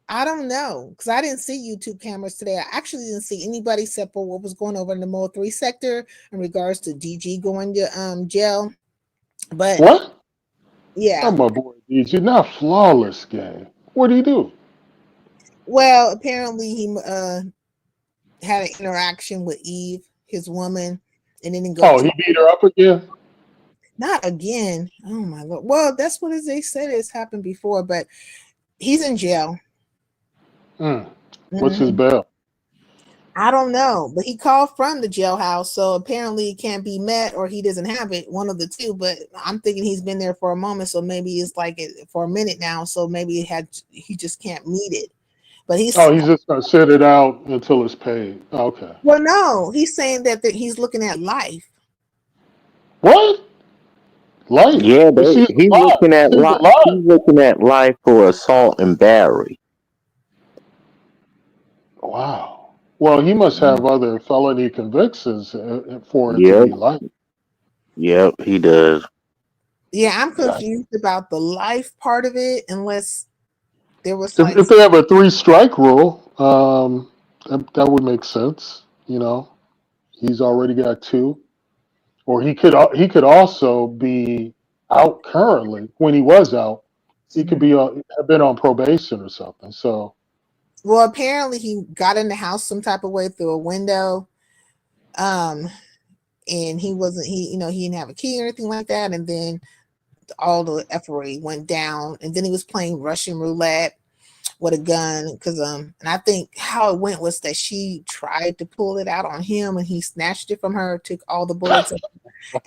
I don't know because I didn't see YouTube cameras today. I actually didn't see anybody except for what was going over in the Mode 3 sector in regards to DG going to jail. But What? Oh yeah, my boy, DG, not flawless game. What do you do? well, apparently he had an interaction with Eve, his woman, and then didn't go Oh, to he beat her up again. not again. Oh my lord. Well, that's what they said has happened before, but he's in jail. Mm. What's his Mhm. bail? I don't know, but he called from the jailhouse, so apparently it can't be met, or he doesn't have it. One of the two. But I'm thinking he's been there for a moment, so maybe it's like it for a minute now. So maybe he just can't meet it. But Oh, he's he's just gonna sit it out until it's paid. Okay. well, no, he's saying that he's looking at life. What? Life? Yeah, But she's he's alive. looking at She's life. alive. He's looking at life for assault and battery. Wow. Well, he must have other felony convictions for it to Yep, be life. yep, he does. Yeah, I'm Yeah. confused about the life part of it, unless there was like If they have a three-strike rule, that would make sense. He's already got two, or he could also be out currently. When he was out, he could be have been on probation or something. So, well, apparently he got in the house some type of way through a window. Um, and he wasn't he didn't have a key or anything like that. And then all the effery went down, and then he was playing Russian roulette with a gun because and I think how it went was that she tried to pull it out on him and he snatched it from her, took all the bullets,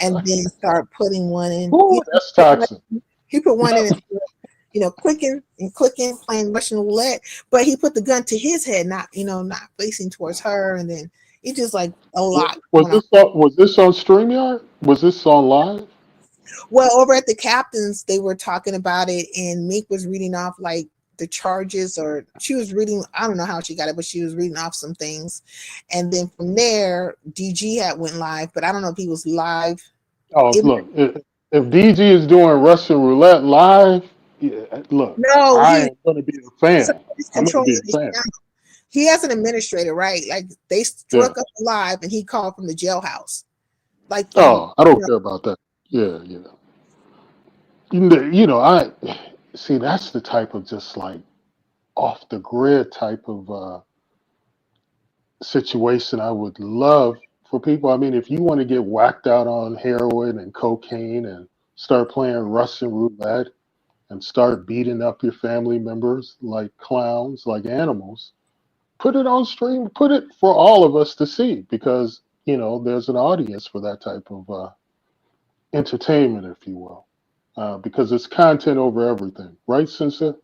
and then started putting one in. ooh, that's toxic. He put one in, clicking and clicking, playing Russian roulette, but he put the gun to his head, not facing towards her, and then it just like a lot Was going on. this on StreamYard? Was this on live? Well, over at the captains, they were talking about it, and Meek was reading off like the charges, or she was reading. I don't know how she got it, but she was reading off some things, and then from there, DG had went live, but I don't know if he was live. Oh, It, look, if DG is doing Russian roulette live, yeah, look, no, I am going to be a fan. somebody's I'm going to controlling be a his fan. channel. He has an administrator, right? Like they Yeah. struck up live, and he called from the jailhouse, like from. Oh, I don't care about that. Yeah. I see. That's the type of just like off the grid type of situation I would love for people. I mean, if you want to get whacked out on heroin and cocaine and start playing Russian roulette and start beating up your family members like clowns, like animals, put it on stream, put it for all of us to see because, there's an audience for that type of entertainment, if you will. because it's content over everything, right, Sincere?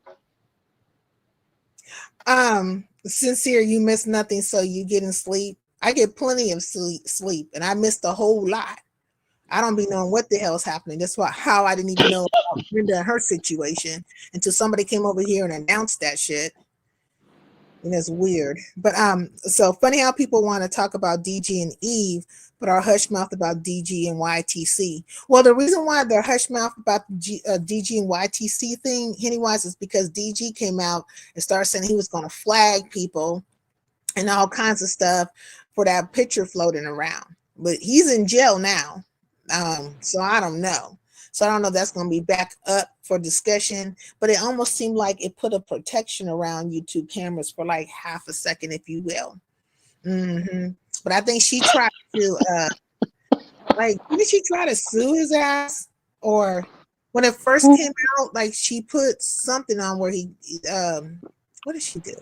Sincere, you miss nothing, so you get in sleep. I get plenty of sleep, and I missed a whole lot. I don't be knowing what the hell's happening. That's why how I didn't even know about Brenda and her situation until somebody came over here and announced that shit. And it's weird. But so funny how people want to talk about DG and Eve, but are hush mouth about DG and YTC. Well, the reason why they're hush mouth about the DG and YTC thing, Pennywise, is because DG came out and started saying he was going to flag people and all kinds of stuff for that picture floating around. But he's in jail now. So I don't know. So I don't know if that's going to be back up for discussion, but it almost seemed like it put a protection around YouTube cameras for like half a second, if you will. But I think she tried to, like, didn't she try to sue his ass? Or when it first came out, like she put something on where he, what did she do?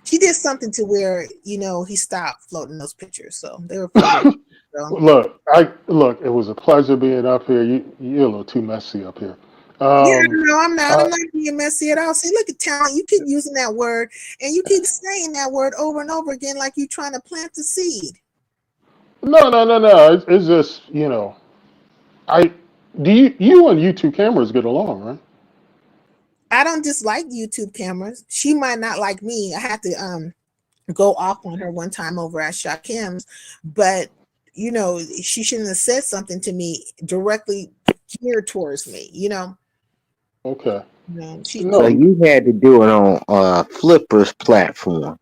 She did something to where, you know, he stopped floating those pictures. So they were floating. So. Look, it was a pleasure being up here. You're a little too messy up here. Yeah, no, I'm not. I'm Uh, not being messy at all. See, look at talent. You keep using that word, and you keep saying that word over and over again, like you're trying to plant the seed. no. It's just I do you and YouTube cameras get along, right? I don't dislike YouTube cameras. She might not like me. I had to go off on her one time over at Shakim's, but you know, she shouldn't have said something to me directly geared towards me. You know, Okay. she. So No, you had to do it on Flipper's platform.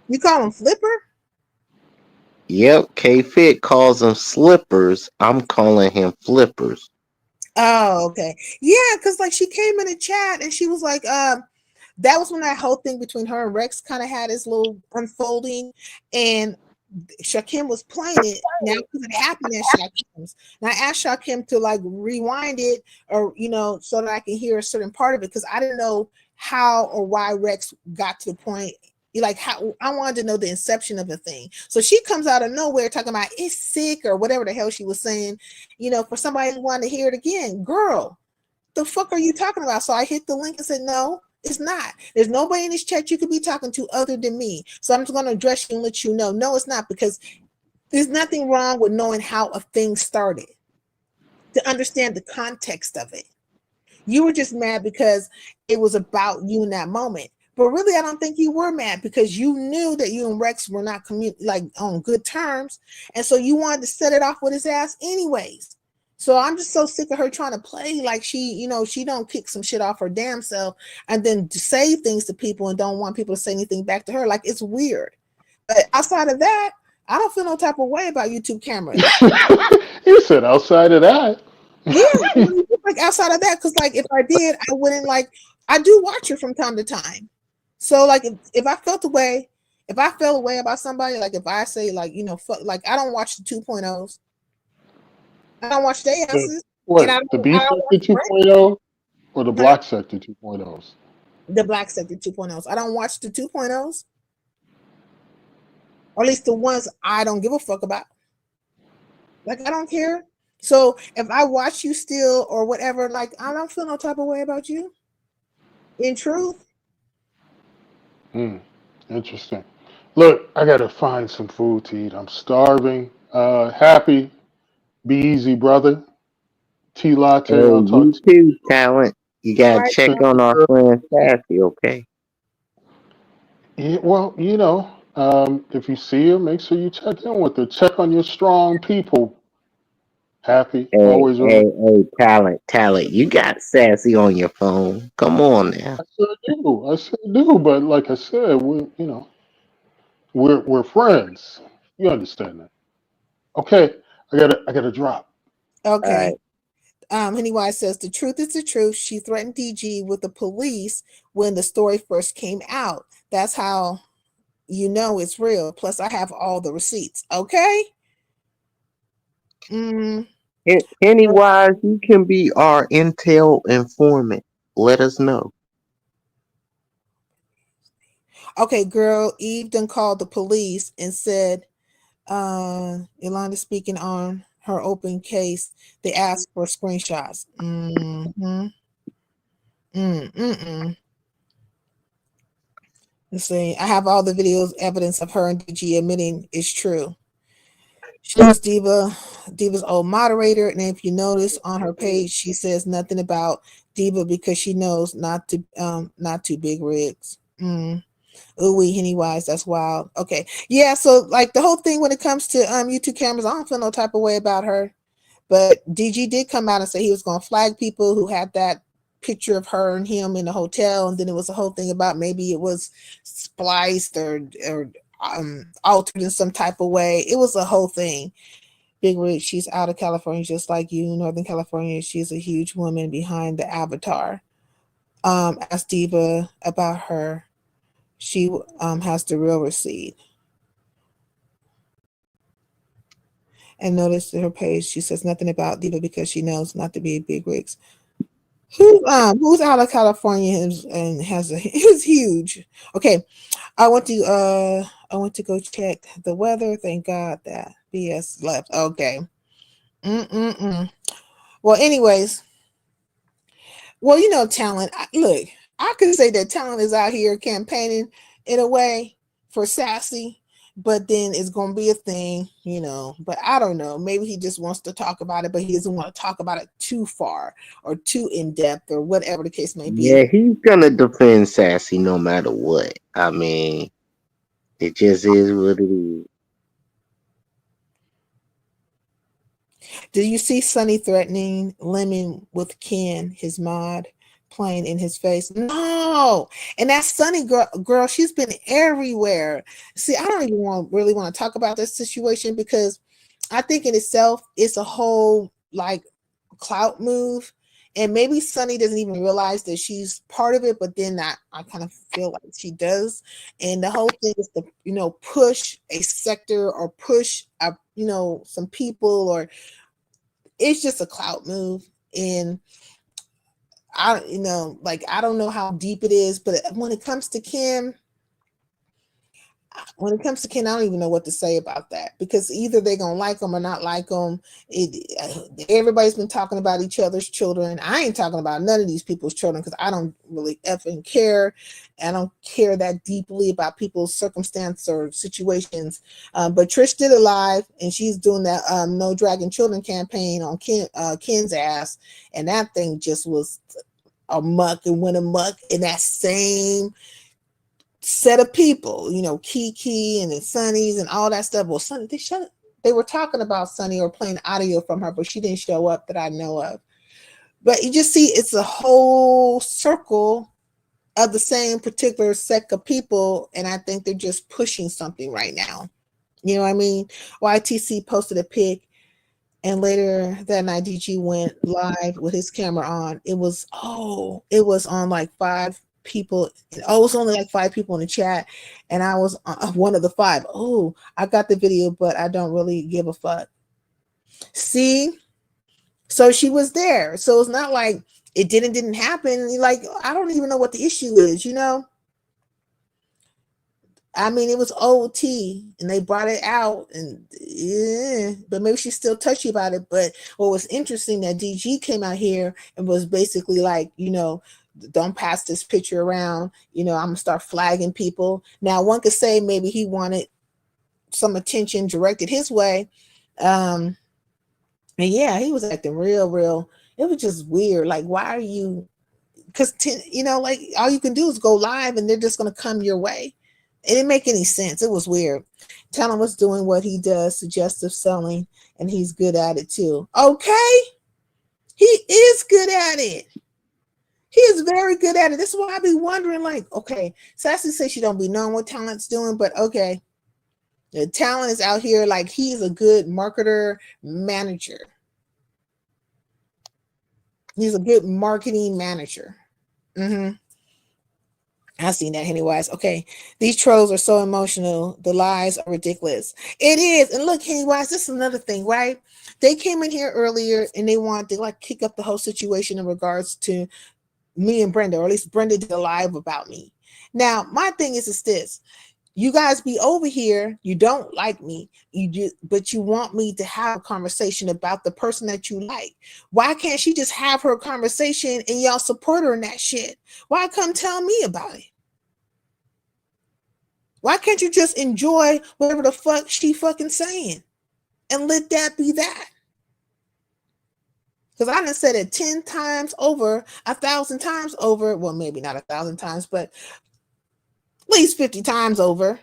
You call him Flipper? Yep, K Fit calls them slippers. I'm calling him flippers. Oh, okay. Yeah, because like she came in the chat and she was like, that was when that whole thing between her and Rex kind of had its little unfolding, and Shakim was playing it now because it happened at Shakim's. And I asked Shakim to like rewind it, or you know, so that I can hear a certain part of it, because I didn't know how or why Rex got to the point. Like how I wanted to know the inception of the thing. So she comes out of nowhere talking about it's sick or whatever the hell she was saying, you know, for somebody who wanted to hear it again. Girl, the fuck are you talking about? So I hit the link and said, no, it's not. There's nobody in this chat you could be talking to other than me. So I'm just going to address you and let you know, no, it's not, because there's nothing wrong with knowing how a thing started, to understand the context of it. You were just mad because it was about you in that moment. But really, I don't think you were mad, because you knew that you and Rex were not like on good terms. And so you wanted to set it off with his ass anyways. So I'm just so sick of her trying to play like she, you know, she don't kick some shit off her damn self and then say things to people and don't want people to say anything back to her. Like, it's weird. But outside of that, I don't feel no type of way about YouTube cameras. you said outside of that. Yeah, like outside of that, because like if I did, I wouldn't like. I do watch her from time to time. So like if I felt away, if I felt away about somebody, like if I say like, you know, fuck, like I don't watch the 2.0s. I don't watch their The, asses, and wait, the B I don't Sector watch Brent. 2.0 or the Huh? Black Sector 2.0s? The Black Sector 2.0s. I don't watch the 2.0s, or at least the ones I don't give a fuck about. Like I don't care. So if I watch you still or whatever, like I don't feel no type of way about you. In truth. Interesting. Look, I gotta find some food to eat. I'm starving. Happy, be easy, brother. Tea Hey, latte. I'll talk you to too, talent. You All gotta right. check on our you. friend Sassy, okay? Yeah, well, if you see her, make sure you check in with her. Check on your strong people. Happy. Hey, Always remember. hey, talent. You got Sassy on your phone. Come on now. I sure do. I sure do. But like I said, we're friends. You understand that? Okay. I gotta drop. All right. Okay. Pennywise says the truth is the truth. She threatened DG with the police when the story first came out. That's how you know it's real. Plus, I have all the receipts. Okay. Mm, Pennywise, you can be our intel informant. Let us know. okay, girl. Eve then called the police and said, Yolanda speaking on her open case. They asked for screenshots. Mm-hmm. Mm-mm. Let's see. I have all the videos, evidence of her and DG admitting it's true. She was Diva's old moderator, and if you notice on her page, she says nothing about Diva because she knows not to big rigs. Ooh, Henny Wise, that's wild. Okay, yeah. So like the whole thing when it comes to YouTube cameras, I don't feel no type of way about her. But DG did come out and say he was going to flag people who had that picture of her and him in the hotel, and then it was a whole thing about maybe it was spliced or altered in some type of way. It was a whole thing. Big Rig, she's out of California just like you, Northern California. She's a huge woman behind the avatar. Ask Diva about her. She has the real receipt. And notice her page, she says nothing about Diva because she knows not to be big rigs. Who's out of California and has is huge. Okay, I want to go check the weather. Thank God that BS left. Okay. Well, anyways, well, you know, talent. Look, I could say that talent is out here campaigning in a way for Sassy, but then it's going to be a thing, you know. But I don't know. Maybe he just wants to talk about it, but he doesn't want to talk about it too far or too in depth or whatever the case may Yeah, be. he's gonna defend Sassy no matter what. I mean, it just is what it is. Did you see Sonny threatening Lemon with Ken, his mod, playing in his face? No. And that Sonny girl, she's been everywhere. See, I don't even really want to talk about this situation because I think in itself it's a whole like clout move. And maybe Sonny doesn't even realize that she's part of it, but then I kind of feel like she does. And the whole thing is to, you know, push a sector or push a, you know, some people, or it's just a clout move. And I, you know, like I don't know how deep it is, but when it comes to Kim, I don't even know what to say about that because either they're gonna like them or not like them. Everybody's been talking about each other's children. I ain't talking about none of these people's children because I don't really effing care. I don't care that deeply about people's circumstance or situations. But Trish did it live, and she's doing that No Dragon Children campaign on Ken's ass, and that thing just was amok and went amok in that same set of people, you know, Kiki and the Sunnies and all that stuff. Well, Sunny, they were talking about Sunny or playing audio from her, but she didn't show up that I know of. But you just see it's a whole circle of the same particular set of people, and I think they're just pushing something right now. You know what I mean? YTC posted a pic, and later that night DG went live with his camera on. It was on like 5 people. Oh, it was only like 5 people in the chat, and I was one of the 5. Oh, I got the video, but I don't really give a fuck. See, so she was there. So it's not like it didn't happen. Like I don't even know what the issue is. You know. I mean, it was OT, and they brought it out, and yeah, but maybe she's still touchy about it. But what was interesting that DG came out here and was basically like, you know, don't pass this picture around. You know, I'm gonna start flagging people. Now, one could say maybe he wanted some attention directed his way, and yeah, he was acting real. It was just weird. Like, why are you? Because you know, like all you can do is go live, and they're just gonna come your way. It didn't make any sense. It was weird. Talon was doing what he does, suggestive selling, and he's good at it too. Okay. He is good at it. He is very good at it. This is why I be wondering, like, okay, Sassy says she don't be knowing what Talent's doing, but okay. The Talent is out here like he's a good marketer manager. He's a good marketing manager. I've seen that Hennywise. Okay, these trolls are so emotional. The lies are ridiculous. It is. And look, Hennywise, this is another thing, right? They came in here earlier and they wanted to like kick up the whole situation in regards to me and Brenda, or at least Brenda did a live about me. Now, my thing is this. You guys be over here, you don't like me, but you want me to have a conversation about the person that you like. Why can't she just have her conversation and y'all support her in that shit? Why come tell me about it? Why can't you just enjoy whatever the fuck she fucking saying and let that be that? Because I done said it 10 times over, 1,000 times over. Well, maybe not 1,000 times, but at least 50 times over.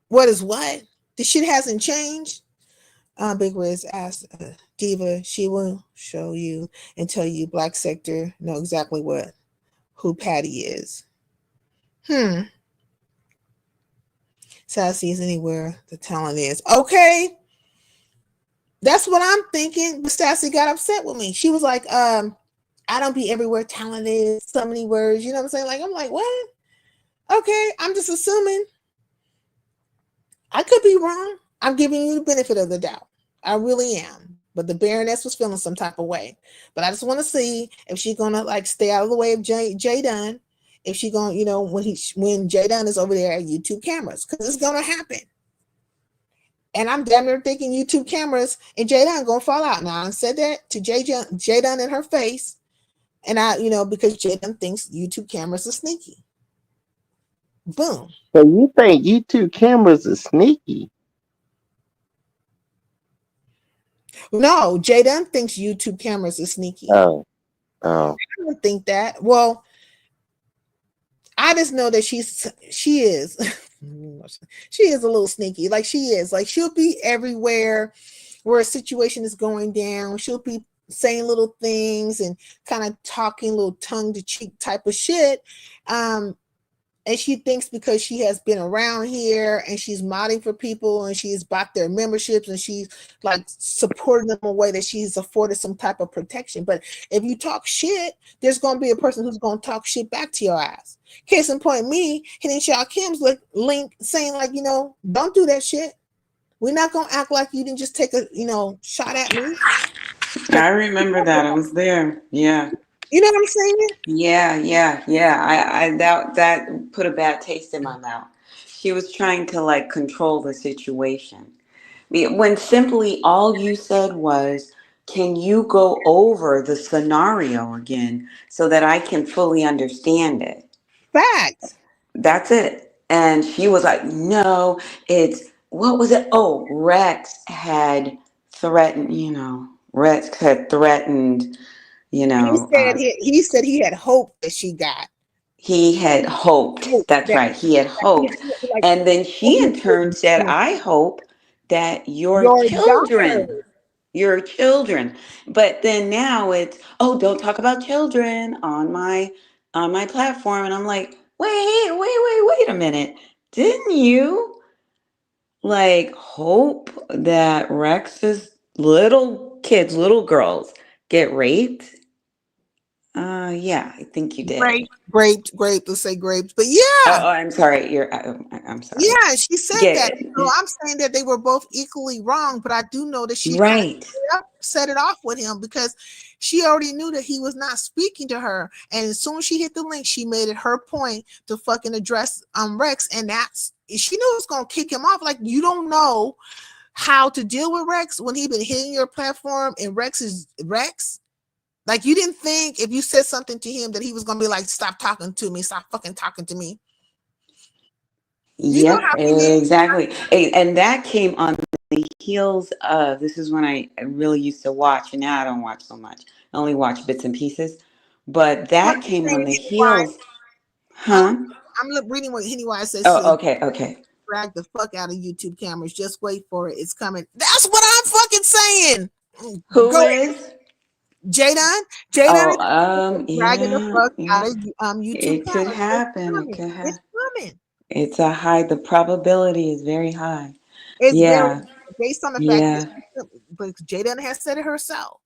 What is what? The shit hasn't changed. Big Wiz asked Diva, she will show you and tell you Black Sector know exactly who Patty is. Sassy is anywhere the talent is. Okay. That's what I'm thinking. But Sassy got upset with me. She was like, I don't be everywhere talent is, so many words. You know what I'm saying? Like, I'm like, what? Okay, I'm just assuming. I could be wrong. I'm giving you the benefit of the doubt. I really am. But the Baroness was feeling some type of way. But I just want to see if she's gonna like stay out of the way of Jay Dunn. If she's gonna, you know, when Jay Dunn is over there at YouTube cameras, because it's gonna happen. And I'm damn near thinking YouTube cameras and Jay Dunn gonna fall out. Now I said that to Jay Dunn in her face, and I, you know, because Jay Dunn thinks YouTube cameras are sneaky. Boom. So you think YouTube cameras are sneaky? No, Jay Dunn thinks YouTube cameras are sneaky. Oh. I don't think that. Well, I just know that she is she is a little sneaky. Like she is. Like she'll be everywhere where a situation is going down. She'll be saying little things and kind of talking little tongue to cheek type of shit. And she thinks because she has been around here and she's modding for people and she's bought their memberships and she's like supporting them in a way that she's afforded some type of protection. But if you talk shit, there's going to be a person who's going to talk shit back to your ass. Case in point, me hitting Shaw Kim's link saying like, you know, don't do that shit. We're not going to act like you didn't just take a, you know, shot at me. I remember that. I was there. Yeah. You know what I'm saying? Yeah. I that put a bad taste in my mouth. She was trying to like control the situation. When simply all you said was, can you go over the scenario again so that I can fully understand it? Facts. That's it. And she was like, no, what was it? Oh, Rex had threatened, He said he had hope that she got. he had hoped. That's right. He had hoped. Like, And then she in turn said, I hope that your daughter. your children. But then now it's, oh, don't talk about children on my platform. And I'm like, wait a minute. Didn't you like hope that Rex's little kids, little girls get raped? Yeah, I think you did. Grape. Let's say grapes, but yeah. Oh, I'm sorry. I'm sorry. Yeah, she said that. So I'm saying that they were both equally wrong, but I do know that she set it off with him because she already knew that he was not speaking to her. And as soon as she hit the link, she made it her point to fucking address Rex, and she knew it was gonna kick him off. Like, you don't know how to deal with Rex when he been hitting your platform, and Rex is Rex. Like, you didn't think if you said something to him that he was going to be like, stop talking to me. Stop fucking talking to me. Yep, exactly. And that came on the heels of, this is when I really used to watch, and now I don't watch so much. I only watch bits and pieces. But that came on the heels. Huh? I'm reading what Pennywise says. Oh, okay. Drag the fuck out of YouTube cameras. Just wait for it. It's coming. That's what I'm fucking saying. Who is? Jay Dunn dragging the fuck out of YouTube. It could happen. It could happen. It's coming. It's a high. The probability is very high. It's very, based on the fact that but Jay Dunn has said it herself.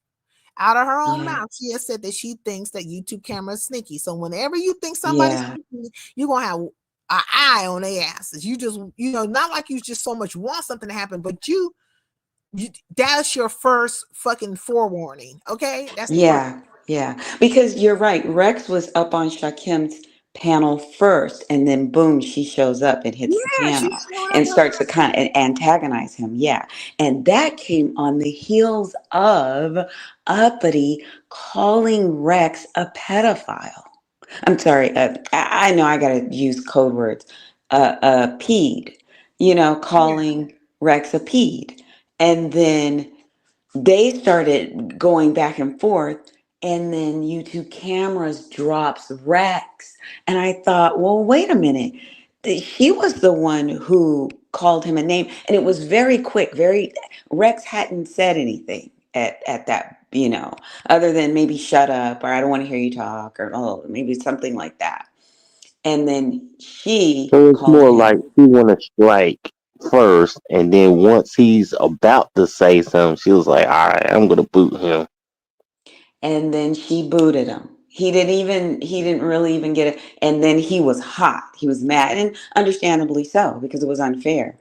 Out of her own mouth, she has said that she thinks that YouTube camera is sneaky. So whenever you think somebody's sneaky, you're gonna have an eye on their asses. You just, not like you just so much want something to happen, but that's your first fucking forewarning. Okay, that's yeah. Because you're right. Rex was up on Shakim's panel first, and then boom, she shows up and hits the Yeah, panel she's showing up and with starts to kind of antagonize him. Yeah. And that came on the heels of Uppity calling Rex a pedophile. I'm sorry, I know I gotta use code words. Peed, yeah. calling Rex a peed. And then they started going back and forth, and then YouTube cameras drops Rex. And I thought, well, wait a minute. She was the one who called him a name, and it was very quick, very Rex hadn't said anything at that, other than maybe shut up or I don't want to hear you talk or oh, maybe something like that. And then she So it's called more like him. she want to strike first, and then once he's about to say something, she was like, "All right, I'm gonna boot him." And then she booted him. He didn't really even get it. And then he was hot. He was mad, and understandably so, because it was unfair.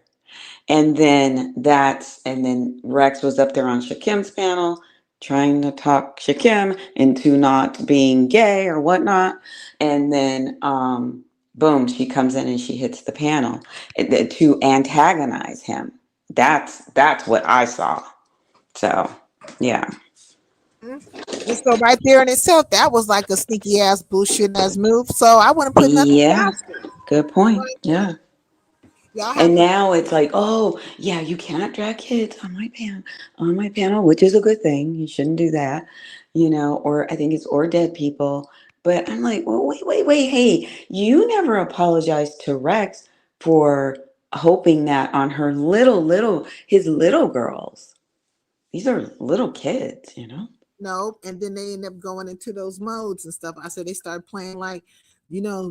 And then Rex was up there on Shakim's panel trying to talk Shakim into not being gay or whatnot. And then boom, she comes in and she hits the panel to antagonize him. That's what I saw. So yeah. Mhm. And so right there in itself, that was like a sneaky ass bullshit ass move. So I wouldn't put nothing Yeah. past her. Good You know point. what I mean? Yeah. Y'all have And to. now it's like, oh, yeah, you cannot drag kids on my panel, which is a good thing. You shouldn't do that, or I think it's or dead people. But I'm like, well, wait. Hey, you never apologized to Rex for hoping that on her his little girls. These are little kids. No, and then they end up going into those modes and stuff. I said they started playing like,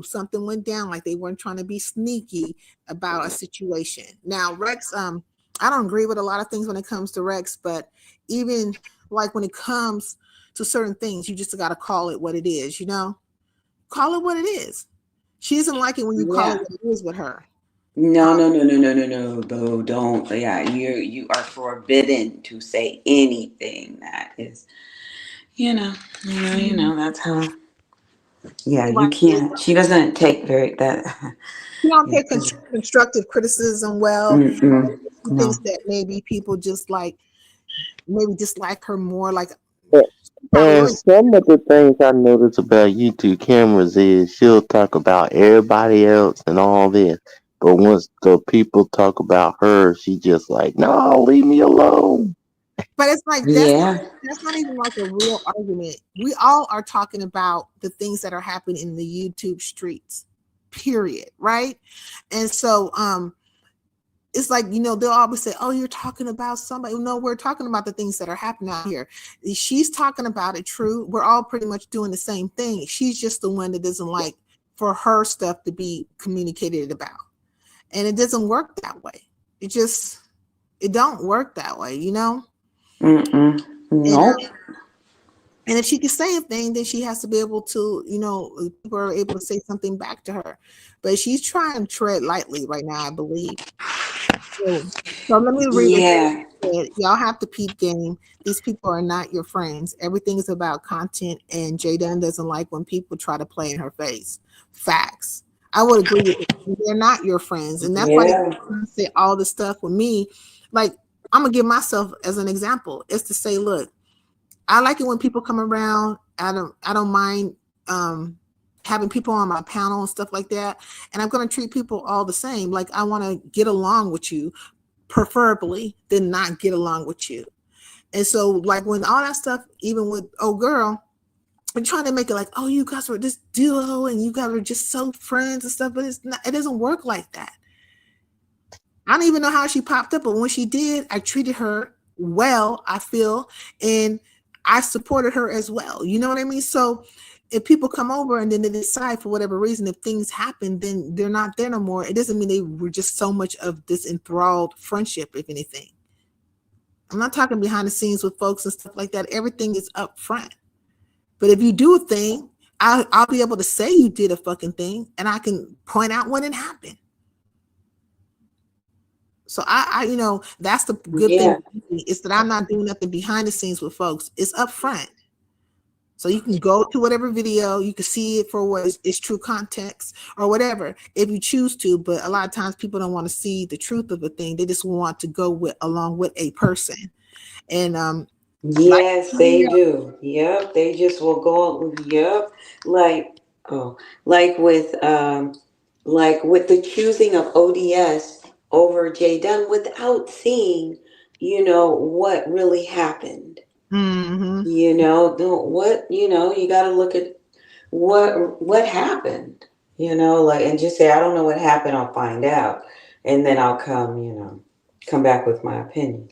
something went down, like they weren't trying to be sneaky about a situation. Now, Rex, I don't agree with a lot of things when it comes to Rex, but even like when it comes to certain things, you just got to call it what it is, Call it what it is. She doesn't like it when you call it Yeah. what it is with her. No, Um, no, no, no, no, no, no, Bo, don't. Yeah, you are forbidden to say anything that is, you know, that's how. Yeah, you right. can't. She doesn't take very that. You don't Yeah, take constructive criticism well. She no. thinks that maybe people just maybe dislike her more. Like But- probably And don't. some of the things I notice about YouTube cameras is she'll talk about everybody else and all this, but once the people talk about her, she just like, "No, leave me alone." But it's like Yeah, that's not even like a real argument. We all are talking about the things that are happening in the YouTube streets. Period. Right. And so it's like, they'll always say, oh, you're talking about somebody. No, we're talking about the things that are happening out here. She's talking about it, true. We're all pretty much doing the same thing. She's just the one that doesn't like for her stuff to be communicated about. And it doesn't work that way. It don't work that way. And nope. and if she can say a thing, then she has to be able to, people are able to say something back to her. But she's trying to tread lightly right now, I believe. So let me read what Yeah, you said. Y'all have to peep game. These people are not your friends. Everything is about content, and Jada doesn't like when people try to play in her face. Facts. I would agree with it. They're not your friends, and that's why they yeah, say all this stuff with me. Like, I'm gonna give myself as an example. Is to say, look, I like it when people come around. I don't mind having people on my panel and stuff like that. And I'm gonna treat people all the same. Like, I want to get along with you, preferably than not get along with you. And so, like, when all that stuff, even with oh girl, I'm trying to make it like, oh, you guys were this duo and you guys were just so friends and stuff, but it's not, it doesn't work like that. I don't even know how she popped up, but when she did, I treated her well, I feel, and I supported her as well. You know what I mean? So if people come over and then they decide for whatever reason, if things happen, then they're not there no more. It doesn't mean they were just so much of this enthralled friendship, if anything. I'm not talking behind the scenes with folks and stuff like that. Everything is up front. But if you do a thing, I'll be able to say you did a fucking thing, and I can point out when it happened. So that's the good thing yeah. is that I'm not doing nothing behind the scenes with folks. It's up front. So you can go to whatever video, you can see it for what is true context or whatever, if you choose to. But a lot of times people don't want to see the truth of a thing. They just want to go with along with a person. And like Yes, they do. Yep, they just will go. Yep, like oh, like with like with the choosing of ODS over Jay Dunn without seeing, what really happened. mm-hmm. You got to look at what happened. Like and just say I don't know what happened. I'll find out, and then I'll come back with my opinion.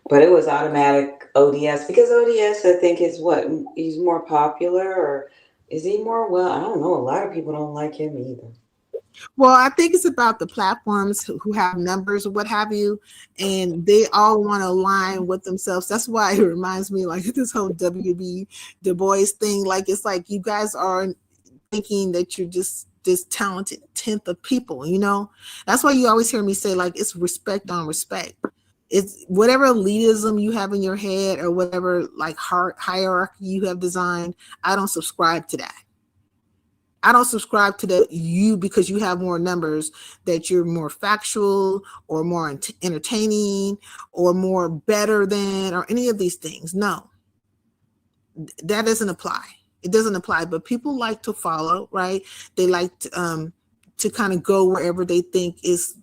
But it was automatic ODS because ODS, I think, is what he's more popular, or is he more? Well, I don't know. A lot of people don't like him either. Well, I think it's about the platforms who have numbers or what have you, and they all want to align with themselves. That's why it reminds me like this whole WB Du Bois thing. Like it's like you guys are thinking that you're just this talented tenth of people. That's why you always hear me say like it's respect on respect. It's whatever elitism you have in your head or whatever like hierarchy you have designed. I don't subscribe to that. I don't subscribe to the you because you have more numbers that you're more factual or more entertaining or more better than or any of these things. No, that doesn't apply. It doesn't apply. But people like to follow, right? They like to kind of go wherever they think is,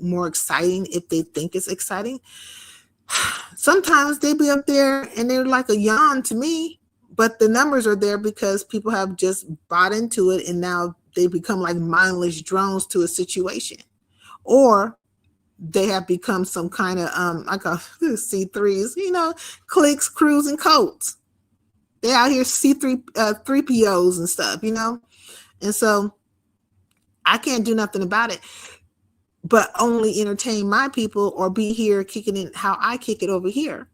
more exciting if they think it's exciting. Sometimes they be up there and they're like a yawn to me. But the numbers are there because people have just bought into it and now they become like mindless drones to a situation. Or they have become some kind of like a C3s, cliques, crews, and codes. They out here C3 3POs and stuff, And so I can't do nothing about it, but only entertain my people or be here kicking it how I kick it over here.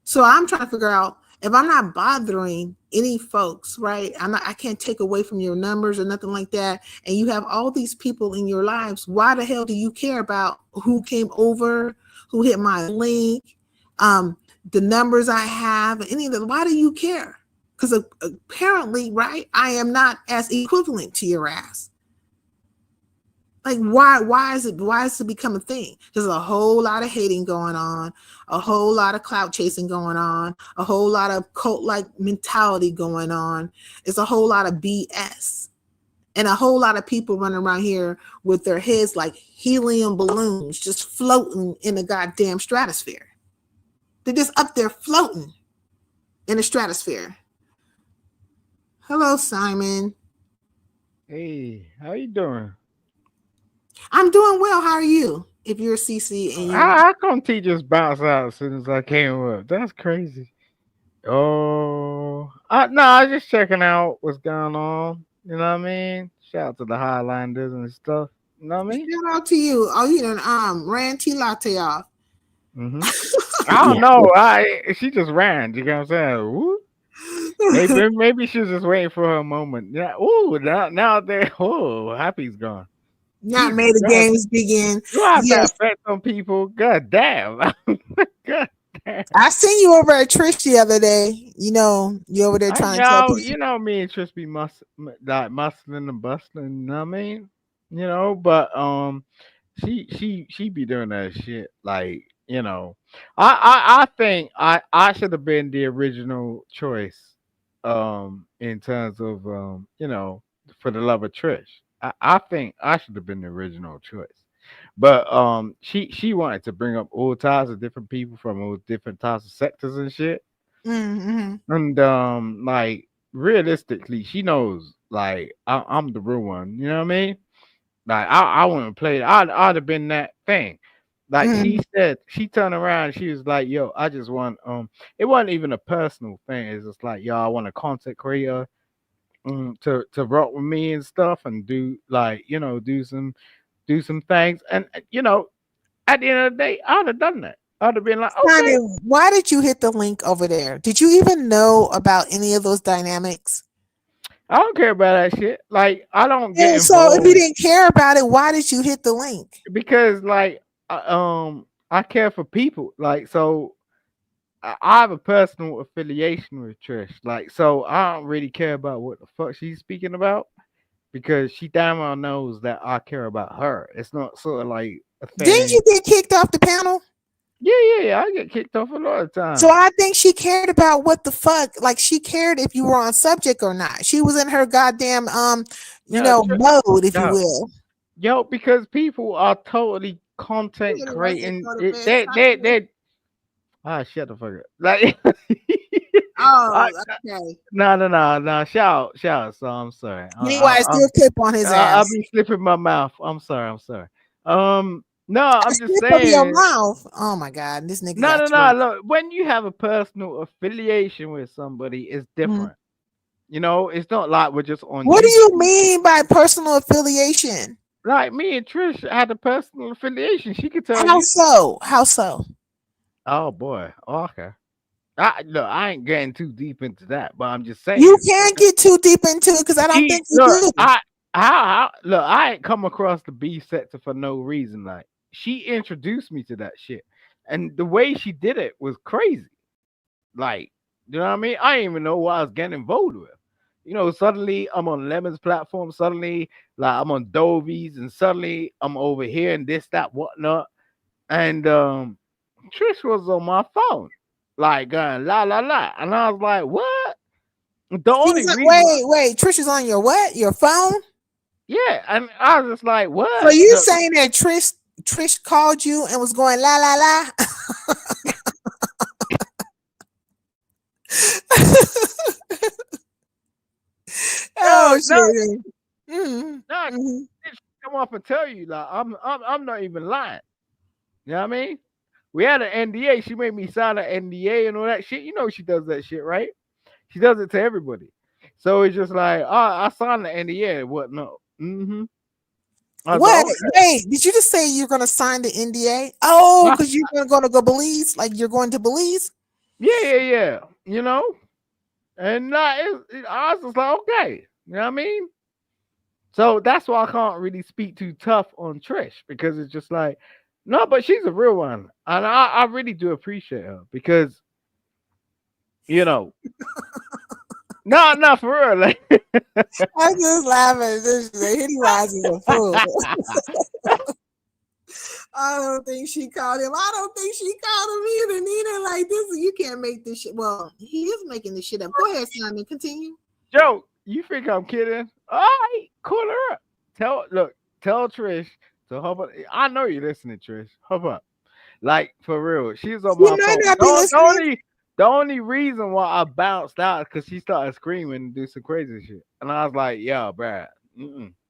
So I'm trying to figure out if I'm not bothering any folks, right? I can't take away from your numbers or nothing like that. And you have all these people in your lives. Why the hell do you care about who came over, who hit my link, the numbers I have, any of them? Why do you care? Because apparently, right, I am not as equivalent to your ass. Like why is it become a thing? There's a whole lot of hating going on, a whole lot of clout chasing going on, a whole lot of cult-like mentality going on. It's a whole lot of BS. And a whole lot of people running around here with their heads like helium balloons just floating in the goddamn stratosphere. They're just up there floating in the stratosphere. Hello, Simon. Hey, how you doing? I'm doing well. How are you? If you're CC and you How come T just bounced out as soon as I came up? That's crazy. Oh, no, I was just checking out what's going on. You know what I mean? Shout out to the Highlanders and stuff. You know what I mean? shout out to you. Oh, you done ran tea latte off. Mm-hmm. I don't know. She just ran. You know what I'm saying? Woo. Maybe she was just waiting for her moment. Yeah. Ooh, now they. Oh, Happy's gone. Not Jesus made the Christ. games begin. You have Yes, that effect on people. God damn. God damn. I seen you over at Trish the other day. You over there trying to tell people. Me and Tris be like muscling and bustling. You know what I mean? But she be doing that shit. Like I think I should have been the original choice. In terms of for the love of Trish, I think I should have been the original choice. But she wanted to bring up all types of different people from all different types of sectors and shit. Mm-hmm. And like realistically, she knows like I'm the real one. You know what I mean? Like I wouldn't play. I'd have been that thing. Like Mm-hmm. she turned around. She was like, "Yo, I just want." It wasn't even a personal thing. It's just like, "Yo, I want a content creator to rock with me and stuff, and do like do some things." And at the end of the day, I'd have done that. I'd have been like, "Okay." Simon, why did you hit the link over there? Did you even know about any of those dynamics? I don't care about that shit. Like, I don't get Yeah, so if you involved didn't care about it, why did you hit the link? because, like, I care for people. Like, so I have a personal affiliation with Trish. Like, so I don't really care about what the fuck she's speaking about because she damn well knows that I care about her. It's not sort of like a Didn't thing. you get kicked off the panel? Yeah. I get kicked off a lot of So times. I think she cared about what the fuck, like she cared if you were on subject or not. She was in her goddamn Yeah, mode, if you yo, will. yo, because people are totally content Really wants to creating. go to bed. They shut the fuck up. Like, I, Oh, okay. no. Shout. So I'm sorry. Anyway, still clip on his I'll ass. be slipping my mouth. I'm sorry. No, I'm just Slip of your saying. mouth. Oh my god, this nigga got No. Tourette's. Look, when you have a personal affiliation with somebody, it's Mhm. different. You know, it's not like we're just on What do you YouTube. mean by personal affiliation? Like me and Trish had a personal affiliation. She could tell How you. so? How so? Oh boy. Okay. Look, I ain't getting too deep into that, but I'm just You saying. can't get too deep into it because I don't She think you look, do. look, I ain't come across the B sector for no reason. Like she introduced me to that shit. And the way she did it was crazy. Like, you know what I mean? I didn't even know what I was getting involved with. You know, suddenly I'm on Lemon's platform, suddenly like I'm on Dovies, and suddenly I'm over here and this, that, whatnot. And Trish was on my phone, like going la la la. And I was like, what? The She only was like, reason wait. Trish is on your what? Your phone? yeah, and I was just like, So what? you saying that Trish called you and was going la la la? Oh No, shit. Mm-hmm. no, Mm-hmm. come off and tell you, like, I'm not even lying. You know what I mean? We had an NDA. She made me sign an NDA and all that shit. You know she does that shit, right? She does it to everybody. So it's just like, oh, I signed the NDA and whatnot. Mm-hmm. I was like, What? okay. Wait, did you just say you're gonna sign the NDA? Oh, because you're gonna go Belize? Like you're going to Belize? Yeah. You know? And I was just like, okay. You know what I mean? So that's why I can't really speak too tough on Trish because it's just like, no, but she's a real one. And I really do appreciate her because, you know, no, for real. Like, I'm just laughing at this shit. Pennywise is a fool. I don't think she called him. I don't think she called him either. Nina, like this, you can't make this shit. Well, he is making this shit up. Go ahead, Simon. Continue. Joe, you think I'm kidding? All right, call her up. Tell Trish to hop up. I know you listening, Trish. Hop up. Like for real. She's on She my might phone. not be listening. The only reason why I bounced out is because she started screaming and do some crazy shit. And I was like, yo, bruh.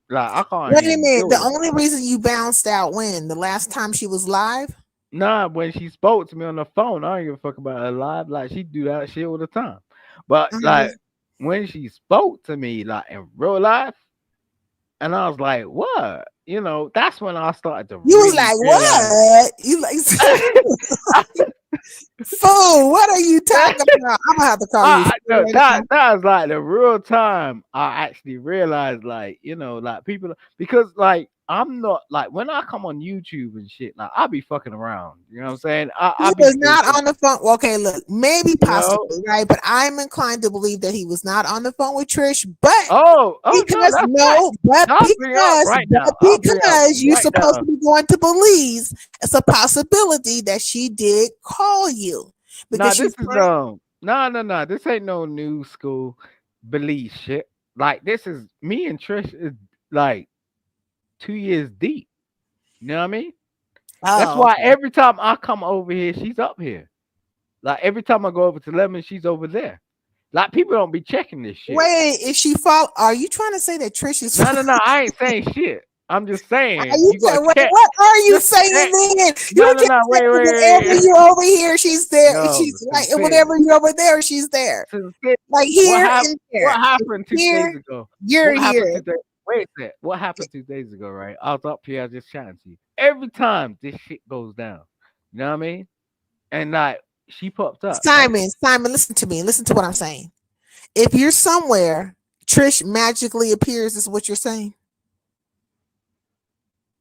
Like I can't Wait a even minute. deal The with it. only reason you bounced out when? The last time she was live? Nah, when she spoke to me on the phone, I don't give a fuck about her live. Like she do that shit all the time. But like when she spoke to me, like in real life, and I was like, what? You know, that's when I started to You was really like, realize. what? You like, fool, what are you talking about? I'm gonna have to call you. No, that was like the real time I actually realized, like, you know, like people because like I'm not like when I come on YouTube and shit, like I be fucking around. You know what I'm saying? I He be was not thinking, on the phone. Okay, look, maybe you know, possibly, right? But I'm inclined to believe that he was not on the phone with Trish. But oh no, because that's right. no, but I'll bring it up right now. I'll bring it up because you're right supposed now. to be going to Belize, it's a possibility that she did call you Nah, because this she's is trying. no. This ain't no new school belief shit. Like this is me and Trish is like 2 years deep. You know what I mean? That's Oh, why okay. every time I come over here, she's up here. Like every time I go over to Lemon, she's over there. Like people don't be checking this shit. Wait, if she fall, are you trying to say that Trish is? No. I ain't saying shit. I'm just Are saying you you gotta wait, check. what are you Just saying check. then? No, You can't say whenever wait. you're over here, she's there. No, She's like, and sincere. whenever you're over there, she's there. Sincere. Like What here happened? and there. What happened 2 days Here, ago? you're What happened here. 2 days? Wait a sec. What happened 2 days ago? Right? I was up here just chatting to you. Every time this shit goes down, you know what I mean? And like she popped up, right? Simon, listen to me. Listen to what I'm saying. If you're somewhere, Trish magically appears, is what you're saying.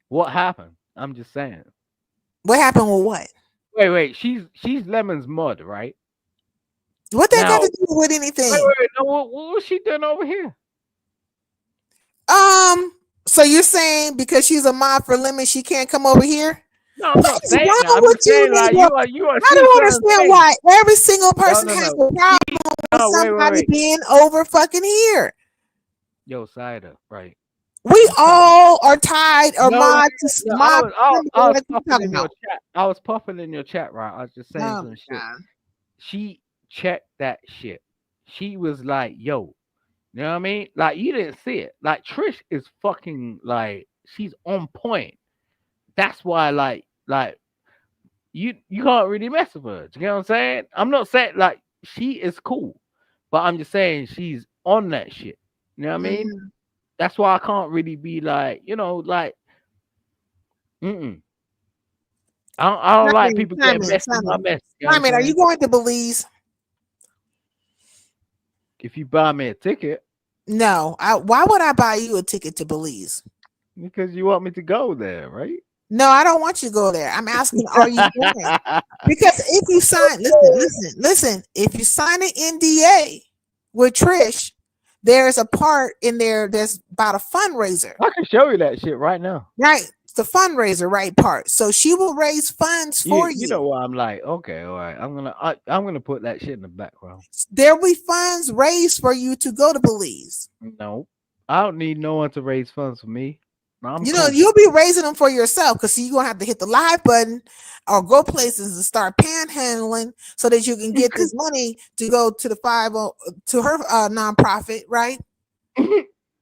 What happened? I'm just saying. What happened with what? Wait. She's Lemon's mud, right? What that got Now, to do with anything? wait. No, what was she doing over here? Um, so you're saying because she's a mod for lemon, she can't come over here? No, I'm What not is saying that. wrong I'm with just you, saying like nigga? you are I see don't certain understand things. why every single No, person no, has no. a problem She with no, somebody wait. being over fucking here. Yo, Cider, right? We I'm trying. all are tied or No, mod to no, mod. I was Like we popping talking in your about. chat. I was popping in your chat, right? I was just saying Oh some my shit. god. She checked that shit. She was like, "Yo, you know what I mean? Like you didn't see it. Like Trish is fucking like she's on point. That's why like you can't really mess with her. You know what I'm saying? I'm not saying like she is cool, but I'm just saying she's on that shit. You know what I mean? Mm-hmm. That's why I can't really be like, like, mm-mm. I don't like Simon, people getting Simon, messed in my Simon, mess. You know what I'm Simon, are you saying? going to Belize? If you buy me a ticket No. Why would I buy you a ticket to Belize? because you want me to go there, right? No, I don't want you to go there. I'm asking, are you going? Because if you sign, listen. If you sign an NDA with Trish, there's a part in there that's about a fundraiser, I can show you that shit right now. right? It's the fundraiser, right part. So she will raise funds for You know you. why I'm like, okay, all right. I'm gonna put that shit in the background. There will be funds raised for you to go to Belize. No, I don't need no one to raise funds for me. No, I'm You know, cool. you'll be raising them for yourself because you're gonna have to hit the live button or go places and start panhandling so that you can get this money to go to the to her nonprofit, right?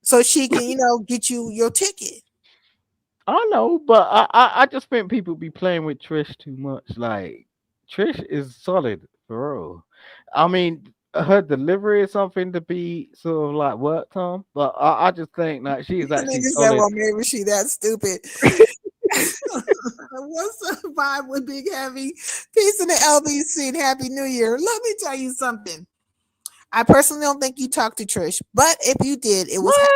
So she can, get you your ticket. I know, but I just think people be playing with Trish too much. Like Trish is solid for real. I mean, her delivery is something to be sort of like worked on, but I just think that she is The actually nigga said, solid. "Well, maybe she that stupid." What's up, vibe with Big Heavy? Peace in the LBC and Happy New Year. Let me tell you something. I personally don't think you talked to Trish, but if you did, What?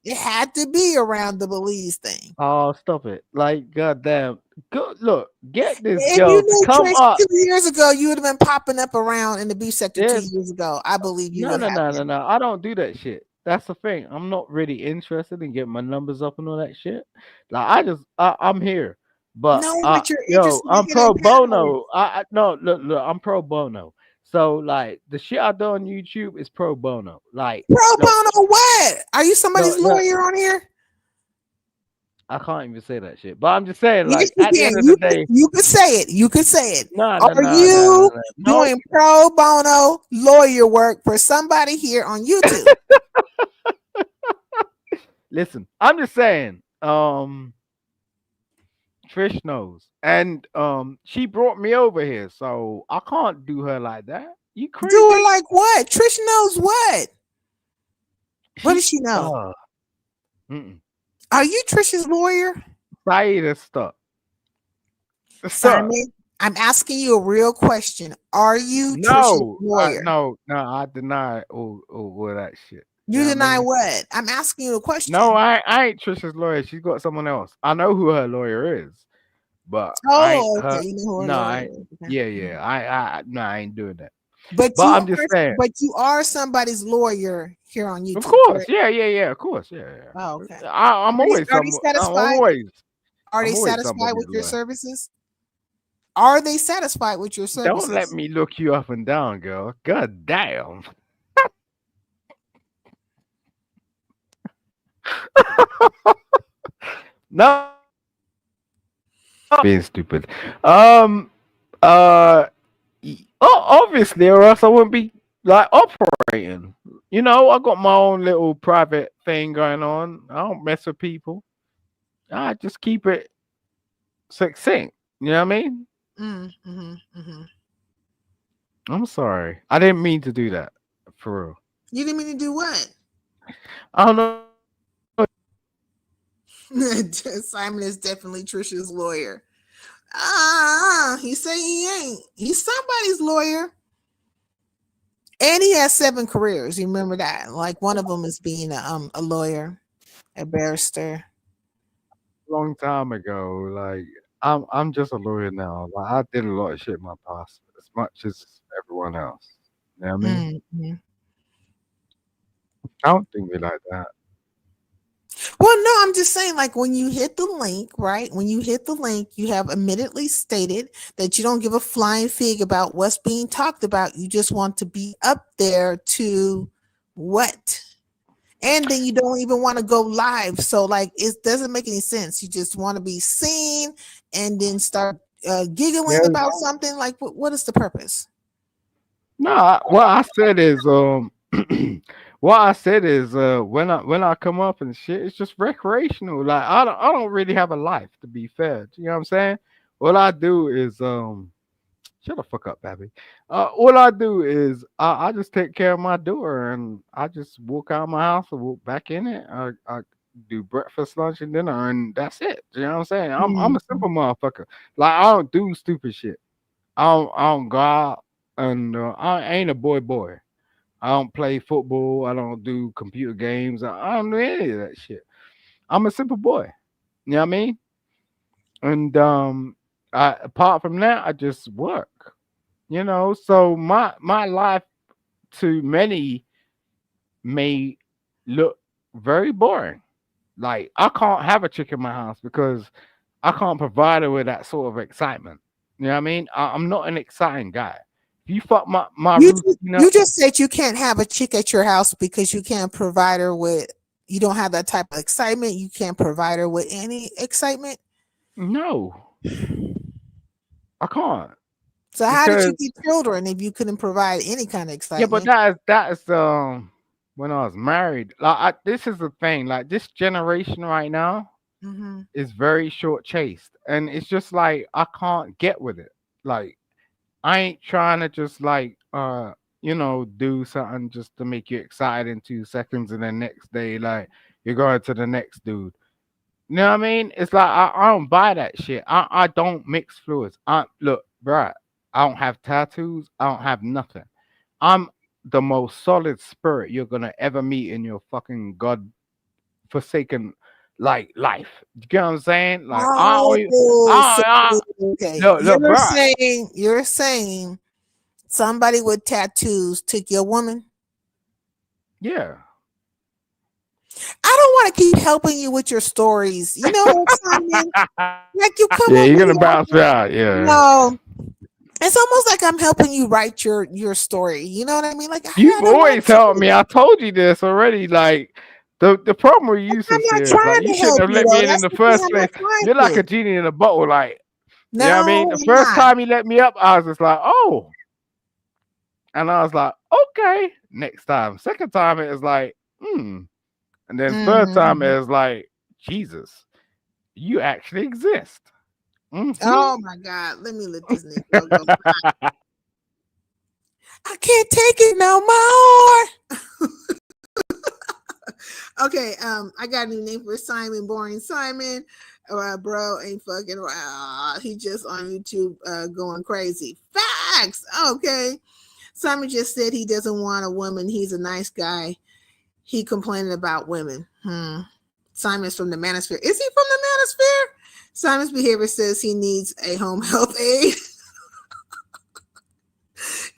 it had to be around the Belize thing. Oh, stop it! Like, goddamn, go look, get this If you girl to knew come Trish up. 2 years ago, you would have been popping up around in the beef sector Yeah, 2 years ago. I believe you no, would no, have no, no, been. no. I don't do that shit. That's the thing. I'm not really interested in getting my numbers up and all that shit. Like I'm here, but No, but you're interested in I'm getting pro power. bono. No, look, I'm pro bono. So like the shit I do on YouTube is pro bono. Like Pro look, bono what? Are you somebody's look, lawyer on here? I can't even say that shit. But I'm just saying, Yes, like you at the can. end of the You could, day, you could say it. You could say it. no, no, Are no, no, no, you no, no. doing pro bono lawyer work for somebody here on YouTube? Listen, I'm just saying. Trish knows. And she brought me over here, so I can't do her like that. You Do it crazy? like what? Trish knows what? What does She she know? mm-mm. Are you Trish's lawyer? Saida, stop. Stop. Simon, I'm asking you a real question. Are you Trish's No, lawyer? no, I deny all that shit. You You know what I deny mean? what? I'm asking you a No, question. I ain't Trisha's lawyer. She's got someone else. I know who her lawyer is, but I ain't Oh, okay. her. You know who her No, lawyer I ain't. is. Okay. Yeah. No, I ain't doing that. But But you I'm are just saying. but you are somebody's lawyer here on Of YouTube, course, correct? yeah, of course, yeah. Oh, okay. I'm always Are they some. satisfied? Are they I'm always satisfied somebody's with your lawyer. services? Are they satisfied with your Don't let services? me look you up and down, girl. God damn. No, being stupid. Um, obviously, or else I wouldn't be like operating. I got my own little private thing going on. I don't mess with people. I just keep it succinct. You know what I mean? Mm-hmm. I'm sorry. I didn't mean to do that. For real. You didn't mean to do what? I don't know. Simon is definitely Trisha's lawyer. He say he ain't. He's somebody's lawyer. And he has 7 careers. You remember that? Like one of them is being a lawyer, a barrister. Long time ago. Like I'm just a lawyer now. Like I did a lot of shit in my past, as much as everyone else. You know what I mean? Mm-hmm. I don't think we like that. Well, no, I'm just saying, like when you hit the link, right? When you hit the link, you have admittedly stated that you don't give a flying fig about what's being talked about. You just want to be up there to what? And then you don't even want to go live. So, like, it doesn't make any sense. You just want to be seen and then start giggling Yeah. about something. Like, what is the purpose? No, what I said is what I said is when I come up and shit, it's just recreational. Like I don't really have a life, to be fair. You know what I'm saying? What I do is shut the fuck up, baby. What I do is I just take care of my door and I just walk out of my house and walk back in it. I do breakfast, lunch, and dinner, and that's it. You know what I'm saying? I'm a Mm-hmm. simple motherfucker. Like I don't do stupid shit. I don't go out and I ain't a boy. I don't play football. I don't do computer games. I don't do any of that shit. I'm a simple boy. You know what I mean? And apart from that, I just work. You know, so my life to many may look very boring. Like I can't have a chick in my house because I can't provide her with that sort of excitement. You know what I mean? I'm not an exciting guy. If you fuck my routine You up, just said you can't have a chick at your house because you can't provide her with. You don't have that type of excitement. You can't provide her with any excitement. no, I can't So how did you because get children if you couldn't provide any kind of yeah, but excitement? that is when I was married. Like this is the thing. Like this generation right now Mm-hmm. is very short chased, and it's just like I can't get with it. Like I ain't trying to just like do something just to make you excited in 2 seconds and then next day like you're going to the next dude. You know what I mean? It's like I don't buy that shit. I don't mix fluids. I look, bruh, I don't have tattoos. I don't have nothing. I'm the most solid spirit you're gonna ever meet in your fucking god forsaken like life. You get what I'm saying? Like Oh, so okay. look, bruh. You're saying somebody with tattoos took your woman. Yeah. I don't want to keep helping you with your stories. You know, Simon, like you come Yeah, up you're with gonna all bounce me out. Yeah. no. It's almost like I'm helping you write your story. You know what I mean? Like I You've don't want always helped to. me. I told you this already. Like the problem with you, I'm not sincere, is like trying you to shouldn't help have you let me though. in That's the the thing. first I'm not place. trying You're like a to. genie in a bottle. Like you know what I mean? No, The I'm first not. time you let me up, I was just like, oh, and I was like, okay. Next time, second time, it was like, hmm, and then third time, Hmm. it was like, Jesus, you actually exist. Hmm. Oh my God. Let this Negro go. I can't take it no more. Okay, I got a new name for Simon. Boring Simon. Bro ain't fucking he just on YouTube going crazy. Facts. Okay. Simon just said he doesn't want a woman. He's a nice guy. He complaining about women. Simon's from the manosphere. Is he from the manosphere? Simon's behavior says he needs a home health aide.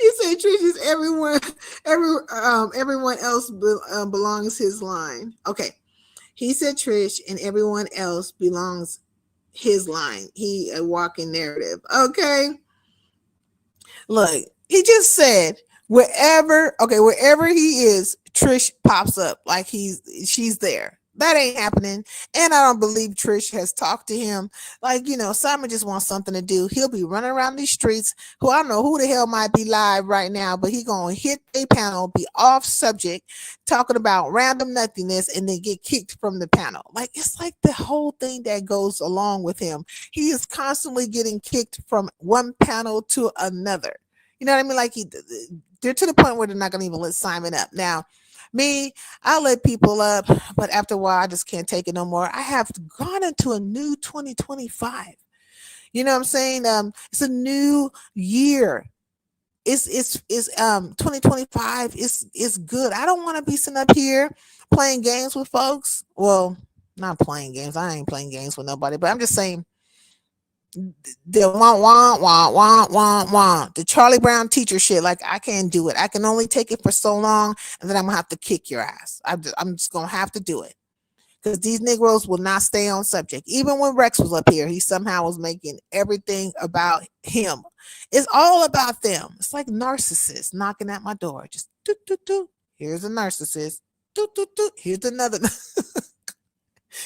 He said Trish is everyone else belongs his line. Okay. He said Trish and everyone else belongs his line. He a walking narrative. Okay. Look, he just said wherever he is, Trish pops up like she's there. That ain't happening. And I don't believe Trish has talked to him. Like, Simon just wants something to do. He'll be running around these streets. Who I don't know who the hell might be live right now, but he gonna hit a panel, be off subject, talking about random nothingness, and then get kicked from the panel. Like it's like the whole thing that goes along with him. He is constantly getting kicked from one panel to another. You know what I mean? Like they're to the point where they're not going to even let Simon up. Now, me, I'll let people up, but after a while, I just can't take it no more. I have gone into a new 2025. You know what I'm saying? It's a new year. It's 2025. It's good. I don't want to be sitting up here playing games with folks. Well, not playing games. I ain't playing games with nobody, but I'm just saying The wah, the Charlie Brown teacher shit. Like, I can't do it. I can only take it for so long, and then I'm gonna have to kick your ass. I'm just gonna have to do it because these Negroes will not stay on subject. Even when Rex was up here, he somehow was making everything about him. It's all about them. It's like narcissists knocking at my door. Just doot, doot, doot. Here's a narcissist. Doot, doot, doot. Here's another.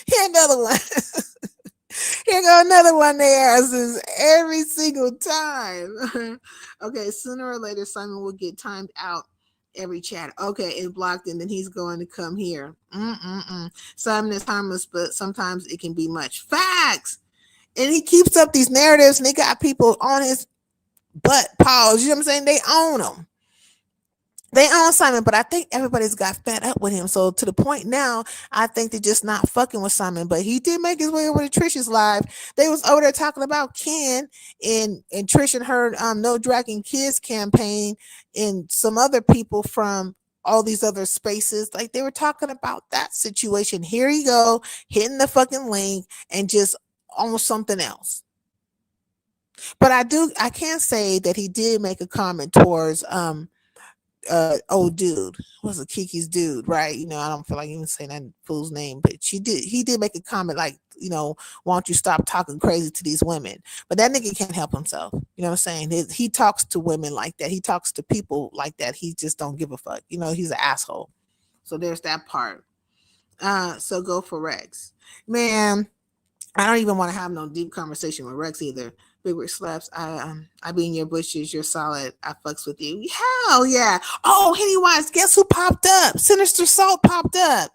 Here's another one. Here go another one there. Says every single time. Okay, sooner or later Simon will get timed out every chat. Okay, and blocked, and then he's going to come here. Simon is harmless, but sometimes it can be much. Facts. And he keeps up these narratives, and they got people on his butt paws. You know what I'm saying? They own him. They own Simon, but I think everybody's got fed up with him. So to the point now, I think they're just not fucking with Simon. But he did make his way over to Trish's live. They was over there talking about Ken and Trish and her No Dragging Kids campaign and some other people from all these other spaces. Like, they were talking about that situation. Here you go, hitting the fucking link and just almost something else. But I can't say that he did make a comment towards old dude was a Kiki's dude, right? You know, I don't feel like even saying that fool's name, but he did make a comment like, you know, why don't you stop talking crazy to these women? But that nigga can't help himself. You know what I'm saying? He talks to women like that. He talks to people like that. He just don't give a fuck. You know, he's an asshole. So there's that part. So go for Rex. Man, I don't even want to have no deep conversation with Rex either. Big Rick slaps. I be in your bushes. You're solid. I fucks with you. Hell yeah. Oh, Pennywise, guess who popped up? Sinister Salt popped up.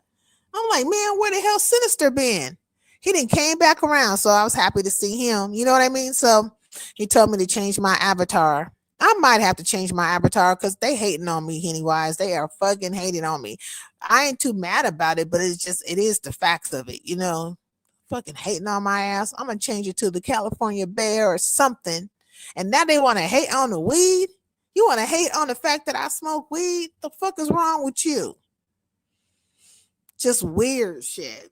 I'm like, man, where the hell Sinister been? He didn't came back around, so I was happy to see him. You know what I mean? So he told me to change my avatar. I might have to change my avatar because they hating on me, Pennywise. They are fucking hating on me. I ain't too mad about it, but it is the facts of it, you know. Fucking hating on my ass. I'm gonna change it to the California Bear or something. And now they want to hate on the weed. You want to hate on the fact that I smoke weed? The fuck is wrong with you? Just weird shit.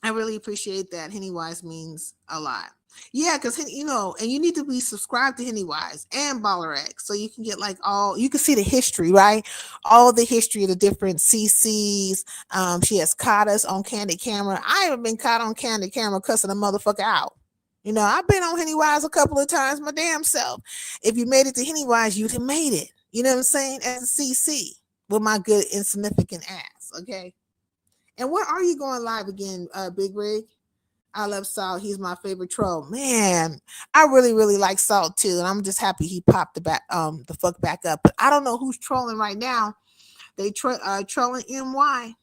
I really appreciate that. Pennywise means a lot. Yeah, because, you know, and you need to be subscribed to Pennywise and Baller X so you can get like you can see the history, right? All the history of the different CCs. She has caught us on Candid Camera. I haven't been caught on Candid Camera cussing a motherfucker out. You know, I've been on Pennywise a couple of times my damn self. If you made it to Pennywise, you'd have made it. You know what I'm saying? As a CC with my good insignificant ass, okay? And where are you going live again, Big Rig? I love Salt. He's my favorite troll. Man, I really, really like Salt too. And I'm just happy he popped the fuck back up. But I don't know who's trolling right now. They trolling NY.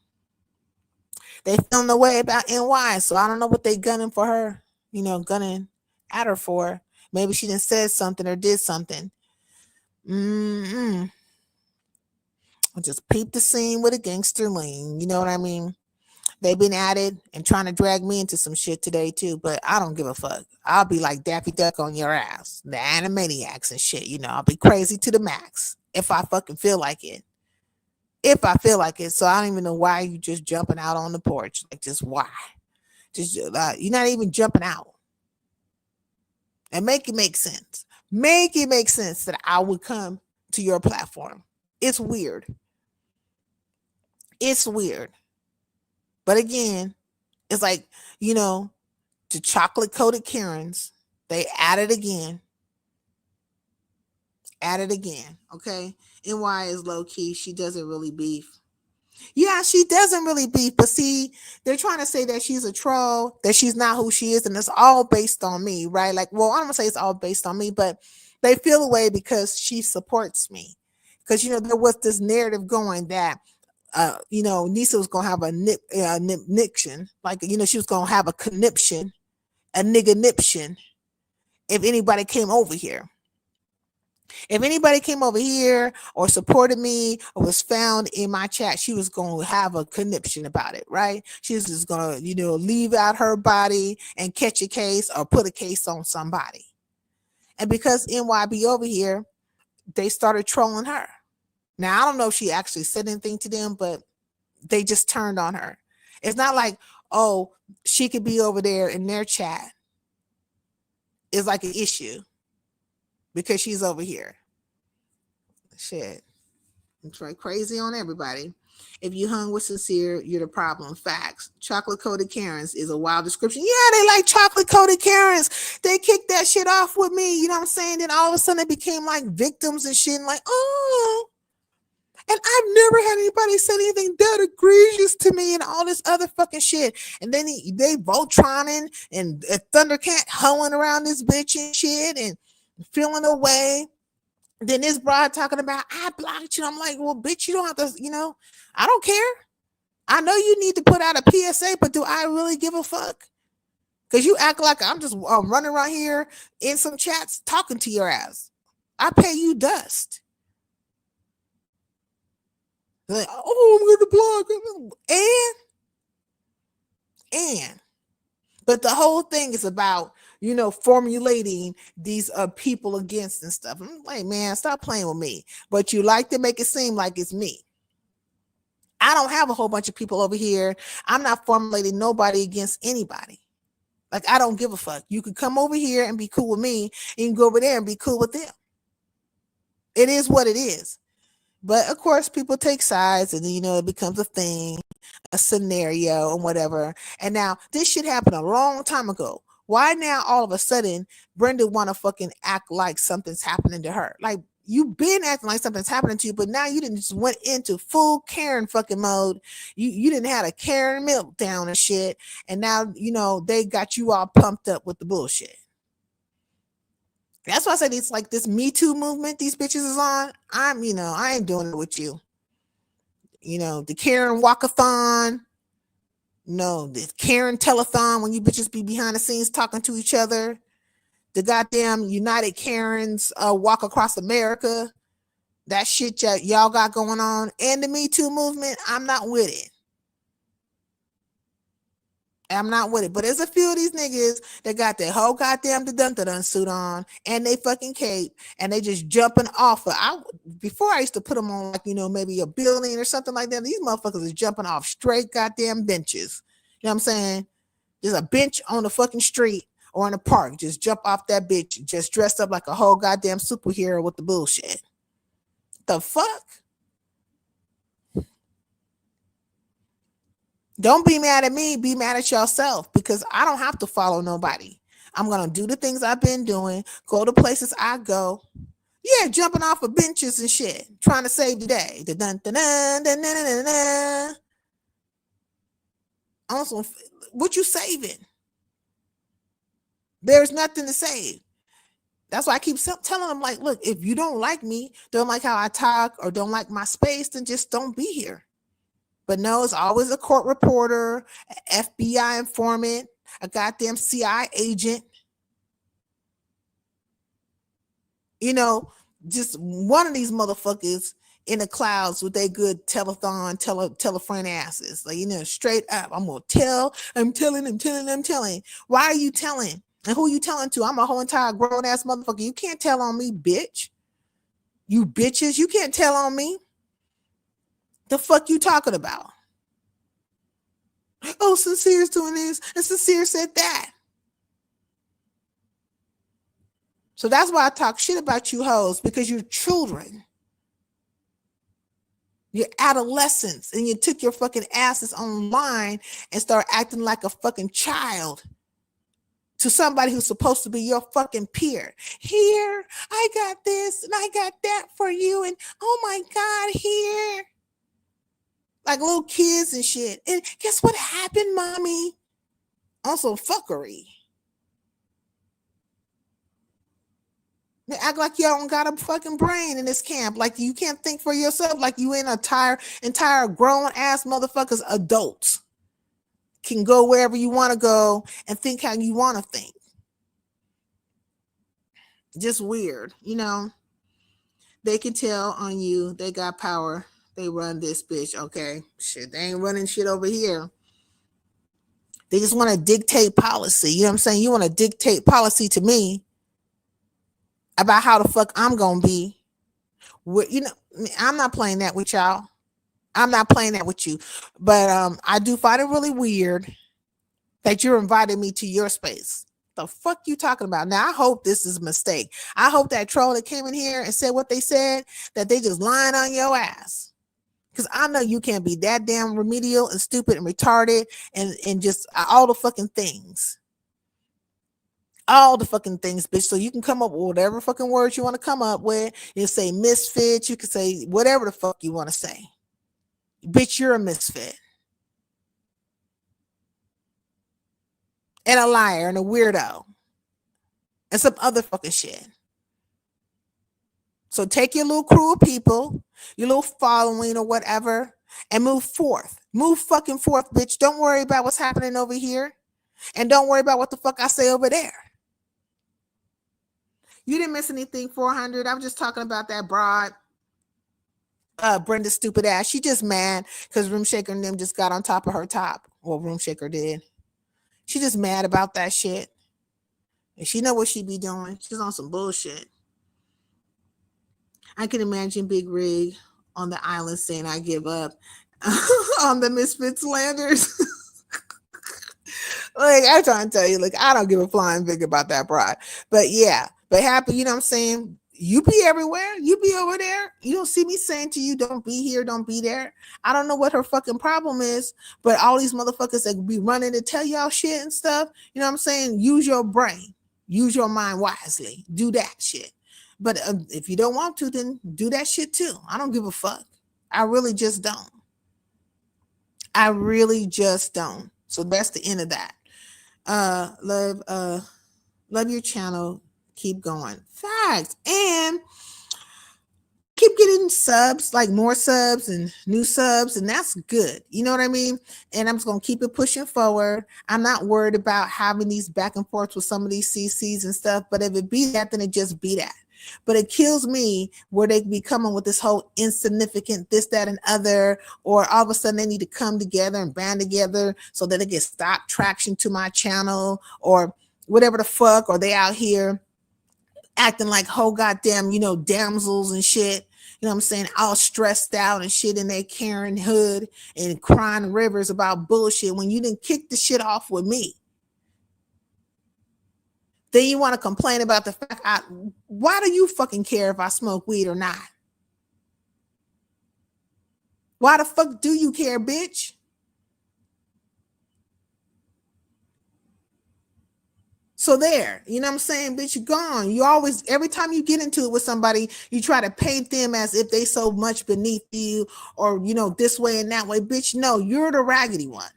They feeling the way about NY. So I don't know what they gunning for her. You know, gunning at her for. Maybe she done said something or did something. I just peep the scene with a gangster lean. You know what I mean? They've been at it and trying to drag me into some shit today too, but I don't give a fuck. I'll be like Daffy Duck on your ass, the Animaniacs and shit. You know, I'll be crazy to the max if I fucking feel like it. If I feel like it. So I don't even know why you just jumping out on the porch. Like, just why? Just you're not even jumping out. And make it make sense. Make it make sense that I would come to your platform. It's weird. It's weird. But again, it's like, you know, to chocolate coated Karens, they at it again. At it again. Okay. NY is low key. She doesn't really beef. Yeah, she doesn't really beef. But see, they're trying to say that she's a troll, that she's not who she is. And it's all based on me, right? Like, well, I'm going to say it's all based on me, but they feel away because she supports me. Because, you know, there was this narrative going that you know, Nisa was gonna have a niction, like, you know, she was gonna have a conniption, a nigga niption if anybody came over here. If anybody came over here or supported me or was found in my chat, she was going to have a conniption about it, right? She was just going to, you know, leave out her body and catch a case or put a case on somebody. And because NYB over here, they started trolling her. Now, I don't know if she actually said anything to them, but they just turned on her. It's not like, oh, she could be over there in their chat is like an issue because she's over here. Shit. It's like crazy on everybody. If you hung with Sincere, you're the problem. Facts. Chocolate coated Karens is a wild description. Yeah, they like chocolate coated Karens. They kicked that shit off with me. You know what I'm saying? Then all of a sudden they became like victims and shit. And like, oh. And I've never had anybody say anything that egregious to me and all this other fucking shit. And then they Voltroning and Thundercat hoeing around this bitch and shit and feeling away. Then this broad talking about, I blocked you. I'm like, well, bitch, you don't have to, I don't care. I know you need to put out a PSA, but do I really give a fuck? Because you act like I'm just running around here in some chats talking to your ass. I pay you dust. Like, oh, I'm going to block. And. But the whole thing is about, formulating these people against and stuff. I'm like, man, stop playing with me. But you like to make it seem like it's me. I don't have a whole bunch of people over here. I'm not formulating nobody against anybody. Like, I don't give a fuck. You can come over here and be cool with me. You can go over there and be cool with them. It is what it is. But of course, people take sides and, it becomes a thing, a scenario and whatever. And now this shit happened a long time ago. Why now all of a sudden Brenda want to fucking act like something's happening to her? Like, you've been acting like something's happening to you, but now you didn't just went into full Karen fucking mode. You didn't have a Karen meltdown and shit. And now, they got you all pumped up with the bullshit. That's why I said it's like this Me Too movement these bitches is on. I ain't doing it with you. The Karen walkathon. No, the Karen telethon when you bitches be behind the scenes talking to each other. The goddamn United Karens walk across America. That shit y'all got going on. And the Me Too movement, I'm not with it. I'm not with it. But there's a few of these niggas that got their whole goddamn dun suit on and they fucking cape and they just jumping off before I used to put them on like, maybe a building or something like that. These motherfuckers are jumping off straight goddamn benches. You know what I'm saying? There's a bench on the fucking street or in the park. Just jump off that bitch, just dressed up like a whole goddamn superhero with the bullshit. The fuck? Don't be mad at me, be mad at yourself because I don't have to follow nobody. I'm going to do the things I've been doing, go to places I go. Yeah, jumping off of benches and shit, trying to save the day. Also, what you saving? There's nothing to save. That's why I keep telling them, like, look, if you don't like me, don't like how I talk, or don't like my space, then just don't be here. But no, it's always a court reporter, an FBI informant, a goddamn CIA agent. Just one of these motherfuckers in the clouds with their good telefriend asses. Like, straight up. I'm telling. Why are you telling? And who you telling to? I'm a whole entire grown ass motherfucker. You can't tell on me, bitch. You bitches, you can't tell on me. The fuck you talking about? Oh, Sincere's doing this, and Sincere said that. So that's why I talk shit about you hoes, because you're children. You're adolescents, and you took your fucking asses online and start acting like a fucking child to somebody who's supposed to be your fucking peer. Here, I got this, and I got that for you, and oh my God, here. Like little kids and shit. And guess what happened, mommy? Also fuckery. They act like y'all don't got a fucking brain in this camp. Like you can't think for yourself. Like you ain't entire grown ass motherfuckers, adults. Can go wherever you want to go and think how you want to think. Just weird, They can tell on you. They got power. They run this bitch, okay? Shit, they ain't running shit over here. They just want to dictate policy. You know what I'm saying? You want to dictate policy to me about how the fuck I'm going to be. I'm not playing that with y'all. I'm not playing that with you. But I do find it really weird that you're inviting me to your space. the fuck you talking about? Now I hope this is a mistake. I hope that troll that came in here and said what they said, that they just lying on your ass. Because I know you can't be that damn remedial and stupid and retarded and just all the fucking things. All the fucking things, bitch. So you can come up with whatever fucking words you want to come up with. You can say misfit. You can say whatever the fuck you want to say. Bitch, you're a misfit. And a liar and a weirdo. And some other fucking shit. So take your little crew of people, your little following or whatever, and move forth. Move fucking forth, bitch. Don't worry about what's happening over here. And don't worry about what the fuck I say over there. You didn't miss anything, 400. I was just talking about that broad, Brenda's stupid ass. She just mad because Room Shaker and them just got on top of her top. Well, Room Shaker did. She just mad about that shit. And she know what she be doing. She's on some bullshit. I can imagine Big Rig on the island saying, I give up on the Misfits Landers. Like, I'm trying to tell you, like, I don't give a flying fig about that broad. But yeah, but happy, you know what I'm saying? You be everywhere. You be over there. You don't see me saying to you, don't be here, don't be there. I don't know what her fucking problem is, but all these motherfuckers that be running to tell y'all shit and stuff, you know what I'm saying? Use your brain. Use your mind wisely. Do that shit. But if you don't want to, then do that shit too. I don't give a fuck. I really just don't. I really just don't. So that's the end of that. Love your channel. Keep going. Facts. And keep getting subs, like more subs and new subs, and that's good. You know what I mean? And I'm just gonna keep it pushing forward. I'm not worried about having these back and forths with some of these CCs and stuff, but if it be that, then it just be that. But it kills me where they be coming with this whole insignificant this, that, and other, or all of a sudden they need to come together and band together so that they get stop traction to my channel or whatever the fuck, or they out here acting like whole goddamn, you know, damsels and shit. You know what I'm saying? All stressed out and shit in their Karen hood and crying rivers about bullshit when you didn't kick the shit off with me. Then you want to complain about the fact, why do you fucking care if I smoke weed or not? Why the fuck do you care, bitch? So there, you know what I'm saying, bitch, you're gone. You always, every time you get into it with somebody, you try to paint them as if they so much beneath you or, you know, this way and that way. Bitch, no, you're the raggedy one.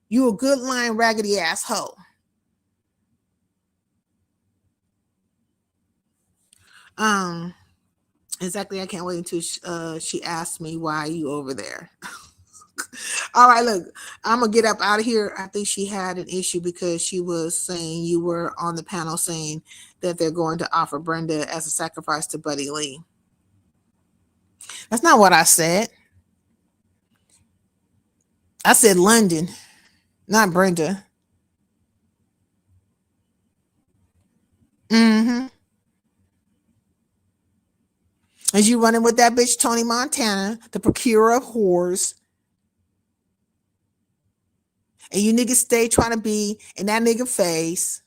You a good lying raggedy asshole. Exactly. I can't wait until she asked me, why are you over there? All right, look, I'm gonna get up out of here. I think she had an issue because she was saying you were on the panel saying that they're going to offer Brenda as a sacrifice to Buddy Lee. That's not what I said. I said London, not Brenda. Mm-hmm. As you running with that bitch Tony Montana, the procurer of whores. And you niggas stay trying to be in that nigga face.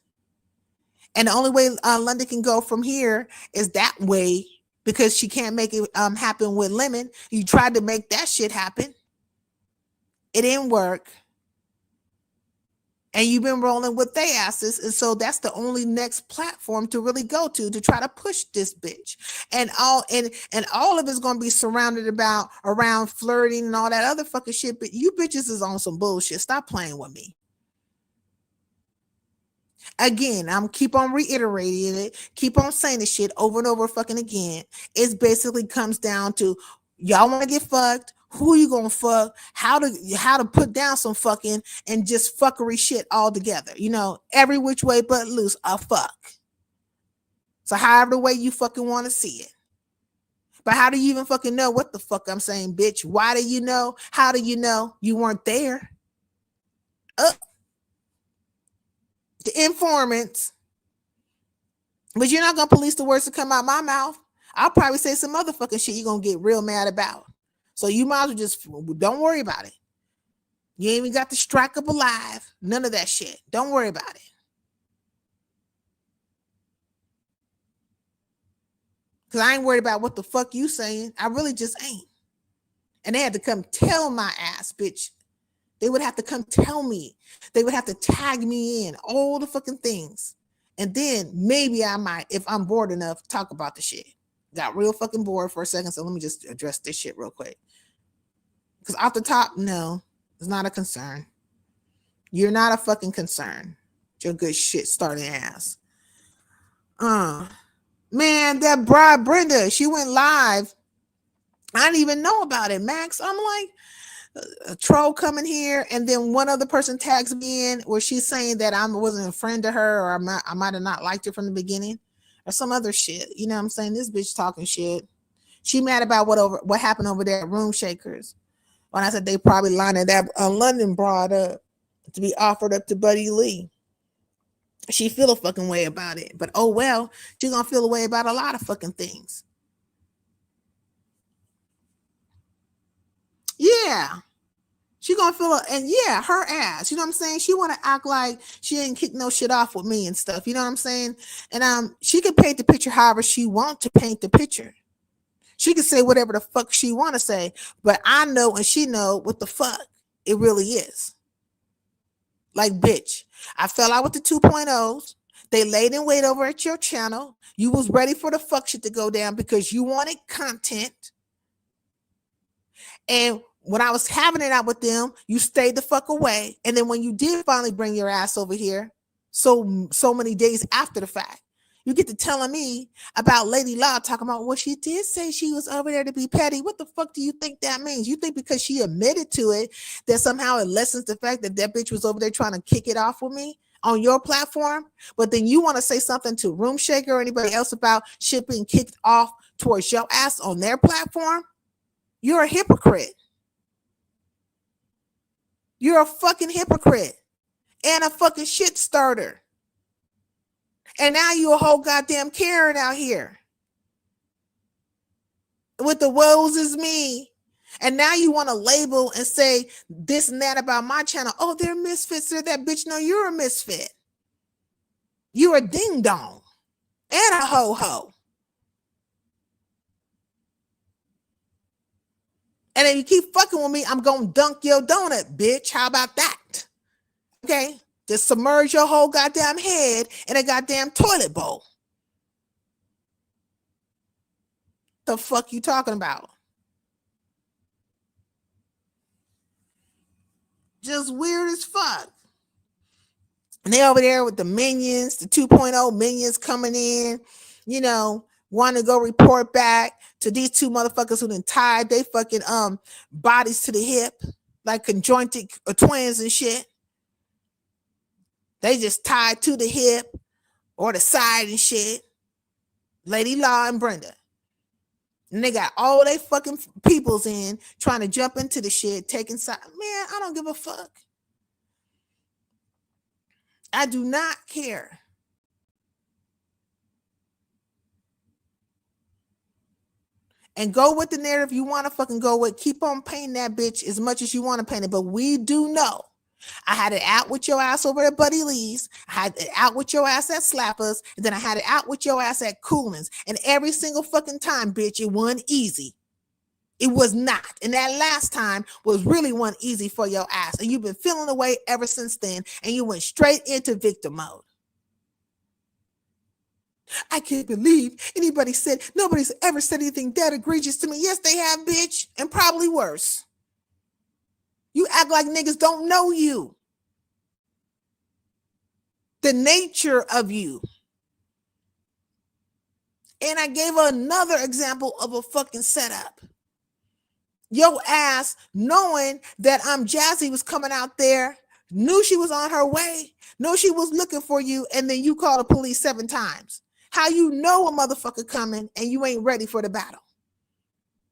And the only way London can go from here is that way because she can't make it happen with Lemon. You tried to make that shit happen. It didn't work. And you've been rolling with they asses. And so that's the only next platform to really go to try to push this bitch. And all of it's going to be surrounded around flirting and all that other fucking shit. But you bitches is on some bullshit. Stop playing with me. Again, I'm keep on reiterating it, keep on saying this shit over and over fucking again. It basically comes down to y'all want to get fucked, who you gonna fuck, how to put down some fucking and just fuckery shit all together. You know, every which way but loose a fuck. So however the way you fucking want to see it. But how do you even fucking know what the fuck I'm saying, bitch? Why do you know? How do you know? You weren't there. The informants. But you're not going to police the words that come out my mouth. I'll probably say some motherfucking shit you're going to get real mad about. So you might as well just don't worry about it. You ain't even got to strike up alive. None of that shit. Don't worry about it. Because I ain't worried about what the fuck you saying. I really just ain't. And they had to come tell my ass, bitch. They would have to come tell me. They would have to tag me in all the fucking things. And then maybe I might, if I'm bored enough, talk about the shit. Got real fucking bored for a second. So let me just address this shit real quick. Because off the top, no, it's not a concern. You're not a fucking concern. Your good shit starting ass. Man, that bride Brenda, she went live. I didn't even know about it, Max. I'm like, a troll coming here, and then one other person tags me in where she's saying that I wasn't a friend to her, or I might have not liked her from the beginning, or some other shit. You know what I'm saying? This bitch talking shit. She mad about what happened over there at Room Shakers. When I said they probably lined that London broad up to be offered up to Buddy Lee. She feel a fucking way about it, but oh well, she's gonna feel a way about a lot of fucking things. Yeah. She gonna feel it, and yeah, her ass. You know what I'm saying? She want to act like she ain't kick no shit off with me and stuff. You know what I'm saying? And she can paint the picture however she want to paint the picture. She can say whatever the fuck she want to say, but I know and she know what the fuck it really is. Like, bitch, I fell out with the 2.0s. They laid in wait over at your channel. You was ready for the fuck shit to go down because you wanted content. And when I was having it out with them, you stayed the fuck away. And then when you did finally bring your ass over here, so many days after the fact, you get to telling me about Lady Law talking about, well, she did say she was over there to be petty. What the fuck do you think that means? You think because she admitted to it, that somehow it lessens the fact that that bitch was over there trying to kick it off with me on your platform? But then you want to say something to Room Shaker or anybody else about shit being kicked off towards your ass on their platform? You're a hypocrite. You're a fucking hypocrite and a fucking shit starter. And now you a whole goddamn Karen out here with the woes is me. And now you want to label and say this and that about my channel. Oh, they're misfits. They're that bitch. No, you're a misfit. You're a ding dong and a ho ho. And if you keep fucking with me, I'm going to dunk your donut, bitch. How about that? Okay? Just submerge your whole goddamn head in a goddamn toilet bowl. The fuck you talking about? Just weird as fuck. And they over there with the minions, the 2.0 minions coming in, you know, want to go report back to these two motherfuckers who done tied they fucking bodies to the hip like conjointed twins and shit. They just tied to the hip or the side and shit. Lady Law and Brenda. And they got all they fucking peoples in trying to jump into the shit, taking side. Man, I don't give a fuck. I do not care. And go with the narrative you want to fucking go with. Keep on painting that bitch as much as you want to paint it. But we do know. I had it out with your ass over at Buddy Lee's. I had it out with your ass at Slappers. And then I had it out with your ass at Coolman's. And every single fucking time, bitch, it wasn't easy. It was not. And that last time was really one easy for your ass. And you've been feeling away ever since then. And you went straight into victim mode. I can't believe anybody said, nobody's ever said anything that egregious to me. Yes, they have, bitch. And probably worse. You act like niggas don't know you. The nature of you. And I gave another example of a fucking setup. Your ass, knowing that Jazzy was coming out there, knew she was on her way, knew she was looking for you, and then you called the police 7 times. How you know a motherfucker coming and you ain't ready for the battle?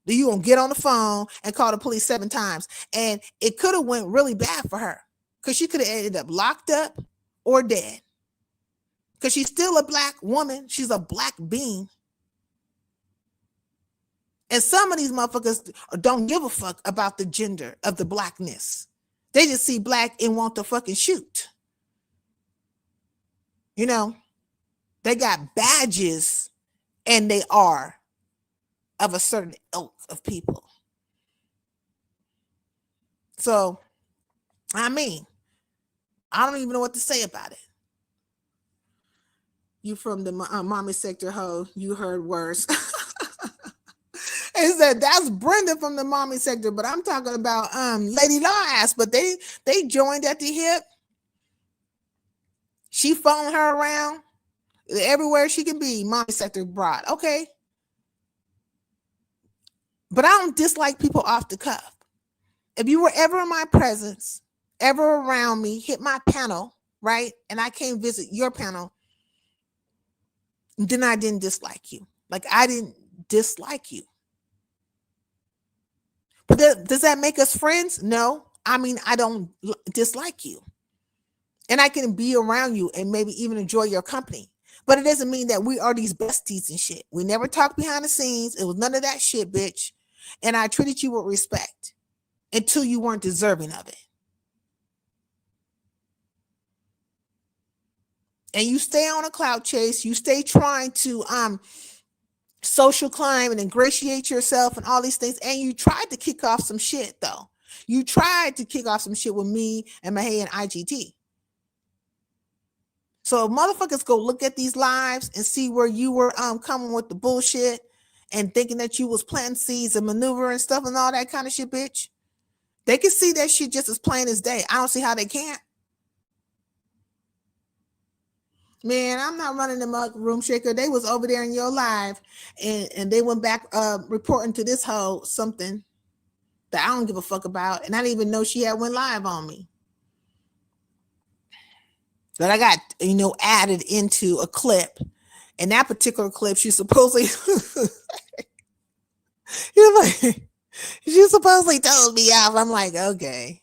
Then you gonna get on the phone and call the police 7 times. And it could have went really bad for her because she could have ended up locked up or dead. Because she's still a black woman. She's a black being. And some of these motherfuckers don't give a fuck about the gender of the blackness. They just see black and want to fucking shoot. You know, they got badges and they are of a certain ilk of people. So, I mean, I don't even know what to say about it. You from the mommy sector, ho? You heard worse. Is that's Brenda from the mommy sector, but I'm talking about Lady Law ass. But they joined at the hip. She following her around everywhere she can be. Mommy sector broad, okay. But I don't dislike people off the cuff. If you were ever in my presence, ever around me, hit my panel, right, and I came visit your panel, then I didn't dislike you. Like I didn't dislike you. But does that make us friends? No. I mean, I don't dislike you. And I can be around you and maybe even enjoy your company. But it doesn't mean that we are these besties and shit. We never talked behind the scenes. It was none of that shit, bitch. And I treated you with respect until you weren't deserving of it. And you stay on a clout chase. You stay trying to social climb and ingratiate yourself and all these things. And you tried to kick off some shit, though. You tried to kick off some shit with me and Mahay and IGT. So motherfuckers go look at these lives and see where you were coming with the bullshit and thinking that you was planting seeds and maneuver and stuff and all that kind of shit, bitch. They can see that shit just as plain as day. I don't see how they can't. Man, I'm not running them up, Room Shaker. They was over there in your live and they went back reporting to this hoe something that I don't give a fuck about. And I didn't even know she had went live on me. That I got, added into a clip. And that particular clip, she supposedly she supposedly told me off. I'm like, okay.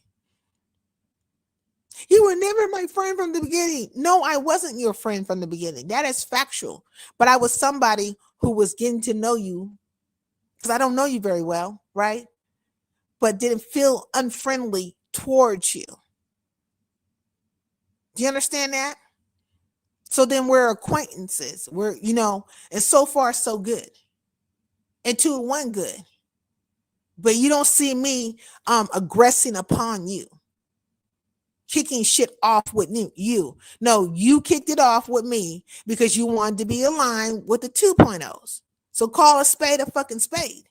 You were never my friend from the beginning. No, I wasn't your friend from the beginning. That is factual. But I was somebody who was getting to know you because I don't know you very well, right? But didn't feel unfriendly towards you. Do you understand that? So then we're acquaintances. We're, and so far so good. And 2 and 1 good. But you don't see me aggressing upon you. Kicking shit off with you. No, you kicked it off with me because you wanted to be aligned with the 2.0s. So call a spade a fucking spade.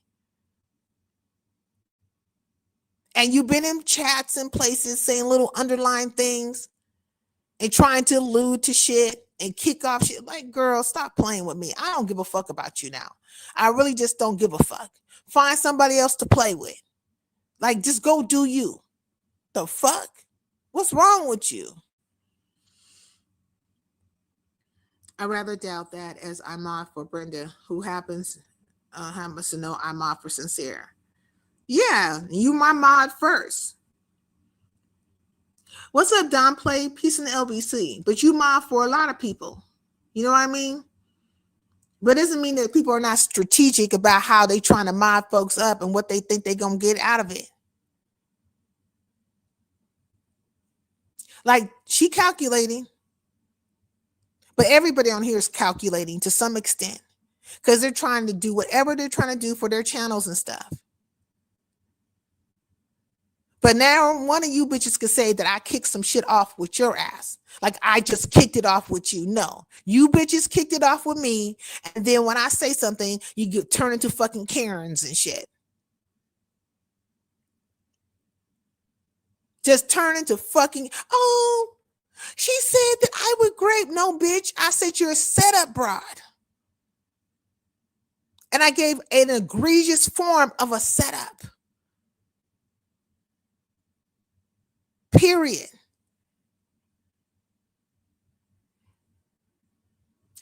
And you've been in chats and places saying little underlying things and trying to allude to shit and kick off shit. Like, girl, stop playing with me. I don't give a fuck about you now. I really just don't give a fuck. Find somebody else to play with. Like, just go do you. The fuck? What's wrong with you? I rather doubt that, as I'm off for Brenda, who happens to know I'm off for Sincere. Yeah, you my mod first. What's up, Don Play? Peace in the LBC. But you mod for a lot of people. You know what I mean? But it doesn't mean that people are not strategic about how they trying to mod folks up and what they think they're going to get out of it. Like, she calculating. But everybody on here is calculating to some extent. Because they're trying to do whatever they're trying to do for their channels and stuff. But now one of you bitches could say that I kicked some shit off with your ass. Like I just kicked it off with you. No, you bitches kicked it off with me. And then when I say something, you turn into fucking Karens and shit. Just turn into fucking, oh, she said that I would grape. No, bitch. I said you're a setup broad. And I gave an egregious form of a setup. Period.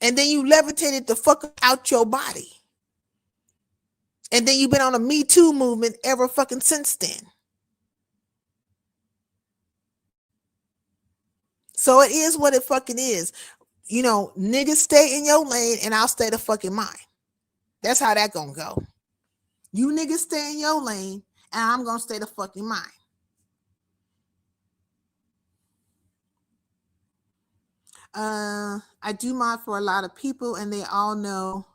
And then you levitated the fuck out your body. And then you've been on a Me Too movement ever fucking since then. So it is what it fucking is. You know, niggas stay in your lane and I'll stay the fucking mine. That's how that gonna go. You niggas stay in your lane and I'm gonna stay the fucking mine. I do mod for a lot of people and they all know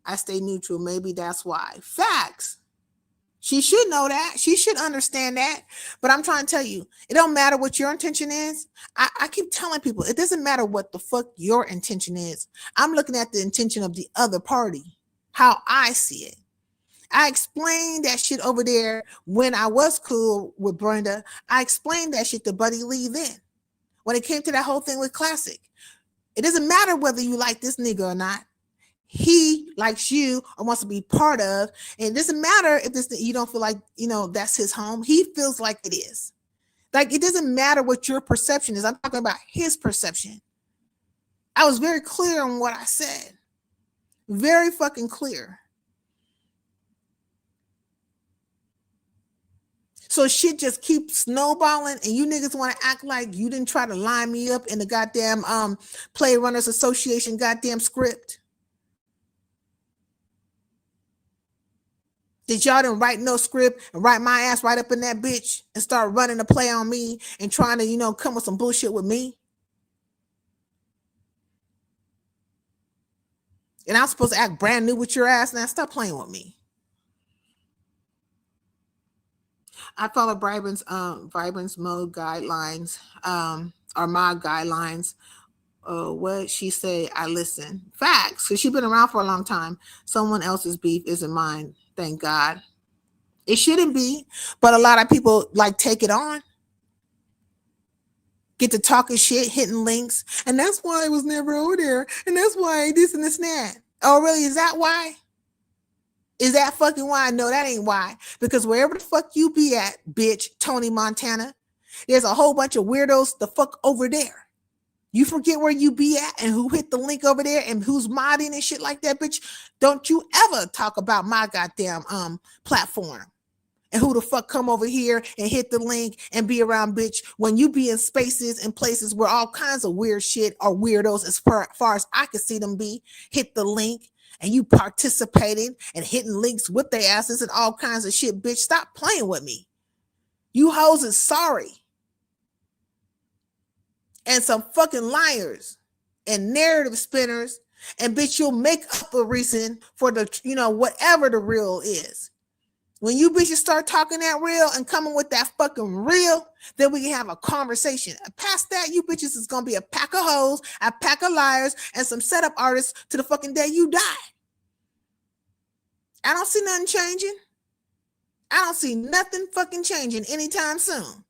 I stay neutral. Maybe that's why. Facts. She should know that. She should understand that. But I'm trying to tell you, it don't matter what your intention is. I keep telling people, it doesn't matter what the fuck your intention is. I'm looking at the intention of the other party, how I see it. I explained that shit over there when I was cool with Brenda. I explained that shit to Buddy Lee then. When it came to that whole thing with Classic. It doesn't matter whether you like this nigga or not. He likes you or wants to be part of, and it doesn't matter if this you don't feel like that's his home. He feels like it is. Like it doesn't matter what your perception is. I'm talking about his perception. I was very clear on what I said. Very fucking clear. So shit just keeps snowballing, and you niggas want to act like you didn't try to line me up in the goddamn Play Runners Association goddamn script. Did y'all didn't write no script and write my ass right up in that bitch and start running a play on me and trying to, come with some bullshit with me? And I'm supposed to act brand new with your ass now? Stop playing with me. I follow Vibrance mode guidelines, or mod guidelines. What she say, I listen. Facts, because she's been around for a long time. Someone else's beef isn't mine. Thank God. It shouldn't be, but a lot of people take it on. Get to talking shit, hitting links, and that's why I was never over there, and that's why this and this and that. Oh, really? Is that why? Is that fucking why? No, that ain't why. Because wherever the fuck you be at, bitch, Tony Montana, there's a whole bunch of weirdos the fuck over there. You forget where you be at and who hit the link over there and who's modding and shit like that, bitch. Don't you ever talk about my goddamn platform and who the fuck come over here and hit the link and be around, bitch, when you be in spaces and places where all kinds of weird shit or weirdos, as far as I can see them be, hit the link and you participating and hitting links with their asses and all kinds of shit, bitch. Stop playing with me. You hoes is sorry. And some fucking liars and narrative spinners, and bitch, you'll make up a reason for the, whatever the real is. When you bitches start talking that real and coming with that fucking real, then we can have a conversation. Past that, you bitches is gonna be a pack of hoes, a pack of liars, and some setup artists to the fucking day you die. I don't see nothing changing. I don't see nothing fucking changing anytime soon.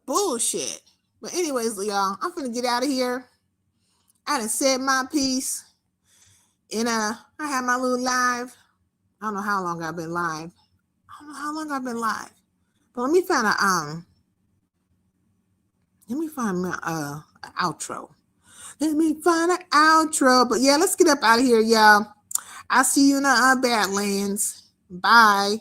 Bullshit. But anyways, y'all, I'm finna get out of here. I done said my piece. And I had my little live. I don't know how long I've been live. But let me find my outro. But yeah, let's get up out of here, y'all. I'll see you in the Badlands. Bye.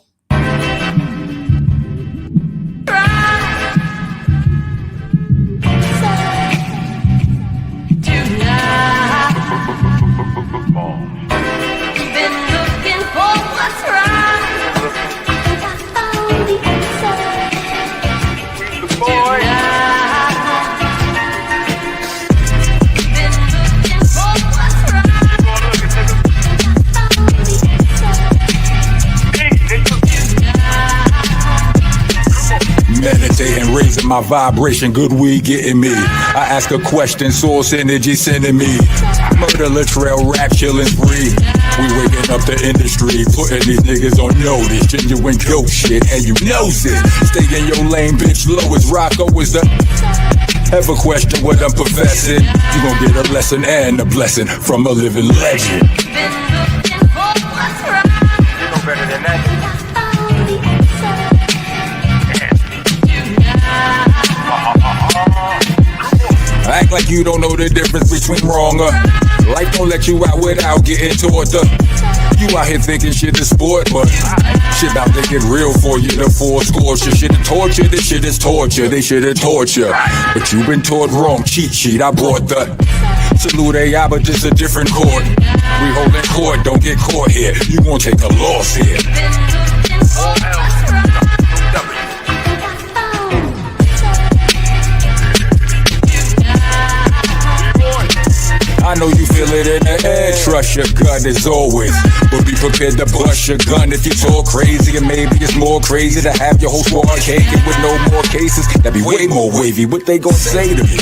Meditating, raising my vibration, good weed getting me. I ask a question, source energy sending me. Murder Latrell, rap chillin' free. We waking up the industry, putting these niggas on notice. Genuine ghost shit, and you knows it. Stay in your lane, bitch, low as Rocco is the. Ever question what I'm professing? You gon' get a lesson and a blessing from a living legend. You know better than that. Act like you don't know the difference between wrong or life don't let you out without getting toward the. You out here thinking shit is sport, but shit about to get real for you. The four scorcher shit is torture. This shit is torture. They shit is torture. But you been taught wrong. Cheat sheet. I brought the salute AI, but just a different court. We holding court. Don't get caught here. You gon' take a loss here. I know you feel feel it in the air. Trust your gut as always, but be prepared to bust your gun if you talk crazy. And maybe it's more crazy to have your whole squad taken with no more cases. That'd be way more wavy. What they gonna say to me?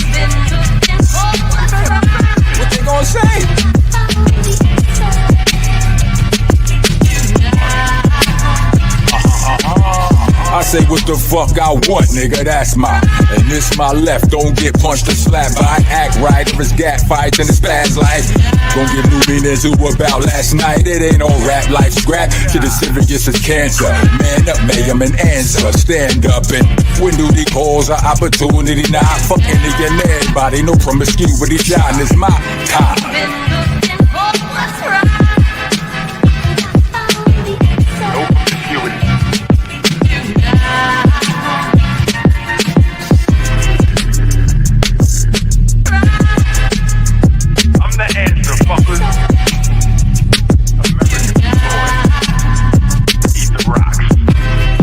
What they gonna say? I say what the fuck I want, nigga, that's my. And this my left, don't get punched or slapped. But I act right, if it's gat fights and it's fast life. Gon' give new meanings to about last night. It ain't no rap life scrap. Shit as serious as cancer. Man up, mayhem and answer. Stand up and when duty calls an opportunity. Now I fucking nigga and everybody. No promiscuity, shine is my time.